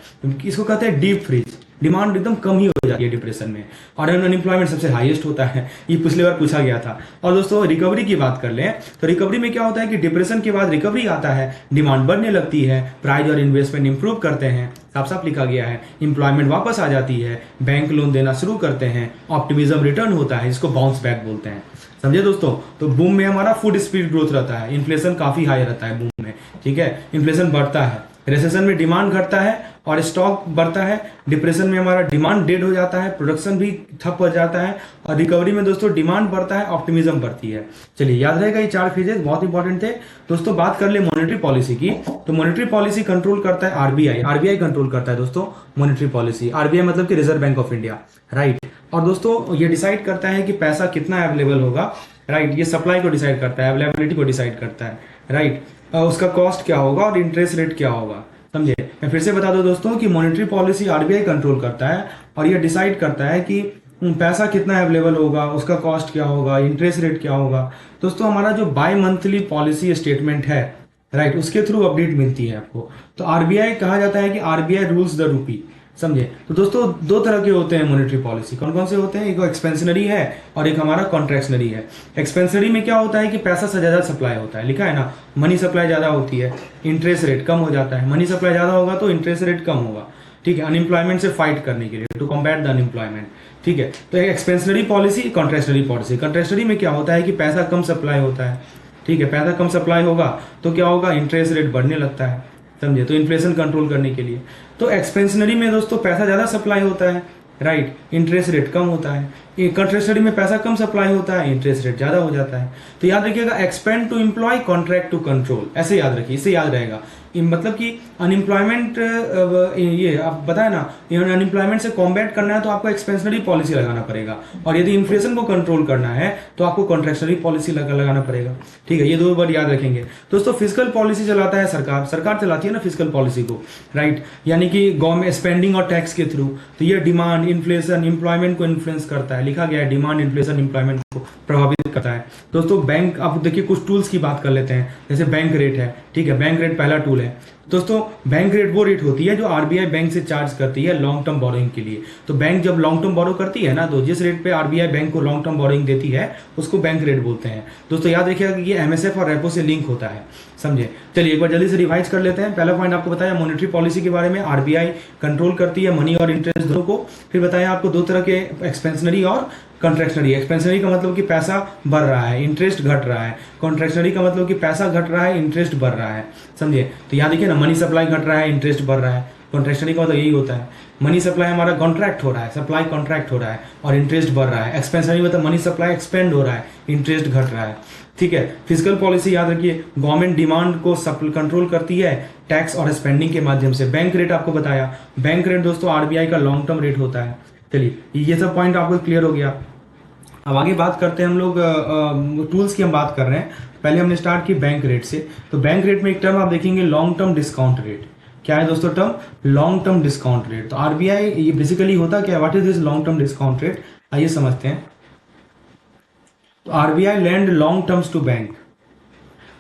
इसको कहते हैं डीप फ्रीज, डिमांड एकदम कम ही हो जाती है डिप्रेशन में, और अनएम्प्लॉयमेंट सबसे हाईएस्ट होता है, ये पिछली बार पूछा गया था। और दोस्तों रिकवरी की बात कर लें तो रिकवरी में क्या होता है कि डिप्रेशन के बाद रिकवरी आता है, डिमांड बढ़ने लगती है, प्राइस और इन्वेस्टमेंट इंप्रूव करते हैं, साफ साफ लिखा गया है, एम्प्लॉयमेंट वापस आ जाती है, बैंक लोन देना शुरू करते हैं, ऑप्टिमिज्म रिटर्न होता है, इसको बाउंस बैक बोलते हैं। समझे दोस्तों? तो बूम में हमारा फूड स्पीड ग्रोथ रहता है, इन्फ्लेशन काफी हाई रहता है बूम में, ठीक है, इन्फ्लेशन बढ़ता है, रिसेशन में डिमांड घटता है और स्टॉक बढ़ता है, डिप्रेशन में हमारा डिमांड डेड हो जाता है, प्रोडक्शन भी ठप हो जाता है, और रिकवरी में दोस्तों डिमांड बढ़ता है, ऑप्टिमिज्म बढ़ती है। चलिए याद रहेगा, ये 4 फेजेस बहुत इंपॉर्टेंट थे दोस्तों। बात कर ले मॉनेटरी पॉलिसी की, तो मॉनेटरी पॉलिसी कंट्रोल करता है आरबीआई, आरबीआई कंट्रोल करता है दोस्तों मॉनेटरी पॉलिसी, आरबीआई मतलब कि reserve bank of India, right. और दोस्तों ये डिसाइड करता है कि पैसा कितना अवेलेबल होगा, राइट, ये सप्लाई को डिसाइड करता है, अवेलेबिलिटी को डिसाइड करता है, राइट, उसका कॉस्ट क्या होगा और इंटरेस्ट रेट क्या होगा, समझे। मैं फिर से बता दूं दोस्तों कि मॉनेटरी पॉलिसी आरबीआई कंट्रोल करता है और ये डिसाइड करता है कि पैसा कितना अवेलेबल होगा, उसका कॉस्ट क्या होगा, इंटरेस्ट रेट क्या होगा। दोस्तों हमारा जो बाई मंथली पॉलिसी स्टेटमेंट है, राइट, उसके थ्रू अपडेट मिलती है आपको। तो आरबीआई कहा जाता है कि आरबीआई रूल्स द रूपी, समझे। तो दोस्तों 2 तरह के होते हैं मॉनेटरी पॉलिसी, कौन कौन से होते हैं, एक एक्सपेंशनरी है और एक हमारा कॉन्ट्रैक्शनरी है। एक्सपेंशनरी में क्या होता है कि पैसा से ज्यादा सप्लाई होता है, लिखा है ना, मनी सप्लाई ज्यादा होती है, इंटरेस्ट रेट कम हो जाता है, मनी सप्लाई ज्यादा होगा तो इंटरेस्ट रेट कम होगा, ठीक है, अनएम्प्लॉयमेंट से फाइट करने के लिए, टू कॉम्बैट द अनएम्प्लॉयमेंट, ठीक है। तो एक expansionary policy, contractionary policy. Contractionary में क्या होता है कि पैसा कम सप्लाई होता है, ठीक है, पैसा कम सप्लाई होगा तो क्या होगा, इंटरेस्ट रेट बढ़ने लगता है, समझे, तो इन्फ्लेशन कंट्रोल करने के लिए। तो एक्सपेंशनरी में दोस्तों पैसा ज्यादा सप्लाई होता है, राइट, इंटरेस्ट रेट कम होता है। कॉन्ट्रैक्शनरी में पैसा कम सप्लाई होता है, इंटरेस्ट रेट ज्यादा हो जाता है। तो याद रखिएगा, expand to employ, contract to control, ऐसे याद रखिए, इससे याद रहेगा। मतलब कि अनएम्प्लॉयमेंट, ये आप बताए ना, अनएम्प्लॉयमेंट से कॉम्बैट करना है तो आपको एक्सपेंशनरी पॉलिसी लगाना पड़ेगा, और यदि इन्फ्लेशन को कंट्रोल करना है तो आपको कॉन्ट्रैक्शनरी पॉलिसी लगाना पड़ेगा, ठीक है। ये 2 वर्ड याद रखेंगे दोस्तों। फिजिकल पॉलिसी चलाता है सरकार, सरकार चलाती है ना फिजिकल पॉलिसी को, राइट, यानी कि गवर्नमेंट स्पेंडिंग और टैक्स के थ्रू। तो ये डिमांड, इन्फ्लेशन, एम्प्लॉयमेंट को इन्फ्लुएंस करता है, लिखा गया है, डिमांड, इन्फ्लेशन, एम्प्लॉयमेंट को प्रभावित करता है। दोस्तों बैंक, आप देखिए कुछ टूल्स की बात कर लेते हैं, जैसे बैंक रेट है, ठीक है, बैंक रेट पहला टूल है दोस्तों। बैंक रेट वो रेट होती है जो आरबीआई बैंक से चार्ज करती है लॉन्ग टर्म बोरोइंग के लिए। तो बैंक जब लॉन्ग टर्म बोरो करती है ना, तो जिस रेट पे आरबीआई बैंक को लॉन्ग टर्म बोरोइंग देती है उसको बैंक रेट बोलते हैं दोस्तों। याद रखिएगा कि ये एमएसएफ और रेपो से लिंक होता है, समझे। चलिए एक बार जल्दी से रिवाइज कर लेते हैं। पहला पॉइंट आपको बताया मॉनेटरी पॉलिसी के बारे में, आरबीआई कंट्रोल करती है मनी और इंटरेस्ट दोनों को। फिर बताया आपको 2 तरह के, एक्सपेंशनरी और कॉन्ट्रैक्शनरी। एक्सपेंशनरी का मतलब कि पैसा बढ़ रहा है, इंटरेस्ट घट रहा है। कॉन्ट्रैक्शनरी का मतलब कि पैसा घट रहा है, इंटरेस्ट बढ़ रहा है, समझे। तो याद देखिए ना, मनी सप्लाई घट रहा है, इंटरेस्ट बढ़ रहा है। कॉन्ट्रैक्शनरी का मतलब यही होता है, मनी सप्लाई हमारा कॉन्ट्रैक्ट हो रहा है, सप्लाई कॉन्ट्रैक्ट हो रहा है और इंटरेस्ट बढ़ रहा है। एक्सपेंशनरी मतलब मनी सप्लाई एक्सपेंड हो रहा है, इंटरेस्ट घट रहा है, ठीक है। फिजिकल पॉलिसी याद रखिए, गवर्नमेंट डिमांड को कंट्रोल करती है टैक्स और स्पेंडिंग के माध्यम से। बैंक रेट आपको बताया, बैंक रेट दोस्तों आरबीआई का लॉन्ग टर्म रेट होता है। चलिए ये सब पॉइंट आपको क्लियर हो गया। अब आगे बात करते हैं हम लोग, टूल्स की हम बात कर रहे हैं। पहले हमने स्टार्ट की बैंक रेट से। तो बैंक रेट में एक टर्म आप देखेंगे, लॉन्ग टर्म डिस्काउंट रेट। क्या है दोस्तों term? Long term discount rate. तो आरबीआई, ये बेसिकली होता क्या है, what is this long term discount rate, आइए समझते हैं। तो RBI land long terms to bank.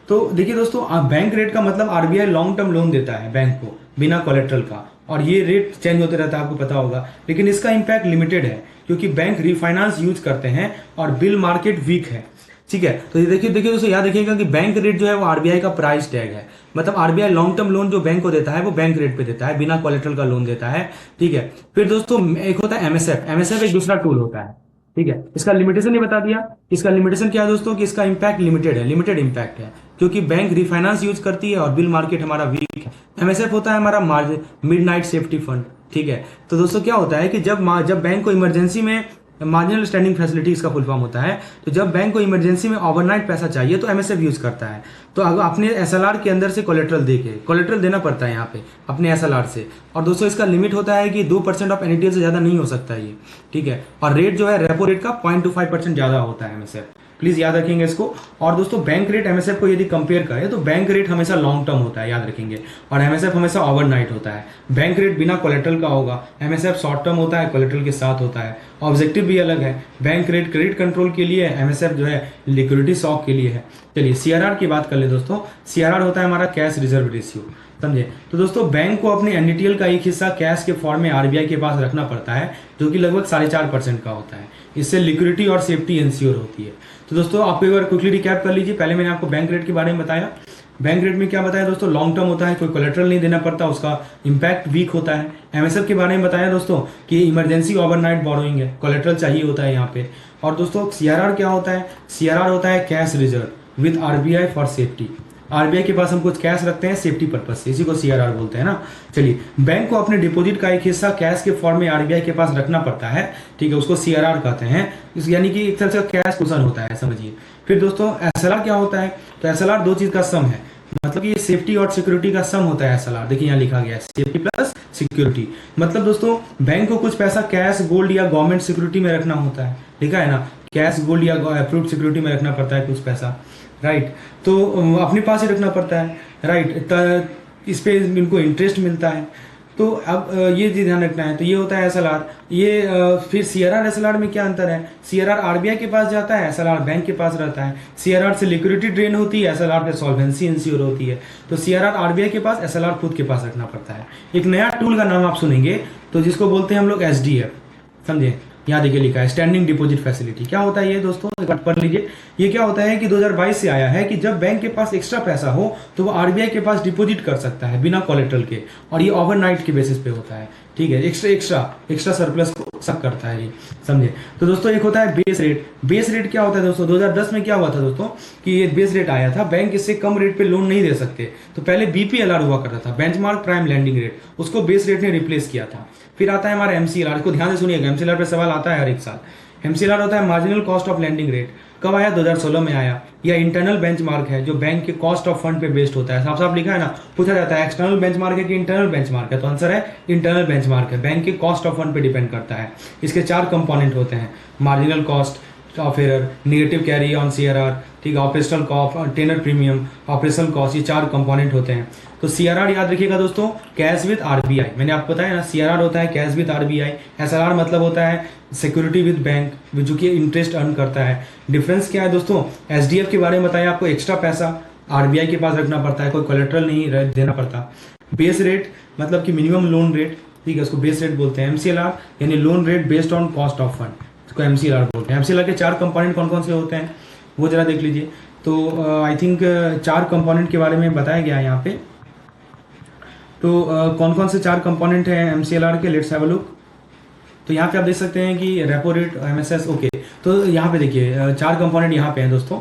तो देखिए दोस्तों, बैंक रेट का मतलब आरबीआई लॉन्ग टर्म लोन देता है बैंक को बिना कोलेट्रल का, और ये रेट चेंज होते रहता है, आपको पता होगा। लेकिन इसका इंपैक्ट लिमिटेड है क्योंकि बैंक रिफाइनेंस यूज करते हैं और बिल मार्केट वीक है, ठीक है। तो ये देखिए दोस्तों, याद रखिएगा कि बैंक रेट जो है वो आरबीआई का प्राइस टैग है। मतलब आरबीआई लॉन्ग टर्म लोन जो बैंक को देता है वो बैंक रेट पे देता है, बिना कोलेट्रल का लोन देता है, ठीक है। फिर दोस्तों एक होता है एमएसएफ। एमएसएफ एक दूसरा टूल होता है, ठीक है। इसका लिमिटेशन ही बता दिया। इसका लिमिटेशन क्या है दोस्तों, कि इसका इंपैक्ट लिमिटेड है, लिमिटेड इंपैक्ट है, क्योंकि बैंक रिफाइनेंस यूज करती है और बिल मार्केट हमारा वीक है। एमएसएफ होता है हमारा मिडनाइट सेफ्टी फंड, ठीक है। तो दोस्तों क्या होता है कि जब बैंक को इमरजेंसी में, मार्जिनल स्टैंडिंग फैसिलिटी इसका फुल फॉर्म होता है, तो जब बैंक को इमरजेंसी में ओवरनाइट पैसा चाहिए तो एमएसएफ यूज करता है। तो अगर अपने एसएलआर के अंदर से कोलेट्रल कोलेट्रल देना पड़ता है यहाँ पे अपने एसएलआर से। और दोस्तों इसका लिमिट होता है कि 2% ऑफ एनडीएल से ज्यादा नहीं हो सकता ये, ठीक है। और रेट जो है रेपो रेट का 0.25% ज्यादा होता है एमएसएफ, प्लीज याद रखेंगे इसको। और दोस्तों बैंक रेट एमएसएफ को यदि कंपेयर करें तो बैंक रेट हमेशा लॉन्ग टर्म होता है, याद रखेंगे, और एमएसएफ हमेशा ओवरनाइट होता है। बैंक रेट बिना कोलेट्रल का होगा, एमएसएफ शॉर्ट टर्म होता है, कोलेट्रल के साथ होता है। ऑब्जेक्टिव भी अलग है, बैंक रेट क्रेडिट कंट्रोल के लिए, एमएसएफ जो है लिक्विडिटी शॉक के लिए है। चलिए सीआरआर की बात कर ले दोस्तों। सीआरआर होता है हमारा कैश रिजर्व रेशियो। समझे। तो दोस्तों बैंक को अपने एनडीटीएल का एक हिस्सा कैश के फॉर्म में आरबीआई के पास रखना पड़ता है, जो कि लगभग 4.5% का होता है। इससे लिक्विडिटी और सेफ्टी इंश्योर होती है। तो दोस्तों आपको एक बार क्विकली रिकैप कर लीजिए। पहले मैंने आपको बैंक रेट के बारे में बताया। बैंक रेट में क्या बताया दोस्तों, लॉन्ग टर्म होता है, कोई कोलेट्रल नहीं देना पड़ता, उसका इंपैक्ट वीक होता है। एमएसएफ के बारे में बताया दोस्तों कि इमरजेंसी ओवरनाइट बोरोइंग है, कोलेट्रल चाहिए होता है यहाँ पे। और दोस्तों सीआरआर क्या होता है, सीआरआर होता है cash reserve with RBI for safety. RBI के पास हम कुछ कैश रखते हैं सेफ्टी पर्पज से, इसी को सीआरआर बोलते हैं ना। चलिए, बैंक को अपने डिपॉजिट का एक हिस्सा कैश के फॉर्म में आरबीआई के पास रखना पड़ता है, ठीक है, उसको सीआरआर कहते हैं। यानी कि एक तरह से कैश कुशन होता है, समझिए। फिर दोस्तों एसएलआर क्या होता है, तो एसएलआर दो चीज का सम है, मतलब कि सेफ्टी और सिक्योरिटी का सम होता है एसएलआर। देखिए यहाँ लिखा गया है सेफ्टी प्लस सिक्योरिटी। मतलब दोस्तों बैंक को कुछ पैसा कैश, गोल्ड या गवर्नमेंट सिक्योरिटी में रखना होता है, लिखा है ना, कैश, गोल्ड या अप्रूव्ड सिक्योरिटी में रखना पड़ता है कुछ पैसा, राइट। तो अपने पास ही रखना पड़ता है, राइट। इस पे इनको इंटरेस्ट मिलता है। तो अब ये ध्यान रखना है। तो ये होता है एसएलआर। ये फिर सीआरआर एसएलआर में क्या अंतर है, सीआरआर आरबीआई के पास जाता है, एसएलआर बैंक के पास रहता है। सीआरआर से लिक्विडिटी ड्रेन होती है, एसएलआर से सॉल्वेंसी इंश्योर होती है। तो सीआरआर आरबीआई के पास, एसएलआर खुद के पास रखना पड़ता है। एक नया टूल का नाम आप सुनेंगे, तो जिसको बोलते हैं हम लोग एसडीएफ, समझे। यहाँ देखिए लिखा है स्टैंडिंग डिपॉजिट फैसिलिटी। क्या होता है ये दोस्तों, एक बार पढ़ लीजिए। ये क्या होता है कि 2022 से आया है कि जब बैंक के पास एक्स्ट्रा पैसा हो तो वो आरबीआई के पास डिपॉजिट कर सकता है बिना कोलेट्रल के, और ये ओवरनाइट के बेसिस पे होता है, ठीक है। एक्स्ट्रा सरप्लस को सब करता है ये, समझे। तो दोस्तों एक होता है बेस रेट। बेस रेट क्या होता है दोस्तों, 2010 में क्या हुआ था दोस्तों कि ये बेस रेट आया था, बैंक इससे कम रेट पे लोन नहीं दे सकते। तो पहले बीपीएलआर हुआ करता था, बेंचमार्क प्राइम लैंडिंग रेट, उसको बेस रेट ने रिप्लेस किया था। फिर आता है हमारा एमसीएलआर, इसको ध्यान से सुनिएगा, एमसीएलआर पे सवाल आता है हर एक साल। एमसीएलआर होता है marginal cost of landing rate. कब आया, 2016 में आया। यह इंटरनल बेंचमार्क है जो बैंक के कॉस्ट ऑफ फंड पे बेस्ड होता है। साफ साफ लिखा है ना, पूछा जाता है एक्सटर्नल बेंचमार्क है कि इंटरनल बेंचमार्क है, तो आंसर है इंटरनल बेंचमार्क है, बैंक के कॉस्ट ऑफ फंड पे डिपेंड करता है। इसके 4 कंपोनेंट होते हैं, marginal cost of error, negative carry on CRR, ठीक है, operational cost, tenor premium, operational cost, ये 4 कंपोनेंट होते हैं। तो सीआरआर याद रखिएगा दोस्तों, कैश विद आरबीआई। मैंने आपको बताया ना, सीआरआर होता है कैश विद आरबीआई, एसएलआर मतलब होता है सिक्योरिटी विद बैंक, जो कि इंटरेस्ट अर्न करता है। डिफरेंस क्या है दोस्तों, एसडीएफ के बारे में बताया आपको, एक्स्ट्रा पैसा आरबीआई के पास रखना पड़ता है, कोई कोलेट्रल नहीं देना पड़ता। बेस रेट मतलब कि मिनिमम लोन रेट, ठीक है, उसको बेस रेट बोलते हैं। एमसीएलआर यानी loan rate based on cost of fund, इसको एमसीएलआर बोलते हैं। एमसीएलआर के 4 कंपोनेंट कौन कौन से होते हैं वो जरा देख लीजिए। तो आई थिंक 4 कंपोनेंट के बारे में बताया गया है यहाँ पे। तो कौन कौन से 4 कंपोनेंट हैं एमसीएलआर के, लेट्स हैव अ लुक। तो यहाँ पे आप देख सकते हैं कि रेपो रेट, एमएसएस, ओके। तो यहाँ पे देखिए 4 कंपोनेंट यहाँ पे हैं दोस्तों,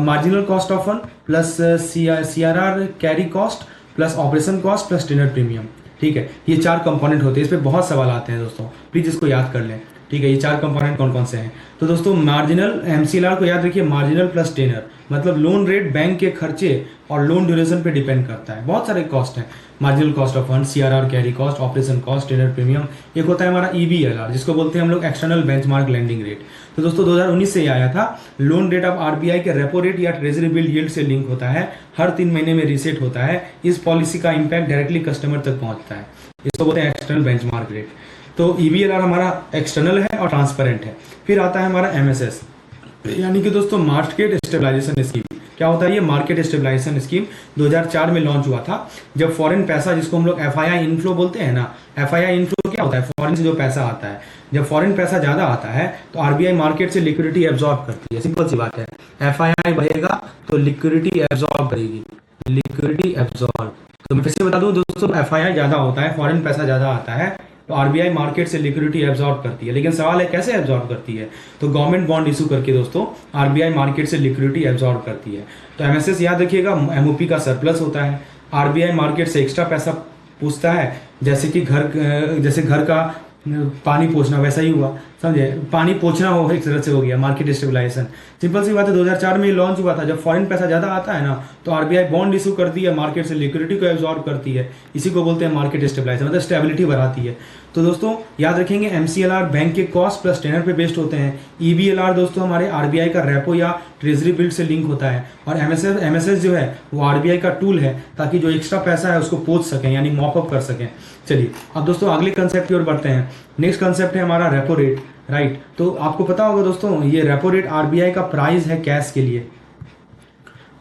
marginal cost of fund plus CRR carry cost plus operation cost plus tenor premium, ठीक है। ये 4 कंपोनेंट होते हैं, इस पर बहुत सवाल आते हैं दोस्तों, प्लीज इसको याद कर लें, ठीक है। ये 4 कंपोनेंट कौन कौन से हैं, तो दोस्तों मार्जिनल, एमसीएलआर को याद रखिए, मार्जिनल प्लस टेनर, मतलब लोन रेट बैंक के खर्चे और लोन ड्यूरेशन पे डिपेंड करता है। बहुत सारे कॉस्ट हैं, marginal cost of fund, CRR carry cost, operation cost, tenor premium. एक होता है हमारा ईबीएलआर, जिसको बोलते हैं हम लोग एक्सटर्नल बेंचमार्क लैंडिंग रेट। तो दोस्तों 2019 से ये आया था। लोन रेट ऑफ आरबीआई के रेपो रेट या ट्रेजरी बिल यील्ड से लिंक होता है, हर 3 महीने में रीसेट होता है। इस पॉलिसी का इंपैक्ट डायरेक्टली कस्टमर तक पहुंचता है, इसको बोलते हैं एक्सटर्नल बेंचमार्क रेट। तो ईबीएलआर हमारा एक्सटर्नल है और ट्रांसपेरेंट है। फिर आता है हमारा एमएसएस, यानी कि दोस्तों मार्केट स्टेबलाइजेशन स्कीम। क्या होता है ये, मार्केट स्टेबलाइजेशन स्कीम 2004 में लॉन्च हुआ था, जब फॉरेन पैसा, जिसको हम लोग एफआईआई इनफ्लो बोलते हैं ना, एफआईआई इनफ्लो क्या होता है, फॉरेन से जो पैसा आता है, जब फॉरेन पैसा ज्यादा आता है तो आरबीआई मार्केट से लिक्विडिटी एब्जॉर्ब करती है, सिंपल सी बात है। एफआईआई बढ़ेगा तो लिक्विडिटी एब्जॉर्ब करेगी, लिक्विडिटी एब्जॉर्ब। तो मैं फिर से बता दूं दोस्तों, एफआईआई ज्यादा होता है, फॉरेन पैसा ज्यादा आता है, तो आरबीआई मार्केट से लिक्विडिटी एब्जॉर्ब करती है। लेकिन सवाल है कैसे एब्जॉर्ब करती है, तो गवर्नमेंट बॉन्ड इशू करके दोस्तों आरबीआई मार्केट से लिक्विडिटी एब्जॉर्ब करती है। तो एमएसएस याद रखिएगा, एमओपी का सरप्लस होता है, आरबीआई मार्केट से एक्स्ट्रा पैसा पूछता है, जैसे कि घर का पानी पोछना, वैसा ही हुआ, समझे, पानी पोछना हो एक तरह से हो गया मार्केट स्टेबलाइजेशन। सिंपल सी बात है, 2004 में लॉन्च हुआ था। जब फॉरेन पैसा ज्यादा आता है ना, तो आरबीआई बॉन्ड इशू करती है, मार्केट से लिक्विडिटी को एब्जॉर्ब करती है, इसी को बोलते हैं मार्केट स्टेबलाइजेशन, मतलब स्टेबिलिटी बढ़ाती है। तो दोस्तों याद रखेंगे, एमसीएलआर बैंक के कॉस्ट प्लस टेनर पे बेस्ड होते हैं। ईबीएलआर दोस्तों हमारे आरबीआई का रेपो या ट्रेजरी बिल से लिंक होता है, और एमएसएस जो है वो आरबीआई का टूल है, ताकि जो एक्स्ट्रा पैसा है उसको पोंछ सकें, यानी मॉपअप कर सकें। चलिए अब दोस्तों अगले कंसेप्ट की ओर बढ़ते हैं। नेक्स्ट कंसेप्ट है हमारा रेपो रेट, राइट। तो आपको पता होगा दोस्तों, ये रेपो रेट आरबीआई का प्राइस है कैश के लिए।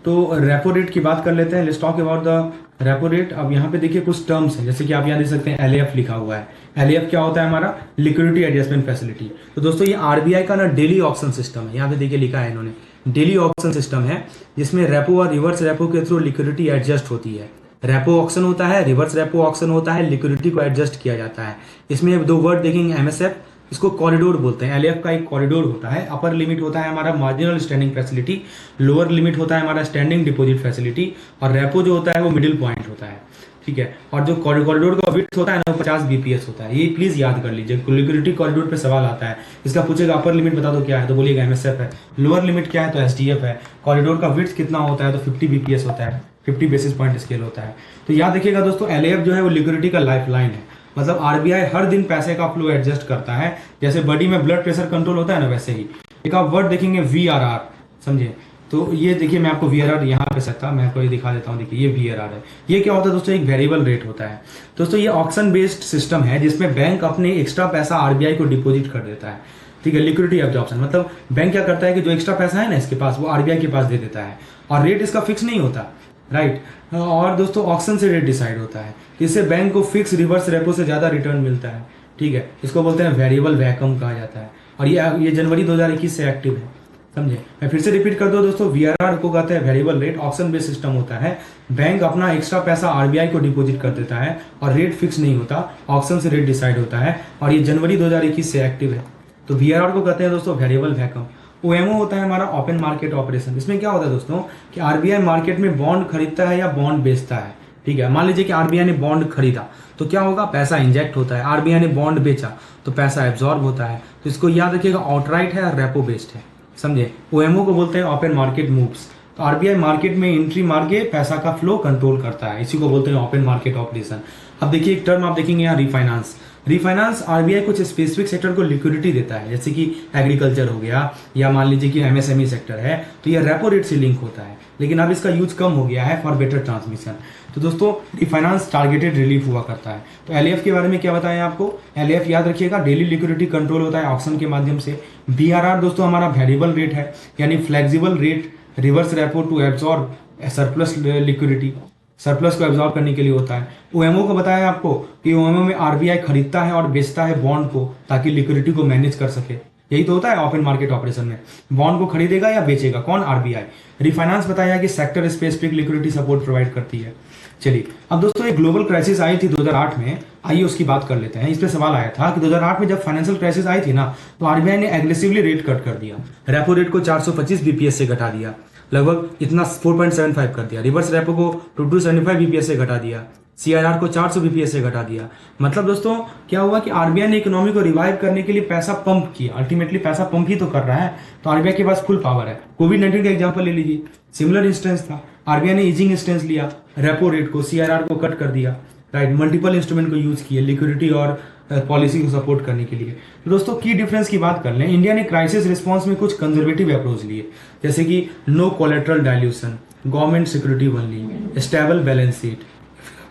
तो रेपो रेट की बात कर लेते हैं, let's talk about the repo rate, अब यहाँ पे देखिए कुछ टर्म्स हैं, जैसे कि आप यहाँ देख सकते हैं एलएएफ लिखा हुआ है। एलएएफ क्या होता है हमारा? Liquidity adjustment facility. तो दोस्तों ये आरबीआई का ना डेली ऑक्शन सिस्टम है, यहाँ पे देखिए लिखा है इन्होंने, डेली ऑक्शन सिस्टम है जिसमें रेपो और रिवर्स रेपो के थ्रू लिक्विडिटी एडजस्ट होती है। रेपो ऑक्शन होता है, रिवर्स रेपो ऑक्शन होता है, लिक्विडिटी को एडजस्ट किया जाता है। इसमें दो वर्ड देखेंगे, एमएसएफ, इसको कॉरिडोर बोलते हैं। एलएएफ का एक कॉरिडोर होता है, अपर लिमिट होता है हमारा marginal standing facility, lower limit होता है हमारा स्टैंडिंग डिपॉजिट फैसिलिटी, और रेपो जो होता है वो मिडिल पॉइंट होता है, ठीक है। और जो कॉरिडोर का विड्थ होता है ना वो 50 बीपीएस होता है। ये प्लीज याद कर लीजिए, लिक्विडिटी कॉरिडोर पे सवाल आता है, इसका पूछेगा अपर लिमिट बता दो क्या है, तो बोलिएगा एमएसएफ है। लोअर लिमिट क्या है, तो एसडीएफ है। कॉरिडोर का विड्थ कितना होता है, तो 50 बीपीएस होता है, 50 बेसिस पॉइंट स्केल होता है। तो याद रखिएगा दोस्तों, एलएएफ जो है वो लिक्विडिटी का लाइफ लाइन है। मतलब आरबीआई हर दिन पैसे का फ्लो एडजस्ट करता है, जैसे बॉडी में ब्लड प्रेशर कंट्रोल होता है ना, वैसे ही। एक आप वर्ड देखेंगे वीआरआर, समझे? तो ये देखिए, मैं आपको वीआरआर यहाँ पे सकता, मैं आपको ये दिखा देता हूँ। देखिए ये वीआरआर है। ये क्या होता है दोस्तों? एक वेरिएबल रेट होता है। दोस्तों ये ऑक्शन बेस्ड सिस्टम है जिसमें बैंक अपने एक्स्ट्रा पैसा आरबीआई को डिपॉजिट कर देता है, ठीक है। लिक्विडिटी एब्जॉर्प्शन मतलब बैंक क्या करता है कि जो एक्स्ट्रा पैसा है ना इसके पास, वो आरबीआई के पास दे देता है, और रेट इसका फिक्स नहीं होता, राइट। और दोस्तों ऑक्शन से रेट डिसाइड होता है, इससे बैंक को फिक्स रिवर्स रेपो से ज्यादा रिटर्न मिलता है, ठीक है। इसको बोलते हैं वेरिएबल वैकम कहा जाता है, और ये जनवरी 2021 से एक्टिव है, समझे? मैं फिर से रिपीट कर दूं दोस्तों, वीआरआर को कहते हैं variable rate. Auction based system होता है, बैंक अपना एक्स्ट्रा पैसा आरबीआई को डिपॉजिट कर देता है और रेट फिक्स नहीं होता, ऑक्शन से रेट डिसाइड होता है, और ये जनवरी 2021 से एक्टिव है। तो वीआरआर को कहते हैं दोस्तों वेरिएबल वैकम। ओएमओ होता है हमारा ओपन मार्केट ऑपरेशन। इसमें क्या होता है दोस्तों कि आरबीआई मार्केट में बॉन्ड खरीदता है या बॉन्ड बेचता है, ठीक है। मान लीजिए कि आरबीआई ने बॉन्ड खरीदा तो क्या होगा? पैसा इंजेक्ट होता है। आरबीआई ने बॉन्ड बेचा तो पैसा एब्जॉर्ब होता है। तो इसको याद रखिएगा, आउटराइट है और रेपो बेस्ड है, समझे? ओएमओ को बोलते हैं ओपन मार्केट मूव्स। तो आरबीआई मार्केट में एंट्री मार के पैसा का फ्लो कंट्रोल करता है, इसी को बोलते हैं ओपन मार्केट ऑपरेशन। अब देखिए एक टर्म आप देखेंगे यहाँ, रिफाइनेंस। रिफाइनेंस आरबीआई कुछ स्पेसिफिक सेक्टर को लिक्विडिटी देता है, जैसे कि एग्रीकल्चर हो गया, या मान लीजिए कि एमएसएमई सेक्टर है, तो ये रेपो रेट से लिंक होता है, लेकिन अब इसका यूज कम हो गया है फॉर बेटर ट्रांसमिशन। तो दोस्तों रिफाइनेंस टारगेटेड रिलीफ हुआ करता है। तो एलएएफ के बारे में क्या बताएं आपको? एलएएफ याद रखिएगा, डेली लिक्विडिटी कंट्रोल होता है ऑक्शन के माध्यम से। बीआरआर दोस्तों हमारा वेरिएबल रेट है, यानी flexible rate reverse repo to absorb surplus liquidity, surplus को एब्जॉर्ब करने के लिए होता है। ओएमओ को बताया आपको कि ओएमओ में आरबीआई खरीदता है और बेचता है बॉन्ड को, ताकि लिक्विडिटी को मैनेज कर सके। यही तो होता है ओपन मार्केट ऑपरेशन में, बॉन्ड को खरीदेगा या बेचेगा कौन? आरबीआई। रिफाइनेंस बताया कि sector specific liquidity support provide करती है। चलिए अब दोस्तों एक ग्लोबल क्राइसिस आई थी 2008 में, आइए उसकी बात कर लेते हैं। इस पे सवाल आया था कि 2008 में जब फाइनेंशियल क्राइसिस आई थी ना, तो आरबीआई ने एग्रेसिवली रेट कट कर दिया, रेपो रेट को 425 बीपीएस से घटा दिया, लगभग इतना 4.75 कर दिया। रिवर्स रेपो को 275 बीपीएस से घटा दिया, सीआरआर को 400 बीपीएस से घटा दिया। मतलब दोस्तों क्या हुआ कि आरबीआई ने इकोनॉमी को रिवाइव करने के लिए पैसा पंप किया। अल्टीमेटली पैसा पंप ही तो कर रहा है, तो आरबीआई के पास फुल पावर है। कोविड-19 का एग्जांपल ले लीजिए, सिमिलर इंस्टेंस था। आरबीआई ने ईजिंग इंस्टेंस लिया, रेपो रेट को, सीआरआर को कट कर दिया, राइट। मल्टीपल इंस्ट्रूमेंट को यूज किए लिक्विडिटी और पॉलिसी को सपोर्ट करने के लिए। तो दोस्तों की डिफरेंस की बात कर लें, इंडिया ने क्राइसिस रिस्पांस में कुछ कंजर्वेटिव अप्रोच लिए, जैसे कि no collateral dilution, government security only, stable balance sheet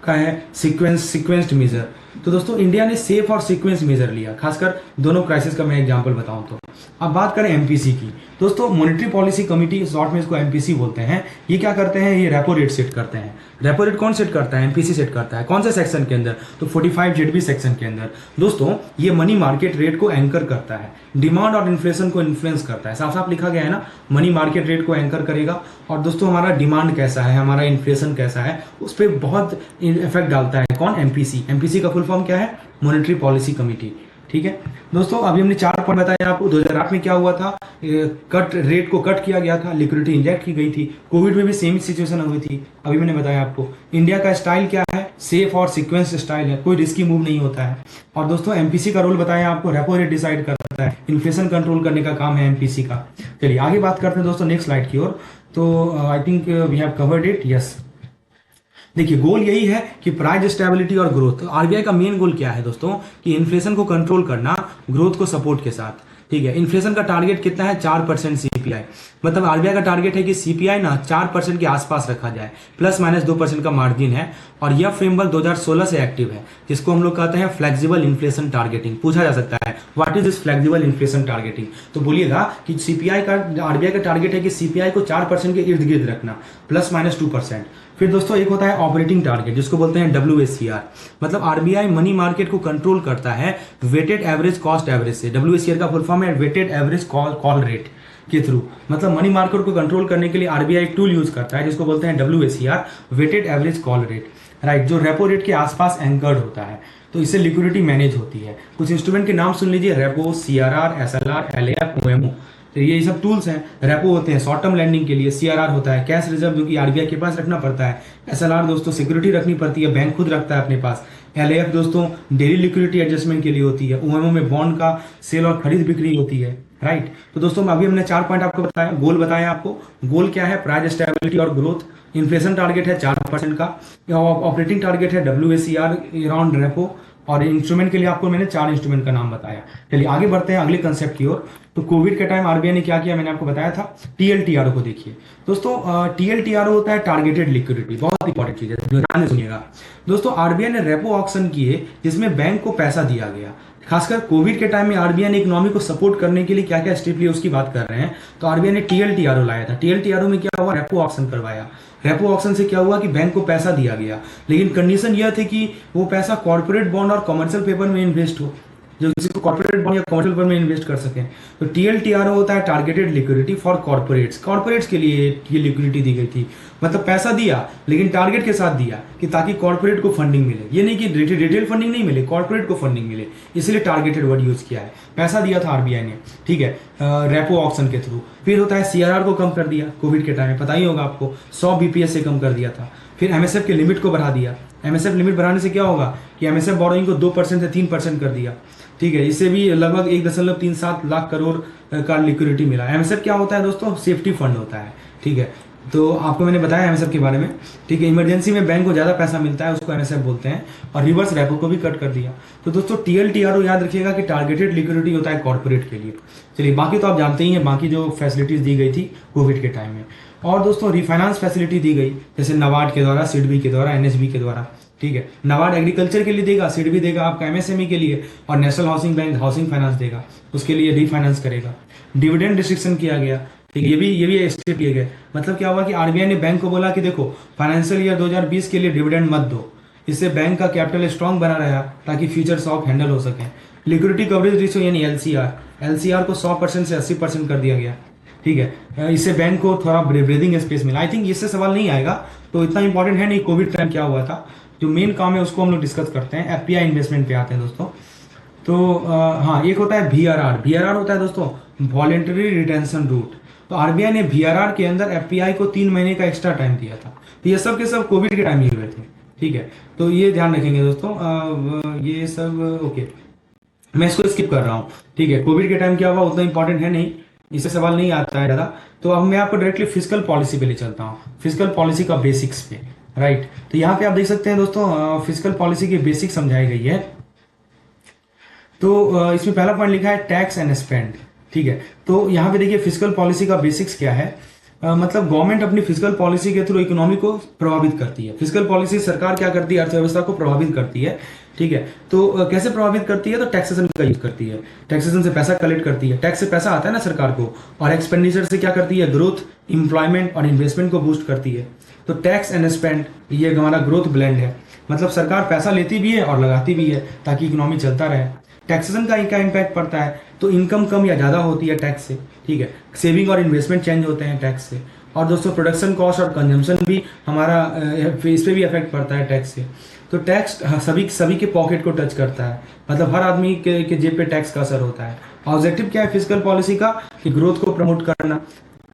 का है, सीक्वेंस्ड मेजर। तो दोस्तों इंडिया ने सेफ और सीक्वेंस मेजर लिया, खासकर दोनों क्राइसिस का मैं एग्जांपल बताऊं तो। अब बात करें एमपीसी की, दोस्तों मॉनेटरी पॉलिसी कमेटी, शॉर्ट में इसको एमपीसी बोलते हैं। ये क्या करते हैं? ये रेपो रेट सेट करते हैं। रेपो रेट कौन सेट करता है? एमपीसी सेट करता है। कौन से सेक्शन के अंदर? तो 45 जेडबी सेक्शन के अंदर। दोस्तों ये मनी मार्केट रेट को एंकर करता है, डिमांड और इन्फ्लेशन को इन्फ्लुएंस करता है। साफ साफ लिखा गया है ना, मनी मार्केट रेट को एंकर करेगा, और दोस्तों हमारा डिमांड कैसा है, हमारा इन्फ्लेशन कैसा है, उस पर बहुत इफेक्ट डालता है। कौन? एमपीसी। एमपीसी का फुल फॉर्म क्या है? मॉनेटरी पॉलिसी कमेटी, ठीक है। दोस्तों अभी हमने 4 पॉइंट बताया आपको। 2008 में क्या हुआ था? कट रेट को कट किया गया था, लिक्विडिटी इंजेक्ट की गई थी। कोविड में भी सेम सिचुएशन हुई थी, अभी मैंने बताया आपको। इंडिया का स्टाइल क्या है? सेफ और सीक्वेंस स्टाइल है, कोई रिस्की मूव नहीं होता है। और दोस्तों एमपीसी का रोल बताया आपको, रेपो रेट डिसाइड करता है, इन्फ्लेशन कंट्रोल करने का काम है एमपीसी का। चलिए आगे बात करते हैं दोस्तों नेक्स्ट स्लाइड की ओर। तो I think we have covered it, yes. देखिए गोल यही है कि प्राइस स्टेबिलिटी और ग्रोथ। आरबीआई का मेन गोल क्या है दोस्तों? कि इन्फ्लेशन को कंट्रोल करना ग्रोथ को सपोर्ट के साथ, ठीक है। इन्फ्लेशन का टारगेट कितना है? 4% सीपीआई। मतलब आरबीआई का टारगेट है कि सीपीआई ना 4% के आसपास रखा जाए, ±2% का मार्जिन है। और यह फ्रेमवर्क 2016 से एक्टिव है, जिसको हम लोग कहते हैं फ्लेक्सिबल इन्फ्लेशन टारगेटिंग। पूछा जा सकता है what is this flexible inflation targeting? तो बोलिएगा कि सीपीआई का, आरबीआई का टारगेट है कि सीपीआई को 4% के इर्द गिर्द रखना, ±2%। फिर दोस्तों एक होता है ऑपरेटिंग टारगेट, जिसको बोलते हैं WACR। मतलब आरबीआई मनी मार्केट को कंट्रोल करता है वेटेड एवरेज कॉस्ट एवरेज से। WACR का फुल फॉर्म है वेटेड एवरेज कॉल रेट के थ्रू। मतलब मनी मार्केट को कंट्रोल करने के लिए आरबीआई एक टूल यूज करता है जिसको बोलते हैं WACR, weighted average call rate, right, जो रेपो रेट के आसपास एंकर्ड होता है। तो इससे लिक्विडिटी मैनेज होती है। कुछ इंस्ट्रूमेंट के नाम सुन लीजिए, repo, CRR, SLR, LAF, OMO। तो ये सब टूल्स हैं। रेपो होते हैं शॉर्ट टर्म लैंडिंग के लिए, CRR होता है कैश रिजर्व जो कि आरबीआई के पास रखना पड़ता है, SLR दोस्तों सिक्योरिटी रखनी पड़ती है, बैंक खुद रखता है अपने पास, LAF दोस्तों डेली लिक्विडिटी एडजस्टमेंट के लिए होती है, OMO में बॉन्ड का सेल और खरीद बिक्री होती है, राइट। तो दोस्तों अभी हमने 4 पॉइंट आपको बताया, गोल बताया आपको। गोल क्या है? प्राइस स्टेबिलिटी और ग्रोथ। इन्फ्लेशन टारगेट है 4% का। ऑपरेटिंग टारगेट है WACR अराउंड रेपो। और इंस्ट्रूमेंट के लिए आपको मैंने 4 इंस्ट्रूमेंट का नाम बताया। चलिए आगे बढ़ते हैं अगले कंसेप्ट की ओर। तो कोविड के टाइम आरबीआई ने क्या किया, मैंने आपको बताया था। TLTRO को देखिए दोस्तों। TLTRO होता है टारगेटेड लिक्विडिटी, बहुत इंपॉर्टेंट चीज है, ध्यान से सुनिएगा दोस्तों। आरबीआई ने रेपो ऑक्शन किए जिसमें बैंक को पैसा दिया गया। खासकर कोविड के टाइम में आरबीआई ने इकोनॉमी को सपोर्ट करने के लिए क्या क्या स्टेप लिए उसकी बात कर रहे हैं। तो आरबीआई ने TLTRO लाया था। TLTRO में क्या हुआ, रेपो ऑक्शन करवाया। रेपो ऑक्शन से क्या हुआ कि बैंक को पैसा दिया गया, लेकिन कंडीशन यह थी कि वो पैसा कॉर्पोरेट बॉन्ड और कमर्शियल पेपर में इन्वेस्ट हो, जो किसी को कॉर्पोरेट बॉन्ड या कमर्शियल पेपर में इन्वेस्ट कर सकें। तो TLTRO होता है टारगेटेड लिक्विडिटी फॉर कॉर्पोरेट्स के लिए ये लिक्विडिटी दी गई थी। मतलब पैसा दिया लेकिन टारगेट के साथ दिया कि ताकि कॉर्पोरेट को फंडिंग मिले। ये नहीं कि रिटेल फंडिंग नहीं मिले, कॉर्पोरेट को फंडिंग मिले, इसलिए टारगेटेड वर्ड यूज किया है। पैसा दिया था आरबीआई ने, ठीक है, रेपो ऑक्शन के थ्रू। फिर होता है CRR को कम कर दिया कोविड के टाइम में, पता ही होगा आपको, 100 BPS से कम कर दिया था। फिर MSF के लिमिट को बढ़ा दिया। MSF लिमिट बढ़ाने से क्या होगा कि MSF बोरोइंग को 2% से 3% कर दिया, ठीक है। इससे भी लगभग 1.37 लाख करोड़ का लिक्विडिटी मिला। MSF क्या होता है दोस्तों? सेफ्टी फंड होता है, ठीक है। तो आपको मैंने बताया MSF के बारे में, ठीक है। इमरजेंसी में बैंक को ज्यादा पैसा मिलता है, उसको MSF बोलते हैं। और रिवर्स रेपो को भी कट कर दिया। तो दोस्तों TLTRO याद रखिएगा कि टारगेटेड लिक्विडिटी होता है कॉर्पोरेट के लिए। चलिए बाकी तो आप जानते ही हैं, बाकी जो फैसिलिटीज दी गई थी कोविड के टाइम में। और दोस्तों रिफाइनेंस फैसिलिटी दी गई, जैसे नाबार्ड के द्वारा, सिडबी के द्वारा, NHB के द्वारा, ठीक है। नाबार्ड एग्रीकल्चर के लिए देगा, सिडबी देगा आपका MSME के लिए, और national housing bank housing finance देगा, उसके लिए रिफाइनेंस करेगा। डिविडेंड रिस्ट्रिक्शन किया गया, ठीक है। ये भी स्टेप लिए गए। मतलब क्या हुआ कि आरबीआई ने बैंक को बोला कि देखो फाइनेंशियल ईयर 2020 के लिए डिविडेंड मत दो, इससे बैंक का कैपिटल स्ट्रांग बना रहा ताकि फ्यूचर शॉक हैंडल हो सके। लिक्विडिटी कवरेज रेशियो यानी LCR को 100% से 80% कर दिया गया, ठीक है। इससे बैंक को थोड़ा ब्रीदिंग स्पेस मिला। आई थिंक इससे सवाल नहीं आएगा, तो इतना इंपॉर्टेंट है नहीं कोविड टाइम क्या हुआ था। जो मेन काम है उसको हम लोग डिस्कस करते हैं। FPI इन्वेस्टमेंट पे आते हैं दोस्तों। तो हाँ, एक होता है VRR होता है दोस्तों वॉलेंटरी रिटेंशन रूट। तो आरबीआई ने VRR के अंदर FPI को 3 महीने का एक्स्ट्रा टाइम दिया था। तो ये सब के सब कोविड के टाइम ही हुए थे, ठीक है। तो ये ध्यान रखेंगे दोस्तों। ये सब ओके, मैं इसको स्किप कर रहा हूँ, ठीक है। कोविड के टाइम क्या हुआ उतना इंपॉर्टेंट है नहीं, इससे सवाल नहीं आता है ज़्यादा। तो अब मैं आपको डायरेक्टली फिजिकल पॉलिसी पे ले चलता हूँ, फिजिकल पॉलिसी का बेसिक्स पे, राइट। तो यहाँ पे आप देख सकते हैं दोस्तों फिजिकल पॉलिसी की बेसिक समझाई गई है। तो इसमें पहला पॉइंट लिखा है टैक्स एंड स्पेंड, ठीक है। तो यहाँ पे देखिए फिजिकल पॉलिसी का बेसिक्स क्या है। मतलब गवर्नमेंट अपनी फिजिकल पॉलिसी के थ्रू इकोनॉमी को प्रभावित करती है। फिजिकल पॉलिसी सरकार क्या करती है, अर्थव्यवस्था को प्रभावित करती है, ठीक है। तो कैसे प्रभावित करती है, तो टैक्सेशन का यूज करती है। टैक्सेशन से पैसा कलेक्ट करती है, टैक्स से पैसा आता है ना सरकार को, और एक्सपेंडिचर से क्या करती है, ग्रोथ, एम्प्लॉयमेंट और इन्वेस्टमेंट को बूस्ट करती है। तो टैक्स एंड स्पेंड ये हमारा ग्रोथ ब्लेंड है। मतलब सरकार पैसा लेती भी है और लगाती भी है ताकि इकोनॉमी चलता रहे। टैक्सेशन का क्या इम्पैक्ट पड़ता है, तो इनकम कम या ज़्यादा होती है टैक्स से, ठीक है। सेविंग और इन्वेस्टमेंट चेंज होते हैं टैक्स से। और दोस्तों प्रोडक्शन कॉस्ट और कंजम्पशन भी हमारा इस पर भी इफेक्ट पड़ता है टैक्स से। तो टैक्स सभी के पॉकेट को टच करता है। मतलब हर आदमी के जेब पे टैक्स का असर होता है। ऑब्जेक्टिव क्या है फिजिकल पॉलिसी का, कि ग्रोथ को प्रमोट करना,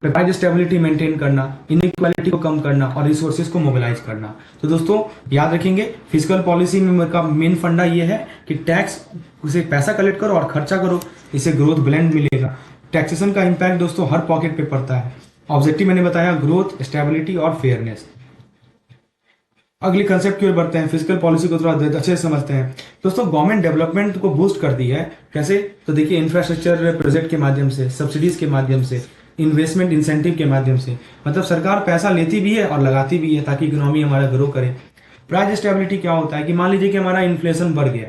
प्राइस स्टेबिलिटी मेंटेन करना, इनइक्वालिटी को कम करना और रिसोर्सेज को मोबिलाइज करना। तो दोस्तों याद रखेंगे फिजिकल पॉलिसी में का मेन फंडा ये है कि टैक्स से पैसा कलेक्ट करो और खर्चा करो, इससे ग्रोथ ब्लेंड मिलेगा। टैक्सेशन का इम्पैक्ट दोस्तों हर पॉकेट पे पड़ता है। ऑब्जेक्टिव मैंने बताया ग्रोथ, स्टेबिलिटी और फेयरनेस। अगले कंसेप्ट की ओर बढ़ते हैं, फिजिकल पॉलिसी को थोड़ा अच्छे से समझते हैं। दोस्तों गवर्नमेंट डेवलपमेंट को बूस्ट करती है, कैसे, तो देखिए इंफ्रास्ट्रक्चर प्रोजेक्ट के माध्यम से, सब्सिडीज के माध्यम से, इन्वेस्टमेंट इंसेंटिव के माध्यम से। मतलब सरकार पैसा लेती भी है और लगाती भी है ताकि इकोनॉमी हमारा ग्रो करे। प्राइस स्टेबिलिटी क्या होता है कि मान लीजिए कि हमारा इन्फ्लेशन बढ़ गया,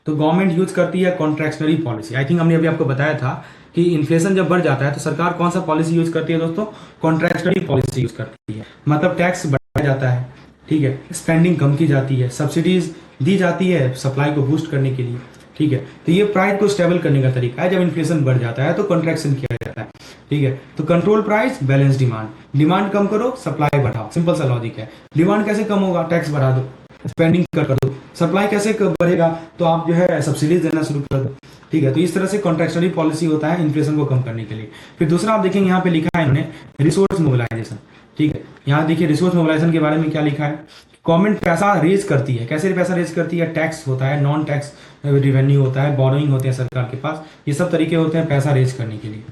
तो गवर्नमेंट यूज करती है कॉन्ट्रैक्शनरी पॉलिसी। आई थिंक हमने अभी आपको बताया था कि इन्फ्लेशन जब बढ़ जाता है तो सरकार कौन सा पॉलिसी यूज करती है दोस्तों, कॉन्ट्रैक्शनरी पॉलिसी यूज करती है। मतलब टैक्स बढ़ाया जाता है, ठीक है, स्पेंडिंग कम की जाती है, सब्सिडीज दी जाती है सप्लाई को बूस्ट करने के लिए। ठीक है, तो ये प्राइस को स्टेबल करने का तरीका है। जब इन्फ्लेशन बढ़ जाता है तो कॉन्ट्रैक्शन किया जाता है। ठीक है, तो control price, balance demand, demand कम करो, सप्लाई बढ़ाओ, सिंपल सा लॉजिक है। डिमांड कैसे कम होगा? टैक्स बढ़ा दो, स्पेंडिंग कर दो। सप्लाई कैसे बढ़ेगा? तो आप जो है सब्सिडीज देना शुरू कर दो। ठीक है, तो इस तरह से कॉन्ट्रैक्शनरी पॉलिसी होता है इन्फ्लेशन को कम करने के लिए। फिर दूसरा आप देखेंगे यहाँ पे लिखा है इन्होंने रिसोर्स मोबिलाइजेशन। ठीक है, यहाँ देखिए रिसोर्स मोबिलाइजेशन के बारे में क्या लिखा है। गवर्नमेंट पैसा रेज करती है। कैसे पैसा रेज करती है? टैक्स होता है, नॉन टैक्स रिवेन्यू होता है, बोरोइंग होते हैं सरकार के पास, ये सब तरीके होते हैं पैसा रेज करने के लिए।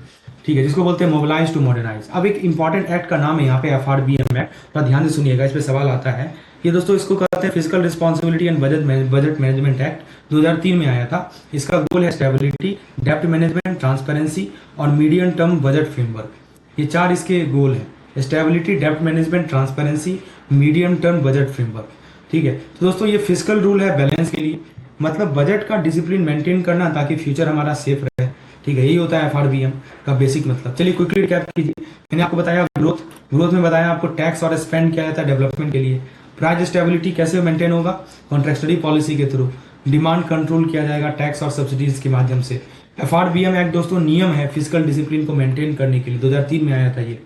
ठीक है, जिसको बोलते हैं मोबिलाइज टू मॉडर्नाइज। अब एक इंपॉर्टेंट एक्ट का नाम है यहाँ पे FRBM एक्ट, थोड़ा ध्यान से सुनिएगा, इस पे सवाल आता है। ये दोस्तों इसको कहते हैं physical responsibility and budget management act, 2003 में आया था। इसका गोल है स्टेबिलिटी, डेप्ट मैनेजमेंट, ट्रांसपेरेंसी और मीडियम टर्म बजट फ्रेमवर्क। ये 4 इसके गोल हैं: स्टेबिलिटी, डेप्ट management, transparency, medium term budget framework. ठीक है, तो दोस्तों ये फिजिकल रूल है बैलेंस के लिए, मतलब बजट का डिसिप्लिन मेंटेन करना ताकि फ्यूचर हमारा सेफ रहे। ठीक है, यही होता है FRBM का बेसिक मतलब। चलिए क्विकली रिकैप कीजिए। मैंने आपको बताया ग्रोथ में बताया आपको टैक्स और स्पेंड किया जाता है डेवलपमेंट के लिए। प्राइस स्टेबिलिटी कैसे मेंटेन होगा? कॉन्ट्रैक्शनरी पॉलिसी के थ्रू। डिमांड कंट्रोल किया जाएगा टैक्स और सब्सिडीज के माध्यम से। FRBM एक्ट दोस्तों नियम है फिजिकल डिसिप्लिन को मेंटेन करने के लिए, 2003 में आया था ये।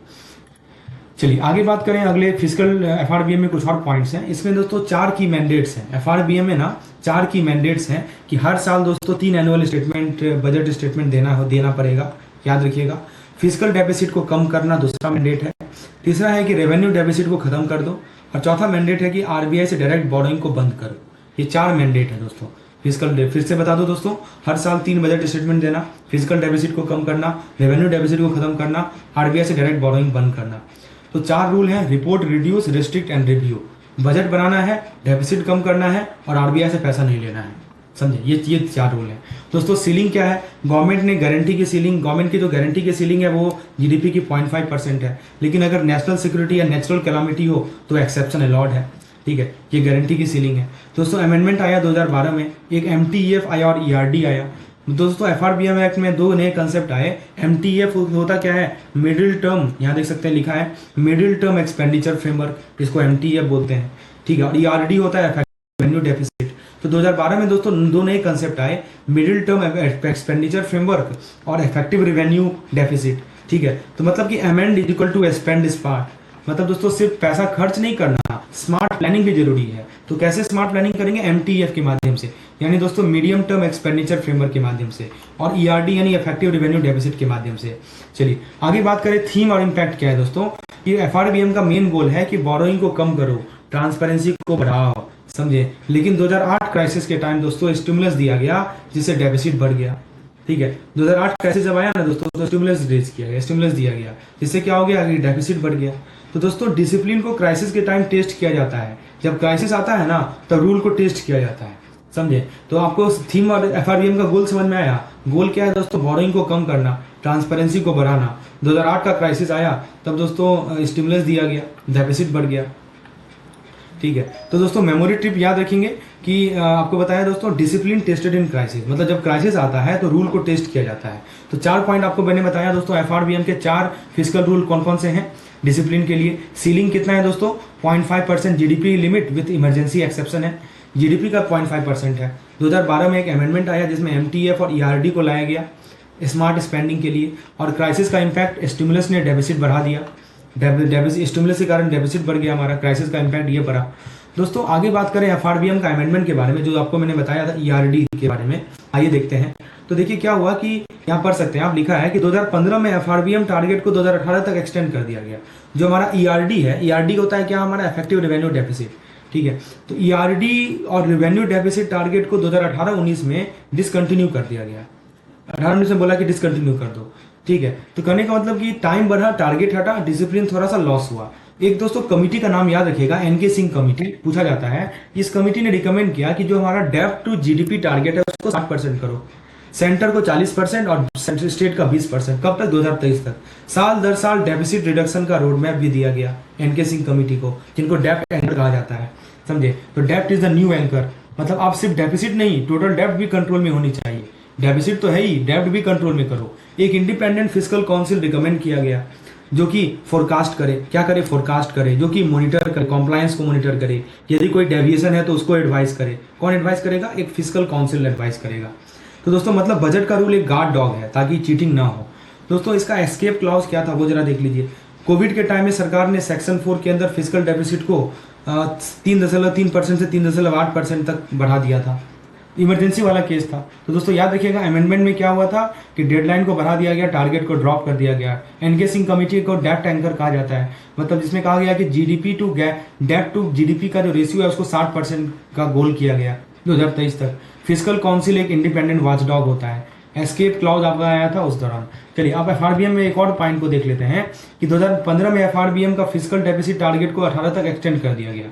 चलिए आगे बात करें अगले फिजिकल FRBM में कुछ और पॉइंट्स हैं। इसमें दोस्तों 4 की मैंडेट्स हैं। FRBM में ना 4 की मैंडेट्स हैं कि हर साल दोस्तों 3 एनुअल स्टेटमेंट, बजट स्टेटमेंट देना पड़ेगा, याद रखिएगा। फिजिकल डेफिसिट को कम करना दूसरा मैंडेट है। तीसरा है कि रेवेन्यू डेफिसिट को खत्म कर दो। और चौथा मैंडेट है कि RBI से डायरेक्ट बोरोइंग को बंद करो। ये 4 मैंडेट है दोस्तों फिजिकल। फिर से बता दो दोस्तों, हर साल 3 बजट स्टेटमेंट देना, फिजिकल डेफिसिट को कम करना, रेवेन्यू डेफिसिट को खत्म करना, RBI से डायरेक्ट बोरोइंग बंद करना। तो 4 रूल हैं: report, reduce, restrict and review. Budget बनाना है, डेफिसिट कम करना है और RBI से पैसा नहीं लेना है। समझे, ये 4 रूल हैं दोस्तों। सीलिंग क्या है? गवर्नमेंट ने गारंटी की सीलिंग, गवर्नमेंट की जो गारंटी की सीलिंग है वो GDP की 0.5% है। लेकिन अगर नेशनल सिक्योरिटी या नेचुरल कैलामिटी हो तो एक्सेप्शन अलाउड है। ठीक है, ये गारंटी की सीलिंग है दोस्तों। अमेंडमेंट आया 2012 में, एक MTEF आया और ERD आया। दोस्तों FRBM एक्ट में 2 नए कंसेप्ट आए। MTEF होता क्या है? मिडिल टर्म, यहाँ देख सकते हैं लिखा है मिडिल टर्म एक्सपेंडिचर फ्रेमवर्क, इसको MTEF बोलते हैं। ठीक है, और ERD होता है इफेक्टिव रेवेन्यू डेफिसिट। तो 2012 में दोस्तों 2 नए कंसेप्ट आए, मिडिल टर्म एक्सपेंडिचर फ्रेमवर्क और इफेक्टिव रेवेन्यू डेफिसिट। ठीक है, तो मतलब कि amend is equal to spend smart, मतलब दोस्तों सिर्फ पैसा खर्च नहीं करना, स्मार्ट प्लानिंग भी जरूरी है। तो कैसे स्मार्ट प्लानिंग करेंगे? MTEF के माध्यम से, यानी दोस्तों मीडियम टर्म एक्सपेंडिचर फ्रेमवर्क के माध्यम से, और ERD यानी इफेक्टिव रेवेन्यू डेफिसिट के माध्यम से। चलिए आगे बात करें थीम और इम्पैक्ट क्या है दोस्तों। ये FRBM का मेन गोल है कि बोरोइंग को कम करो, ट्रांसपेरेंसी को बढ़ाओ, समझे। लेकिन 2008 क्राइसिस के टाइम दोस्तों स्टिमुलस दिया गया जिससे डेफिसिट बढ़ गया। ठीक है, 2008 क्राइसिस जब आया ना दोस्तों तो स्टिमुलस रेज किया गया, स्टिमुलस दिया गया, जिससे क्या हो गया? डेफिसिट बढ़ गया। तो दोस्तों डिसिप्लिन को क्राइसिस के टाइम टेस्ट किया जाता है। जब क्राइसिस आता है ना तो रूल को टेस्ट किया जाता है, समझे। तो आपको थीम और FRBM का गोल समझ में आया। गोल क्या है दोस्तों? बोरोइंग को कम करना, ट्रांसपेरेंसी को बढ़ाना। 2008 का क्राइसिस आया तब दोस्तों स्टिमुलस दिया गया, डेफिसिट बढ़ गया। ठीक है, तो दोस्तों मेमोरी ट्रिप याद रखेंगे कि आपको बताया दोस्तों डिसिप्लिन टेस्टेड इन क्राइसिस, मतलब जब क्राइसिस आता है तो रूल को टेस्ट किया जाता है। तो 4 पॉइंट आपको मैंने बताया दोस्तों। FRBM के 4 फिजिकल रूल कौन कौन से हैं डिसिप्लिन के लिए। सीलिंग कितना है दोस्तों? 0.5% GDP limit with emergency exception है। GDP का 0.5% है। 2012 में एक अमेंडमेंट आया जिसमें MTEF और ERD को लाया गया स्मार्ट स्पेंडिंग के लिए। और क्राइसिस का इम्पैक्ट स्टिमुलस ने डेफिसिट बढ़ा दिया, स्टिमुलस के कारण डेफिसिट बढ़ गया हमारा, क्राइसिस का इम्पैक्ट ये पड़ा। दोस्तों आगे बात करें FRBM का अमेंडमेंट के बारे में, जो आपको मैंने बताया था ERD के बारे में, आइए देखते हैं। तो देखिए क्या हुआ कि यहाँ पढ़ सकते हैं आप, लिखा है कि 2015 में FRBM टारगेट को 2018 तक एक्सटेंड कर दिया गया। जो हमारा ERD है, ERD होता है क्या? हमारा इफेक्टिव रेवेन्यू डेफिसिट। ठीक है, तो ERD और रेवेन्यू डेफिसिट टारगेट को 2018-19 में डिसकंटिन्यू कर दिया गया। 18-19 में बोला कि डिसकंटिन्यू कर दो। ठीक है, तो करने का मतलब कि टाइम बढ़ा, टारगेट हटा, डिसिप्लिन थोड़ा सा लॉस हुआ। एक दोस्तों कमिटी का नाम याद रखिएगा, NK सिंह कमिटी पूछा जाता है। इस कमिटी ने रिकमेंड किया कि जो हमारा डेप्ट टू GDP टारगेट है उसको 60% करो, सेंटर को 40% और स्टेट का 20%। कब तक? 2023 तक। साल दर साल डेफिसिट रिडक्शन का रोड मैप भी दिया गया NK सिंह कमिटी को, जिनको डेप्ट एंकर कहा जाता है, समझे। तो डेप्ट इज द न्यू एंकर, मतलब आप सिर्फ डेफिसिट नहीं, टोटल डेप्ट भी कंट्रोल में होनी चाहिए। डेफिसिट तो है ही, डेप्ट भी कंट्रोल में करो। एक इंडिपेंडेंट फिजिकल काउंसिल रिकमेंड किया गया। जो कि फोरकास्ट करे, क्या करे, फोरकास्ट करे, जो कि मॉनिटर करे, कॉम्प्लायंस को मॉनिटर करे, यदि कोई डेविएशन है तो उसको एडवाइस करे। कौन एडवाइस करेगा? एक फिजिकल काउंसिल एडवाइस करेगा। तो दोस्तों मतलब बजट का रूल एक गार्ड डॉग है ताकि चीटिंग ना हो। दोस्तों इसका एस्केप क्लॉज क्या था वो जरा देख लीजिए। कोविड के टाइम में सरकार ने सेक्शन 4 के अंदर फिजिकल डेफिसिट को 3.3% से 3.8% तक बढ़ा दिया था। इमरजेंसी वाला केस था। तो दोस्तों याद रखिएगा अमेंडमेंट में क्या हुआ था कि डेडलाइन को बढ़ा दिया गया, टारगेट को ड्रॉप कर दिया गया। एनके सिंह कमेटी को डेट टैंकर कहा जाता है, मतलब जिसमें कहा गया कि GDP to debt to GDP का जो रेशियो है उसको 60% का गोल किया गया 2023 तक। फिजिकल काउंसिल एक इंडिपेंडेंट वॉचडॉग होता है। एस्केप क्लॉज आपका आया था उस दौरान। चलिए आप एफआरबीएम में एक और पॉइंट को देख लेते हैं कि 2015 में एफआरबीएम का फिजिकल डेफिसिट टारगेट को 18 तक एक्सटेंड कर दिया गया।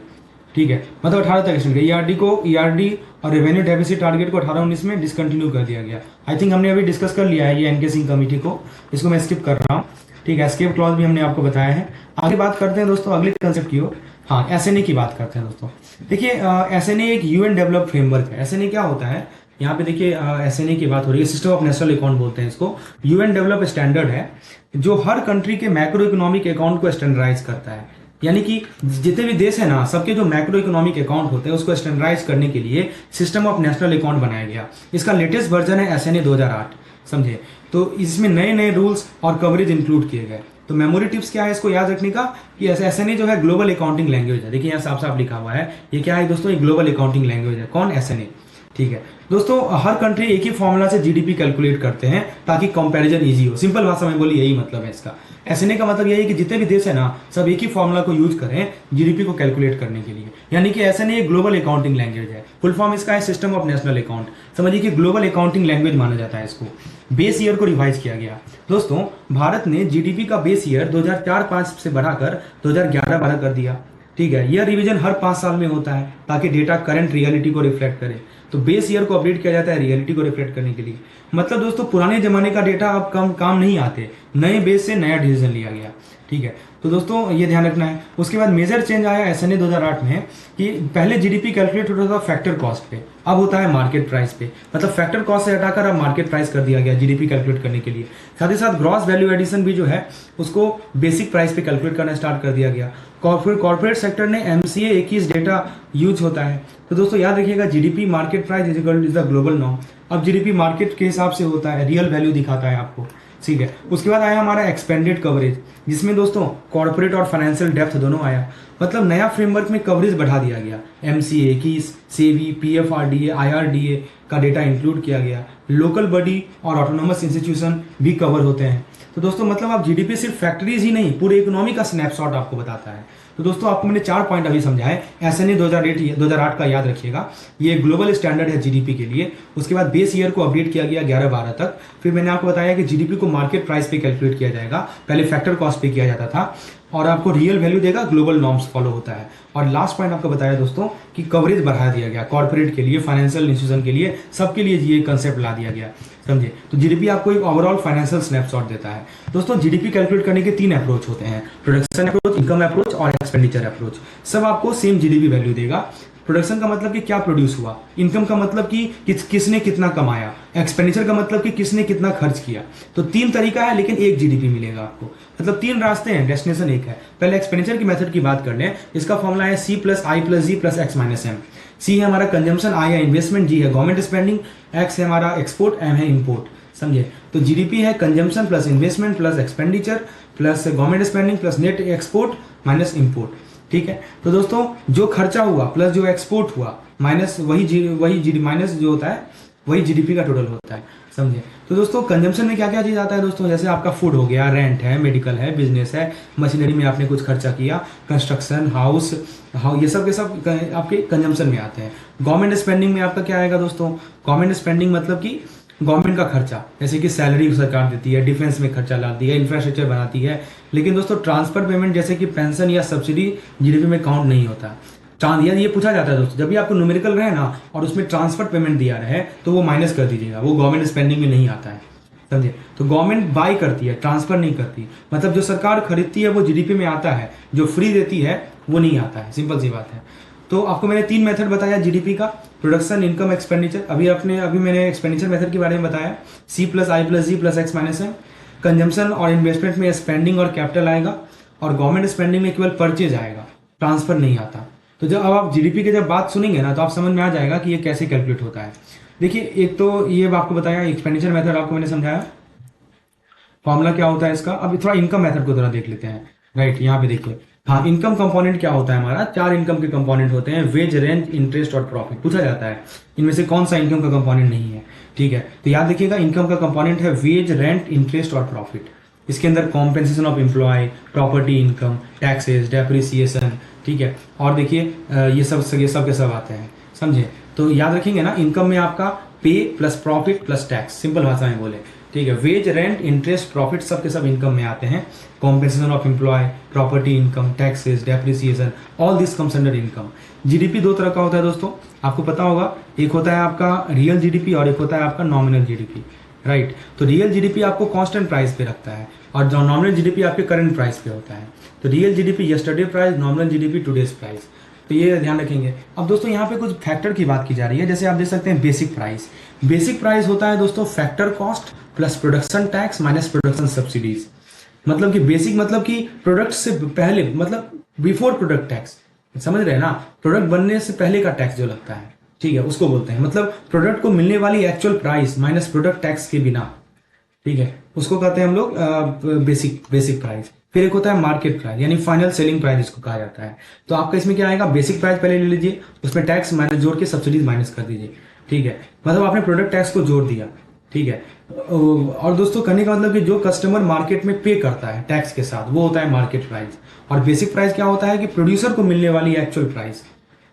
ठीक है, मतलब 18 तक एक्सटेंड किया। ईआरडी और रेवेन्यू डेफिसिट टारगेट को 18-19 में डिसकंटिन्यू कर दिया गया। आई थिंक हमने अभी डिस्कस कर लिया है ये एनके सिंह कमेटी को, इसको मैं स्किप कर रहा हूँ। ठीक है, एस्केप क्लॉज भी हमने आपको बताया है। आगे बात करते हैं दोस्तों अगले कंसेप्ट की ओर। हाँ, एसएनए की बात करते हैं दोस्तों। देखिए एसएनए एक यूएन डेवलप फ्रेमवर्क है। एसएनए क्या होता है, यहाँ पे देखिए एसएनए की बात हो रही है, सिस्टम ऑफ नेशनल अकाउंट बोलते हैं इसको। यूएन डेवलप स्टैंडर्ड है जो हर कंट्री के मैक्रो इकोनॉमिक अकाउंट को स्टैंडर्डाइज करता है। यानी कि जितने भी देश है ना, सबके जो मैक्रो इकोनॉमिक अकाउंट होते हैं उसको स्टैंडर्डाइज करने के लिए सिस्टम ऑफ नेशनल अकाउंट बनाया गया। इसका लेटेस्ट वर्जन है एसएनए 2008, समझे। तो इसमें नए नए रूल्स और कवरेज इंक्लूड किए गए। तो मेमोरी टिप्स क्या है इसको याद रखने का कि एसएनए जो है ग्लोबल अकाउंटिंग लैंग्वेज है। देखिए यहाँ साफ साफ लिखा हुआ है, ये क्या है दोस्तों, ये ग्लोबल अकाउंटिंग लैंग्वेज है। कौन? एसएनए। ठीक है दोस्तों, हर कंट्री एक ही फॉर्मूला से जीडीपी कैलकुलेट करते हैं ताकि कंपैरिजन इजी हो। सिंपल भाषा में बोली यही मतलब है इसका। एसएनए का मतलब यही है कि जितने भी देश है ना, सब एक ही फॉर्मूला को यूज करें जीडीपी को कैलकुलेट करने के लिए। यानी कि एसएनए एक ग्लोबल अकाउंटिंग लैंग्वेज है। फुल फॉर्म इसका है सिस्टम ऑफ नेशनल अकाउंट। समझिए कि ग्लोबल अकाउंटिंग लैंग्वेज माना जाता है इसको। बेस ईयर को रिवाइज किया गया। दोस्तों भारत ने जीडीपी का बेस ईयर 2004-05 से बढ़ाकर 2011-12 कर दिया। ठीक है, यह रिवीजन हर 5 साल में होता है ताकि डेटा करंट रियलिटी को रिफ्लेक्ट करे। तो बेस ईयर को अपडेट किया जाता है रियलिटी को रिफ्लेक्ट करने के लिए। मतलब दोस्तों पुराने जमाने का डेटा अब काम नहीं आते, नए बेस से नया डिसीजन लिया गया। ठीक है, तो दोस्तों ये ध्यान रखना है। उसके बाद मेजर चेंज आया एसएनए 2008 में कि पहले जीडीपी कैलकुलेट होता था फैक्टर कॉस्ट पे, अब होता है मार्केट प्राइस पे। मतलब फैक्टर कॉस्ट से हटाकर अब मार्केट प्राइस कर दिया गया जीडीपी कैलकुलेट करने के लिए। साथ ही साथ ग्रॉस वैल्यू एडिशन भी जो है उसको बेसिक प्राइस पे कैलकुलेट करना स्टार्ट कर दिया गया। कॉर्पोरेट सेक्टर ने एमसीए 21 डेटा यूज होता है। तो दोस्तों याद रखिएगा GDP market price is the global norm. अब जीडीपी मार्केट के हिसाब से होता है, रियल वैल्यू दिखाता है आपको। ठीक है, उसके बाद आया हमारा एक्सपेंडेड कवरेज, जिसमें दोस्तों कॉर्पोरेट और फाइनेंशियल डेप्थ दोनों आया। मतलब नया फ्रेमवर्क में कवरेज बढ़ा दिया गया। एमसीए 21, सेबी, पीएफआरडीए, आईआरडीए का डेटा इंक्लूड किया गया। लोकल बॉडी और ऑटोनोमस इंस्टीट्यूशन भी कवर होते हैं। तो दोस्तों मतलब आप जीडीपी सिर्फ फैक्ट्रीज ही नहीं, पूरे इकोनॉमी का स्नैपशॉट आपको बताता है। तो दोस्तों आपको मैंने 4 पॉइंट अभी समझाए। एसएनए 2008 का याद रखिएगा, ये ग्लोबल स्टैंडर्ड है जीडीपी के लिए। उसके बाद बेस ईयर को अपडेट किया गया 11-12 तक। फिर मैंने आपको बताया कि जीडीपी को मार्केट प्राइस पे कैलकुलेट किया जाएगा, पहले फैक्टर कॉस्ट पे किया जाता था, और आपको रियल वैल्यू देगा, ग्लोबल नॉर्म्स फॉलो होता है। और लास्ट पॉइंट आपको बताया दोस्तों कि कवरेज बढ़ा दिया गया कॉर्पोरेट के लिए, फाइनेंशियल इंस्टीट्यूशन के लिए, सबके लिए ये कंसेप्ट ला दिया गया, समझे। तो जीडीपी आपको एक ओवरऑल फाइनेंशियल स्नैपशॉट देता है। दोस्तों जीडीपी कैलकुलेट करने के 3 अप्रोच होते हैं, प्रोडक्शन अप्रोच, इनकम अप्रोच और एक्सपेंडिचर अप्रोच। सब आपको सेम जीडीपी वैल्यू देगा। प्रोडक्शन का मतलब कि क्या प्रोड्यूस हुआ, इनकम का मतलब कि किसने कितना कमाया, एक्सपेंडिचर का मतलब कि किसने कितना खर्च किया। तो 3 तरीका है लेकिन एक जीडीपी मिलेगा आपको। मतलब 3 रास्ते हैं, डेस्टिनेशन एक है। पहले एक्सपेंडिचर की मेथड की बात कर लें। इसका फॉर्मूला है C+I+G+X-M। C है हमारा कंजम्पशन, I है इन्वेस्टमेंट, G है गवर्नमेंट स्पेंडिंग, X है हमारा एक्सपोर्ट, M है इम्पोर्ट, समझे। तो जीडीपी है consumption plus investment plus expenditure plus government spending plus net export minus import. ठीक है, तो दोस्तों जो खर्चा हुआ प्लस जो एक्सपोर्ट हुआ माइनस वही माइनस जो होता है वही जीडीपी का टोटल होता है, समझे। तो दोस्तों कंजम्पशन में क्या क्या चीज आता है दोस्तों, जैसे आपका फूड हो गया, रेंट है, मेडिकल है, बिजनेस है, मशीनरी में आपने कुछ खर्चा किया, कंस्ट्रक्शन, हाउस, ये सब के सब आपके कंजम्पशन में आते हैं। गवर्नमेंट स्पेंडिंग में आपका क्या आएगा दोस्तों, गवर्नमेंट स्पेंडिंग मतलब कि गवर्नमेंट का खर्चा, जैसे कि सैलरी सरकार देती है, डिफेंस में खर्चा लाती है, इंफ्रास्ट्रक्चर बनाती है। लेकिन दोस्तों ट्रांसफर पेमेंट जैसे कि पेंशन या सब्सिडी जीडीपी में काउंट नहीं होता। ये पूछा जाता है दोस्तों, जब भी आपको न्यूमेरिकल रहे ना और उसमें ट्रांसफर पेमेंट दिया रहे तो वो माइनस कर दीजिएगा, वो गवर्नमेंट स्पेंडिंग में नहीं आता है, समझे। तो गवर्नमेंट बाय करती है, ट्रांसफर नहीं करती। मतलब जो सरकार खरीदती है वो जीडीपी में आता है, जो फ्री देती है वो नहीं आता है, सिंपल सी बात है। तो आपको मैंने 3 मेथड बताया जीडीपी का, प्रोडक्शन, इनकम, एक्सपेंडिचर। अभी मैंने एक्सपेंडिचर मेथड के बारे में बताया, C+I+G+X-M। कंजम्पशन और इन्वेस्टमेंट में स्पेंडिंग और कैपिटल आएगा, और गवर्नमेंट स्पेंडिंग में केवल परचेज आएगा, ट्रांसफर नहीं आता। तो जब अब आप जीडीपी की जब बात सुनेंगे ना, तो आप समझ में आ जाएगा कि ये कैसे कैलकुलेट होता है। देखिए, एक तो ये आपको बताया एक्सपेंडिचर मेथड, आपको मैंने समझाया फॉर्मूला क्या होता है इसका। अब थोड़ा इनकम मेथड को थोड़ा देख लेते हैं। राइट, यहाँ पे देखिए, हाँ, इनकम कंपोनेंट क्या होता है हमारा, 4 इनकम के कंपोनेंट होते हैं, वेज, रेंट, इंटरेस्ट और प्रॉफिट। पूछा जाता है इनमें से कौन सा इनकम का कंपोनेंट नहीं है। ठीक है, तो याद रखिएगा, इनकम का कंपोनेंट है वेज, रेंट, इंटरेस्ट और प्रॉफिट। इसके अंदर compensation of employ, property income, taxes, depreciation, ठीक है, और देखिए ये सब के सब आते हैं, समझे। तो याद रखेंगे ना, इनकम में आपका पे plus profit plus tax, simple भाषा में बोले, ठीक है। वेज, रेंट, इंटरेस्ट, प्रॉफिट सब के सब इनकम में आते हैं। Compensation of employ, property income, taxes, depreciation, all this comes under income. GDP 2 तरह का होता है दोस्तों, आपको पता होगा। एक होता है आपका रियल जीडीपी और एक होता है आपका नॉमिनल जीडीपी। राइट, तो रियल जीडीपी आपको कांस्टेंट प्राइस पे रखता है और जो नॉमिनल जीडीपी आपके करंट प्राइस पे होता है। तो real GDP yesterday price, nominal GDP today's price. तो ये ध्यान रखेंगे। अब दोस्तों यहाँ पे कुछ फैक्टर की बात की जा रही है, जैसे आप देख सकते हैं बेसिक प्राइस। बेसिक प्राइस होता है दोस्तों factor cost plus production tax minus production subsidies. मतलब कि बेसिक मतलब कि प्रोडक्ट से पहले, मतलब बिफोर प्रोडक्ट टैक्स, समझ रहे हैं ना, प्रोडक्ट बनने से पहले का टैक्स जो लगता है, ठीक है, उसको बोलते हैं। मतलब प्रोडक्ट को मिलने वाली actual price minus product tax के बिना, ठीक है, उसको कहते हैं हम लोग बेसिक प्राइस। फिर एक होता है मार्केट प्राइस, यानी फाइनल सेलिंग प्राइस जिसको कहा जाता है। तो आपका इसमें क्या आएगा, बेसिक प्राइस पहले ले लीजिए, उसमें टैक्स माइनस जोड़ के सब्सिडीज माइनस कर दीजिए, ठीक है। मतलब आपने प्रोडक्ट टैक्स को जोड़ दिया, ठीक है। और दोस्तों कहने का मतलब कि जो कस्टमर मार्केट में पे करता है टैक्स के साथ, वो होता है मार्केट प्राइस। और बेसिक प्राइस क्या होता है कि प्रोड्यूसर को मिलने वाली एक्चुअल प्राइस,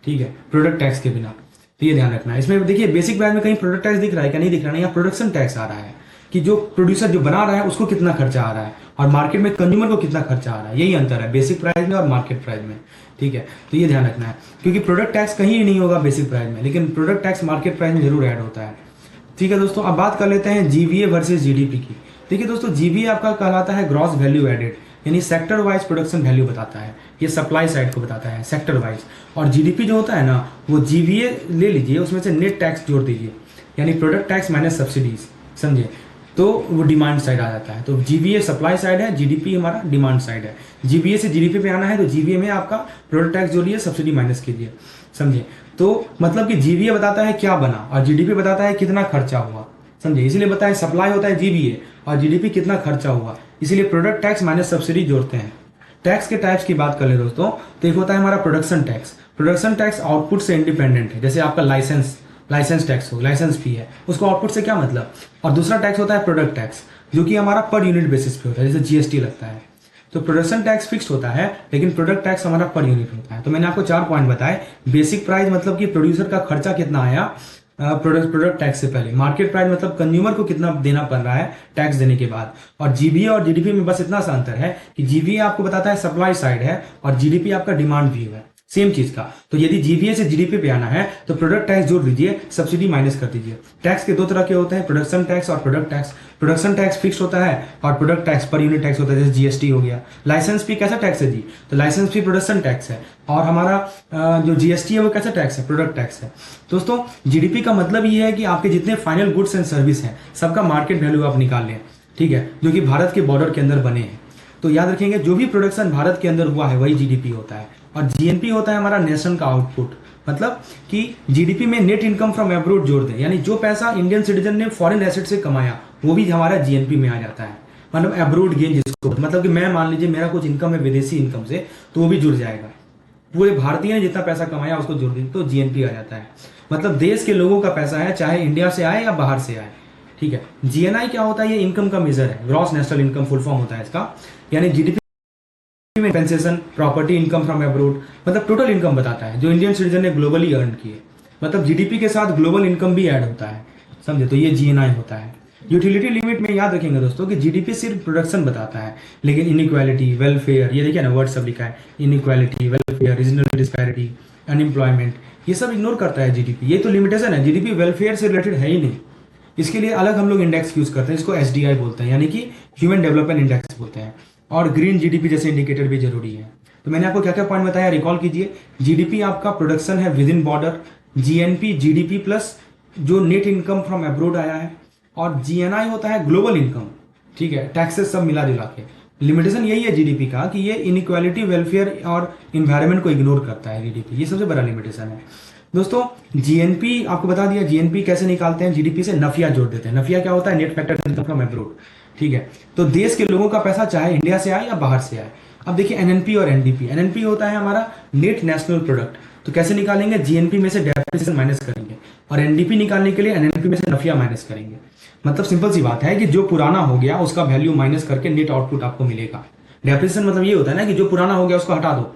ठीक है, प्रोडक्ट टैक्स के बिना। तो ये ध्यान रखना है। इसमें देखिए बेसिक प्राइस में कहीं प्रोडक्ट टैक्स दिख रहा है क्या, नहीं दिख रहा है, या प्रोडक्शन टैक्स आ रहा है कि जो प्रोड्यूसर जो बना रहा है उसको कितना खर्चा आ रहा है और मार्केट में कंज्यूमर को कितना खर्चा आ रहा है। यही अंतर है बेसिक प्राइस में और मार्केट प्राइस में, ठीक है। तो ये ध्यान रखना है, क्योंकि प्रोडक्ट टैक्स कहीं नहीं होगा बेसिक प्राइस में, लेकिन प्रोडक्ट टैक्स मार्केट प्राइस में जरूर ऐड होता है, ठीक है दोस्तों। अब बात कर लेते हैं जीवीए वर्सेज जीडीपी की। देखिए दोस्तों, जीवीए आपका कहलाता है ग्रॉस वैल्यू एडेड, यानी सेक्टर वाइज प्रोडक्शन वैल्यू बताता है, ये सप्लाई साइड को बताता है सेक्टर वाइज। और जीडीपी जो होता है ना, वो जीवीए ले लीजिए, उसमें से नेट टैक्स जोड़ दीजिए, यानी प्रोडक्ट टैक्स माइनस सब्सिडीज, समझे, तो वो डिमांड साइड आ जाता है। तो जीवीए सप्लाई साइड है, जीडीपी हमारा डिमांड साइड है। जीवीए से जीडीपी पे आना है तो जीवीए में आपका प्रोडक्ट टैक्स जोड़िए, सब्सिडी माइनस कीजिए, समझे। तो मतलब कि जीवीए बताता है क्या बना और जीडीपी बताता है कितना खर्चा हुआ, समझे। इसीलिए बताया सप्लाई होता है जीवीए और जीडीपी कितना खर्चा हुआ, इसीलिए प्रोडक्ट टैक्स माइनस सब्सिडी जोड़ते हैं। टैक्स के टाइप्स की बात कर ले दोस्तों, तो एक होता है हमारा production tax. Production tax output से इंडिपेंडेंट है, जैसे आपका लाइसेंस टैक्स हो, लाइसेंस फी है, उसको आउटपुट से क्या मतलब। और दूसरा टैक्स होता है प्रोडक्ट टैक्स, जो कि हमारा पर यूनिट बेसिस पे होता है, जैसे जीएसटी लगता है। तो प्रोडक्शन टैक्स फिक्स्ड होता है, लेकिन प्रोडक्ट टैक्स हमारा पर यूनिट होता है। तो मैंने आपको 4 पॉइंट बताए। बेसिक प्राइस मतलब कि प्रोड्यूसर का खर्चा कितना आया प्रोडक्ट टैक्स से पहले। मार्केट प्राइस मतलब कंज्यूमर को कितना देना पड़ रहा है टैक्स देने के बाद। और जीबीए और जीडीपी में बस इतना सा अंतर है कि जीबीए आपको बताता है सप्लाई साइड है और जीडीपी आपका डिमांड व्यू है, सेम चीज का। तो यदि जीबीए से जीडीपी पे आना है तो प्रोडक्ट टैक्स जोड़ दीजिए, सब्सिडी माइनस कर दीजिए। टैक्स के 2 तरह के होते हैं, प्रोडक्शन टैक्स और product tax. Production tax fix होता है और product tax per unit tax होता है, जैसे जीएसटी हो गया। लाइसेंस फी कैसा टैक्स है जी, तो लाइसेंस फी प्रोडक्शन टैक्स है और हमारा जो जीएसटी है वो कैसा टैक्स है, प्रोडक्ट टैक्स है। दोस्तों जीडीपी का मतलब ये है कि आपके जितने फाइनल गुड्स एंड सर्विस हैं सबका मार्केट वैल्यू आप निकाल लें, ठीक है, जो कि भारत के बॉर्डर के अंदर बने हैं। तो याद रखेंगे जो भी प्रोडक्शन भारत के अंदर हुआ है वही जीडीपी होता है। और जीएनपी होता है हमारा नेशन का आउटपुट, मतलब कि जीडीपी में नेट इनकम फ्रॉम एब्रोड जोड़ दें, यानी जो पैसा इंडियन सिटीजन ने फॉरेन एसेट से कमाया वो भी हमारा जीएनपी में आ जाता है। मतलब एब्रोड गेन जिसको, मतलब कि मैं मान लीजिए मेरा कुछ इनकम है विदेशी इनकम से, तो वो भी जुड़ जाएगा। पूरे भारतीय ने जितना पैसा कमाया उसको जोड़ दें तो जीएनपी आ जाता है। मतलब देश के लोगों का पैसा है, चाहे इंडिया से आए या बाहर से आए, ठीक है। जीएनआई क्या होता है, ये इनकम का मेजर है, gross national income full form होता है इसका, यानी जीडीपी में पेंसेशन, प्रॉपर्टी इनकम फ्रॉम एब्रोड, मतलब टोटल इनकम बताता है जो इंडियन सिटीजन ने ग्लोबली अर्न की है। मतलब जीडीपी के साथ ग्लोबल इनकम भी ऐड होता है, समझे। तो ये जीएनआई होता है। यूटिलिटी लिमिट में याद रखेंगे दोस्तों कि जीडीपी सिर्फ प्रोडक्शन बताता है, लेकिन इनइक्वालिटी, वेलफेयर, ये देखिए ना वर्ड सब लिखा है, inequality, welfare, regional disparity, unemployment, ये सब इग्नोर करता है जीडीपी। ये तो लिमिटेशन है, जीडीपी वेलफेयर से रिलेटेड है ही नहीं। इसके लिए अलग हम लोग इंडेक्स यूज करते हैं, इसको एसडीआई बोलते हैं, यानी कि ह्यूमन डेवलपमेंट इंडेक्स बोलते हैं। और ग्रीन जीडीपी जैसे इंडिकेटर भी जरूरी है। तो मैंने आपको क्या क्या पॉइंट बताया, रिकॉल कीजिए। जीडीपी आपका प्रोडक्शन है with in border, GNP GDP plus जो नेट इनकम फ्रॉम एब्रोड आया है, और जीएनआई होता है ग्लोबल इनकम, ठीक है, टैक्सेस सब मिला जुला के। लिमिटेशन यही है जीडीपी का कि ये इनइक्वालिटी, वेलफेयर और इन्वायरमेंट को इग्नोर करता है जीडीपी, ये सबसे बड़ा लिमिटेशन है। दोस्तों जीएनपी आपको बता दिया, जीएनपी कैसे निकालते हैं, जीडीपी से नफिया जोड़ देते हैं। नफिया क्या होता है? Net factor income from abroad. ठीक है, तो देश के लोगों का पैसा चाहे इंडिया से आए या बाहर से आए। अब देखिए एनएनपी और एनडीपी। एनएनपी होता है हमारा नेट नेशनल प्रोडक्ट, तो कैसे निकालेंगे? जीएनपी में से डेप्रिसिएशन माइनस करेंगे, और एनडीपी निकालने के लिए एनएनपी में से नफिया माइनस करेंगे। मतलब सिंपल सी बात है कि जो पुराना हो गया उसका वैल्यू माइनस करके नेट आउटपुट आपको मिलेगा। डेप्रिसिएशन मतलब ये होता है ना कि जो पुराना हो गया उसको हटा दो,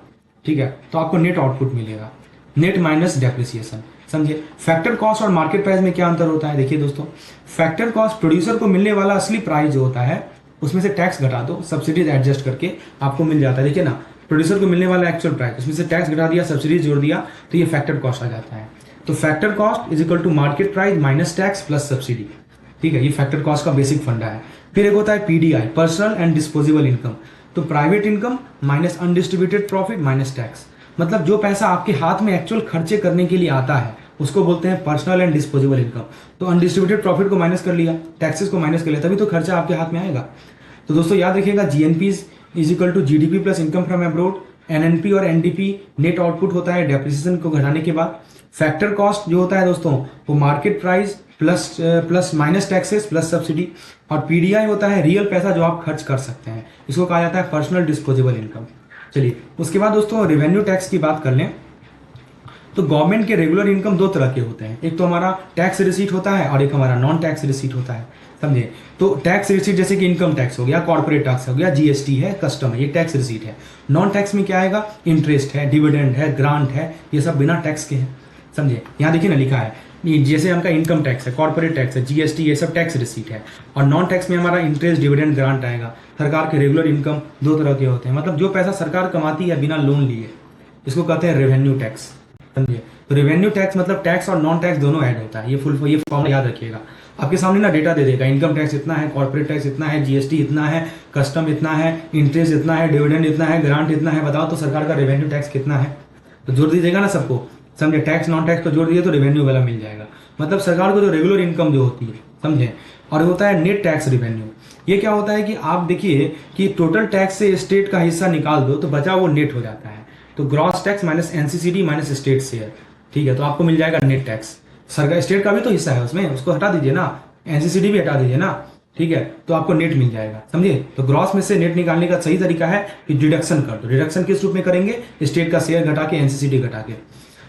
ठीक है, तो आपको नेट आउटपुट मिलेगा, नेट माइनस डेप्रिसिएशन। समझिए फैक्टर कॉस्ट और मार्केट प्राइस में क्या अंतर होता है? देखिए दोस्तों, फैक्टर कॉस्ट प्रोड्यूसर को मिलने वाला असली प्राइस जो होता है उसमें से टैक्स घटा दो, सब्सिडीज एडजस्ट करके आपको मिल जाता है। देखिए ना, प्रोड्यूसर को मिलने वाला एक्चुअल प्राइस, उसमें से टैक्स घटा दिया, सब्सिडीज जोड़ दिया, तो ये फैक्टर कॉस्ट आ जाता है। तो factor cost is equal to market price minus tax plus subsidy. ठीक है, ये फैक्टर कॉस्ट का बेसिक फंडा है। फिर एक होता है PDI, personal and disposable income. तो private income minus undistributed profit minus tax. मतलब जो पैसा आपके हाथ में एक्चुअल खर्चे करने के लिए आता है उसको बोलते हैं पर्सनल एंड डिस्पोजेबल इनकम। तो अनडिस्ट्रीब्यूटेड प्रॉफिट को माइनस कर लिया, टैक्सेस को माइनस कर लिया, तभी तो खर्चा आपके हाथ में आएगा। तो दोस्तों याद रखिएगा, GNP is equal to GDP plus income from abroad. NNP और एनडीपी नेट आउटपुट होता है डेप्रिसिएशन को घटाने के बाद। फैक्टर कॉस्ट जो होता है दोस्तों वो market price plus minus taxes plus subsidy. और पीडीआई होता है रियल पैसा जो आप खर्च कर सकते हैं, इसको कहा जाता है पर्सनल डिस्पोजेबल इनकम। चलिए उसके बाद दोस्तों रेवेन्यू टैक्स की बात कर लें तो गवर्नमेंट के रेगुलर इनकम दो तरह के होते हैं, एक तो हमारा टैक्स रिसीट होता है और एक हमारा नॉन टैक्स रिसीट होता है। समझे? तो टैक्स रिसीट जैसे कि इनकम टैक्स हो गया, कॉर्पोरेट टैक्स हो गया, जीएसटी है, कस्टम है, ये टैक्स रिसीट है। नॉन टैक्स में क्या आएगा? इंटरेस्ट है, डिविडेंड है, ग्रांट है, ये सब बिना टैक्स के हैं। समझे? यहाँ देखिए ना लिखा है, जैसे हमका इनकम टैक्स है, कॉर्पोरेट टैक्स है, जीएसटी, ये सब टैक्स रिसीट है। और नॉन टैक्स में हमारा इंटरेस्ट, डिविडेंड, ग्रांट आएगा। सरकार के रेगुलर इनकम दो तरह के होते हैं, मतलब जो पैसा सरकार कमाती है बिना लोन लिए, इसको कहते हैं रेवेन्यू टैक्स। समझिए? तो रेवेन्यू टैक्स मतलब टैक्स और नॉन टैक्स दोनों ऐड होता है। ये फॉर्मूला याद रखिएगा। आपके सामने ना डेटा दे देगा, इनकम टैक्स इतना है, कॉर्पोरेट टैक्स इतना है, जीएसटी इतना है, कस्टम इतना है, इंटरेस्ट इतना है, डिविडेंड इतना है, ग्रांट इतना है। बताओ तो सरकार का रेवेन्यू टैक्स कितना है? तो जोड़ दीजिएगा ना सबको। समझे? टैक्स नॉन टैक्स को जोड़ दिए तो रेवेन्यू वाला मिल जाएगा। मतलब सरकार को जो रेगुलर इनकम जो होती है, समझे? और होता है नेट टैक्स रेवेन्यू। ये क्या होता है कि आप देखिए कि टोटल टैक्स से स्टेट का हिस्सा निकाल दो तो बचा वो नेट हो जाता है। तो gross tax minus NCCD minus state share, ठीक है, तो आपको मिल जाएगा नेट टैक्स। सरकार स्टेट का भी तो हिस्सा है उसमें, उसको हटा दीजिए ना, एनसीसीडी भी हटा दीजिए ना, ठीक है, तो आपको नेट मिल जाएगा। समझे? तो ग्रॉस में से नेट निकालने का सही तरीका है कि डिडक्शन कर दो। डिडक्शन किस रूप में करेंगे? स्टेट का शेयर घटा के, एनसीसीडी घटा के।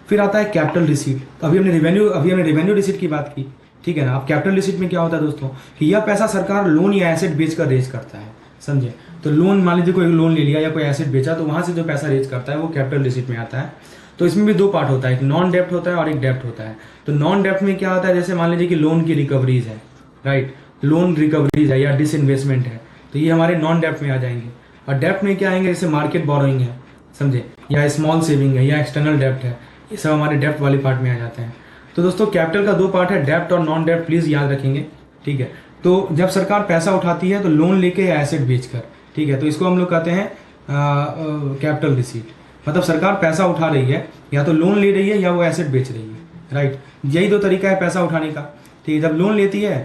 फिर आता है कैपिटल रिसीट। अभी हमने रेवेन्यू रिसीट की बात की, ठीक है ना। अब कैपिटल रिसीट में क्या होता है दोस्तों कि यह पैसा सरकार लोन या एसेट बेचकर रेज करता है। समझे? तो लोन, मान लीजिए कोई लोन ले लिया या कोई एसेट बेचा, तो वहां से जो पैसा रेज करता है वो कैपिटल रिसीट में आता है। तो इसमें भी दो पार्ट होता है, एक नॉन डेप्ट होता है और एक डेप्ट होता है। तो नॉन डेप्ट में क्या होता है, जैसे मान लीजिए कि लोन की रिकवरीज है, राइट, लोन रिकवरीज है या डिसइन्वेस्टमेंट है, तो ये हमारे नॉन डेप्ट में आ जाएंगे। और डेप्ट में क्या आएंगे, जैसे मार्केट बोरोइंग है, समझे, या स्मॉल सेविंग है या एक्सटर्नल डेप्ट है, ये सब हमारे डेप्ट वाले पार्ट में आ जाते हैं। तो दोस्तों कैपिटल का दो पार्ट है, डेप्ट और नॉन डेप्ट, प्लीज याद रखेंगे, ठीक है। तो जब सरकार पैसा उठाती है तो लोन लेके या एसेट बेचकर, ठीक है, तो इसको हम लोग कहते हैं कैपिटल रिसीट। मतलब सरकार पैसा उठा रही है, या तो लोन ले रही है या वो एसेट बेच रही है, राइट। यही दो तरीका है पैसा उठाने का, ठीक है। जब लोन लेती है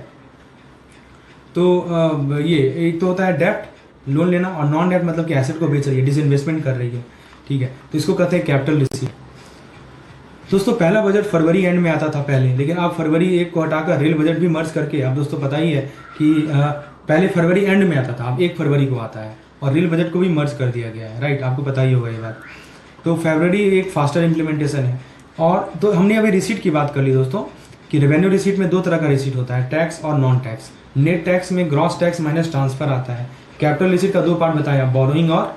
तो ये एक तो होता है डेप्ट, लोन लेना, और नॉन डेप्ट मतलब कि एसेट को बेच रही है, डिसइन्वेस्टमेंट कर रही है, ठीक है, तो इसको कहते हैं कैपिटल रिसीट। दोस्तों पहला बजट फरवरी एंड में आता था पहले, लेकिन अब फरवरी 1 को हटाकर रेल बजट भी मर्ज करके, अब दोस्तों पता ही है कि पहले फरवरी एंड में आता था, अब 1 फरवरी को आता है, और रेल बजट को भी मर्ज कर दिया गया है, राइट, आपको पता ही होगा ये बात। तो फरवरी एक फास्टर इम्प्लीमेंटेशन है। और तो हमने अभी रिसीट की बात कर ली दोस्तों कि रेवेन्यू रिसीट में दो तरह का रिसीट होता है, टैक्स और नॉन टैक्स। नेट टैक्स में ग्रॉस टैक्स माइनस ट्रांसफर आता है। कैपिटल रिसीट का दो पार्ट बताया, बोरोइंग और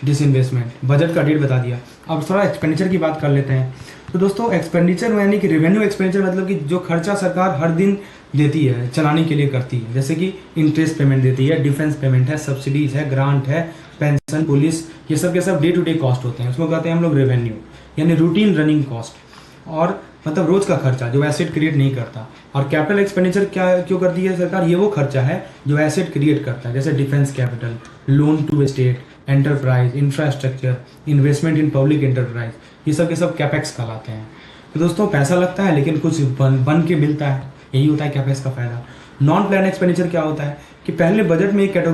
डिसइन्वेस्टमेंट। बजट का डेट बता दिया। अब थोड़ा एक्सपेंडिचर की बात कर लेते हैं। तो दोस्तों एक्सपेंडिचर यानी कि रेवेन्यू एक्सपेंडिचर मतलब कि जो खर्चा सरकार हर दिन देती है, चलाने के लिए करती है, जैसे कि इंटरेस्ट पेमेंट देती है, डिफेंस पेमेंट है, सब्सिडीज है, ग्रांट है, पेंशन, पुलिस, ये सब के सब डे टू डे कॉस्ट होते हैं, उसको कहते हैं हम लोग रेवेन्यू, यानी रूटीन रनिंग कॉस्ट, और मतलब रोज का खर्चा जो एसेट क्रिएट नहीं करता। और कैपिटल एक्सपेंडिचर क्या क्यों करती है सरकार, ये वो खर्चा है जो एसेट क्रिएट करता है, जैसे defence capital, loan to state, enterprise, infrastructure, investment in public enterprise, ये सब के सब कैपेक्स कहलाते हैं। तो दोस्तों पैसा लगता है लेकिन कुछ बन के मिलता है, यही होता है कैपेक्स का फायदा। नॉन प्लान एक्सपेंडिचर क्या होता है कि पहले बजट में एक कैटेगरी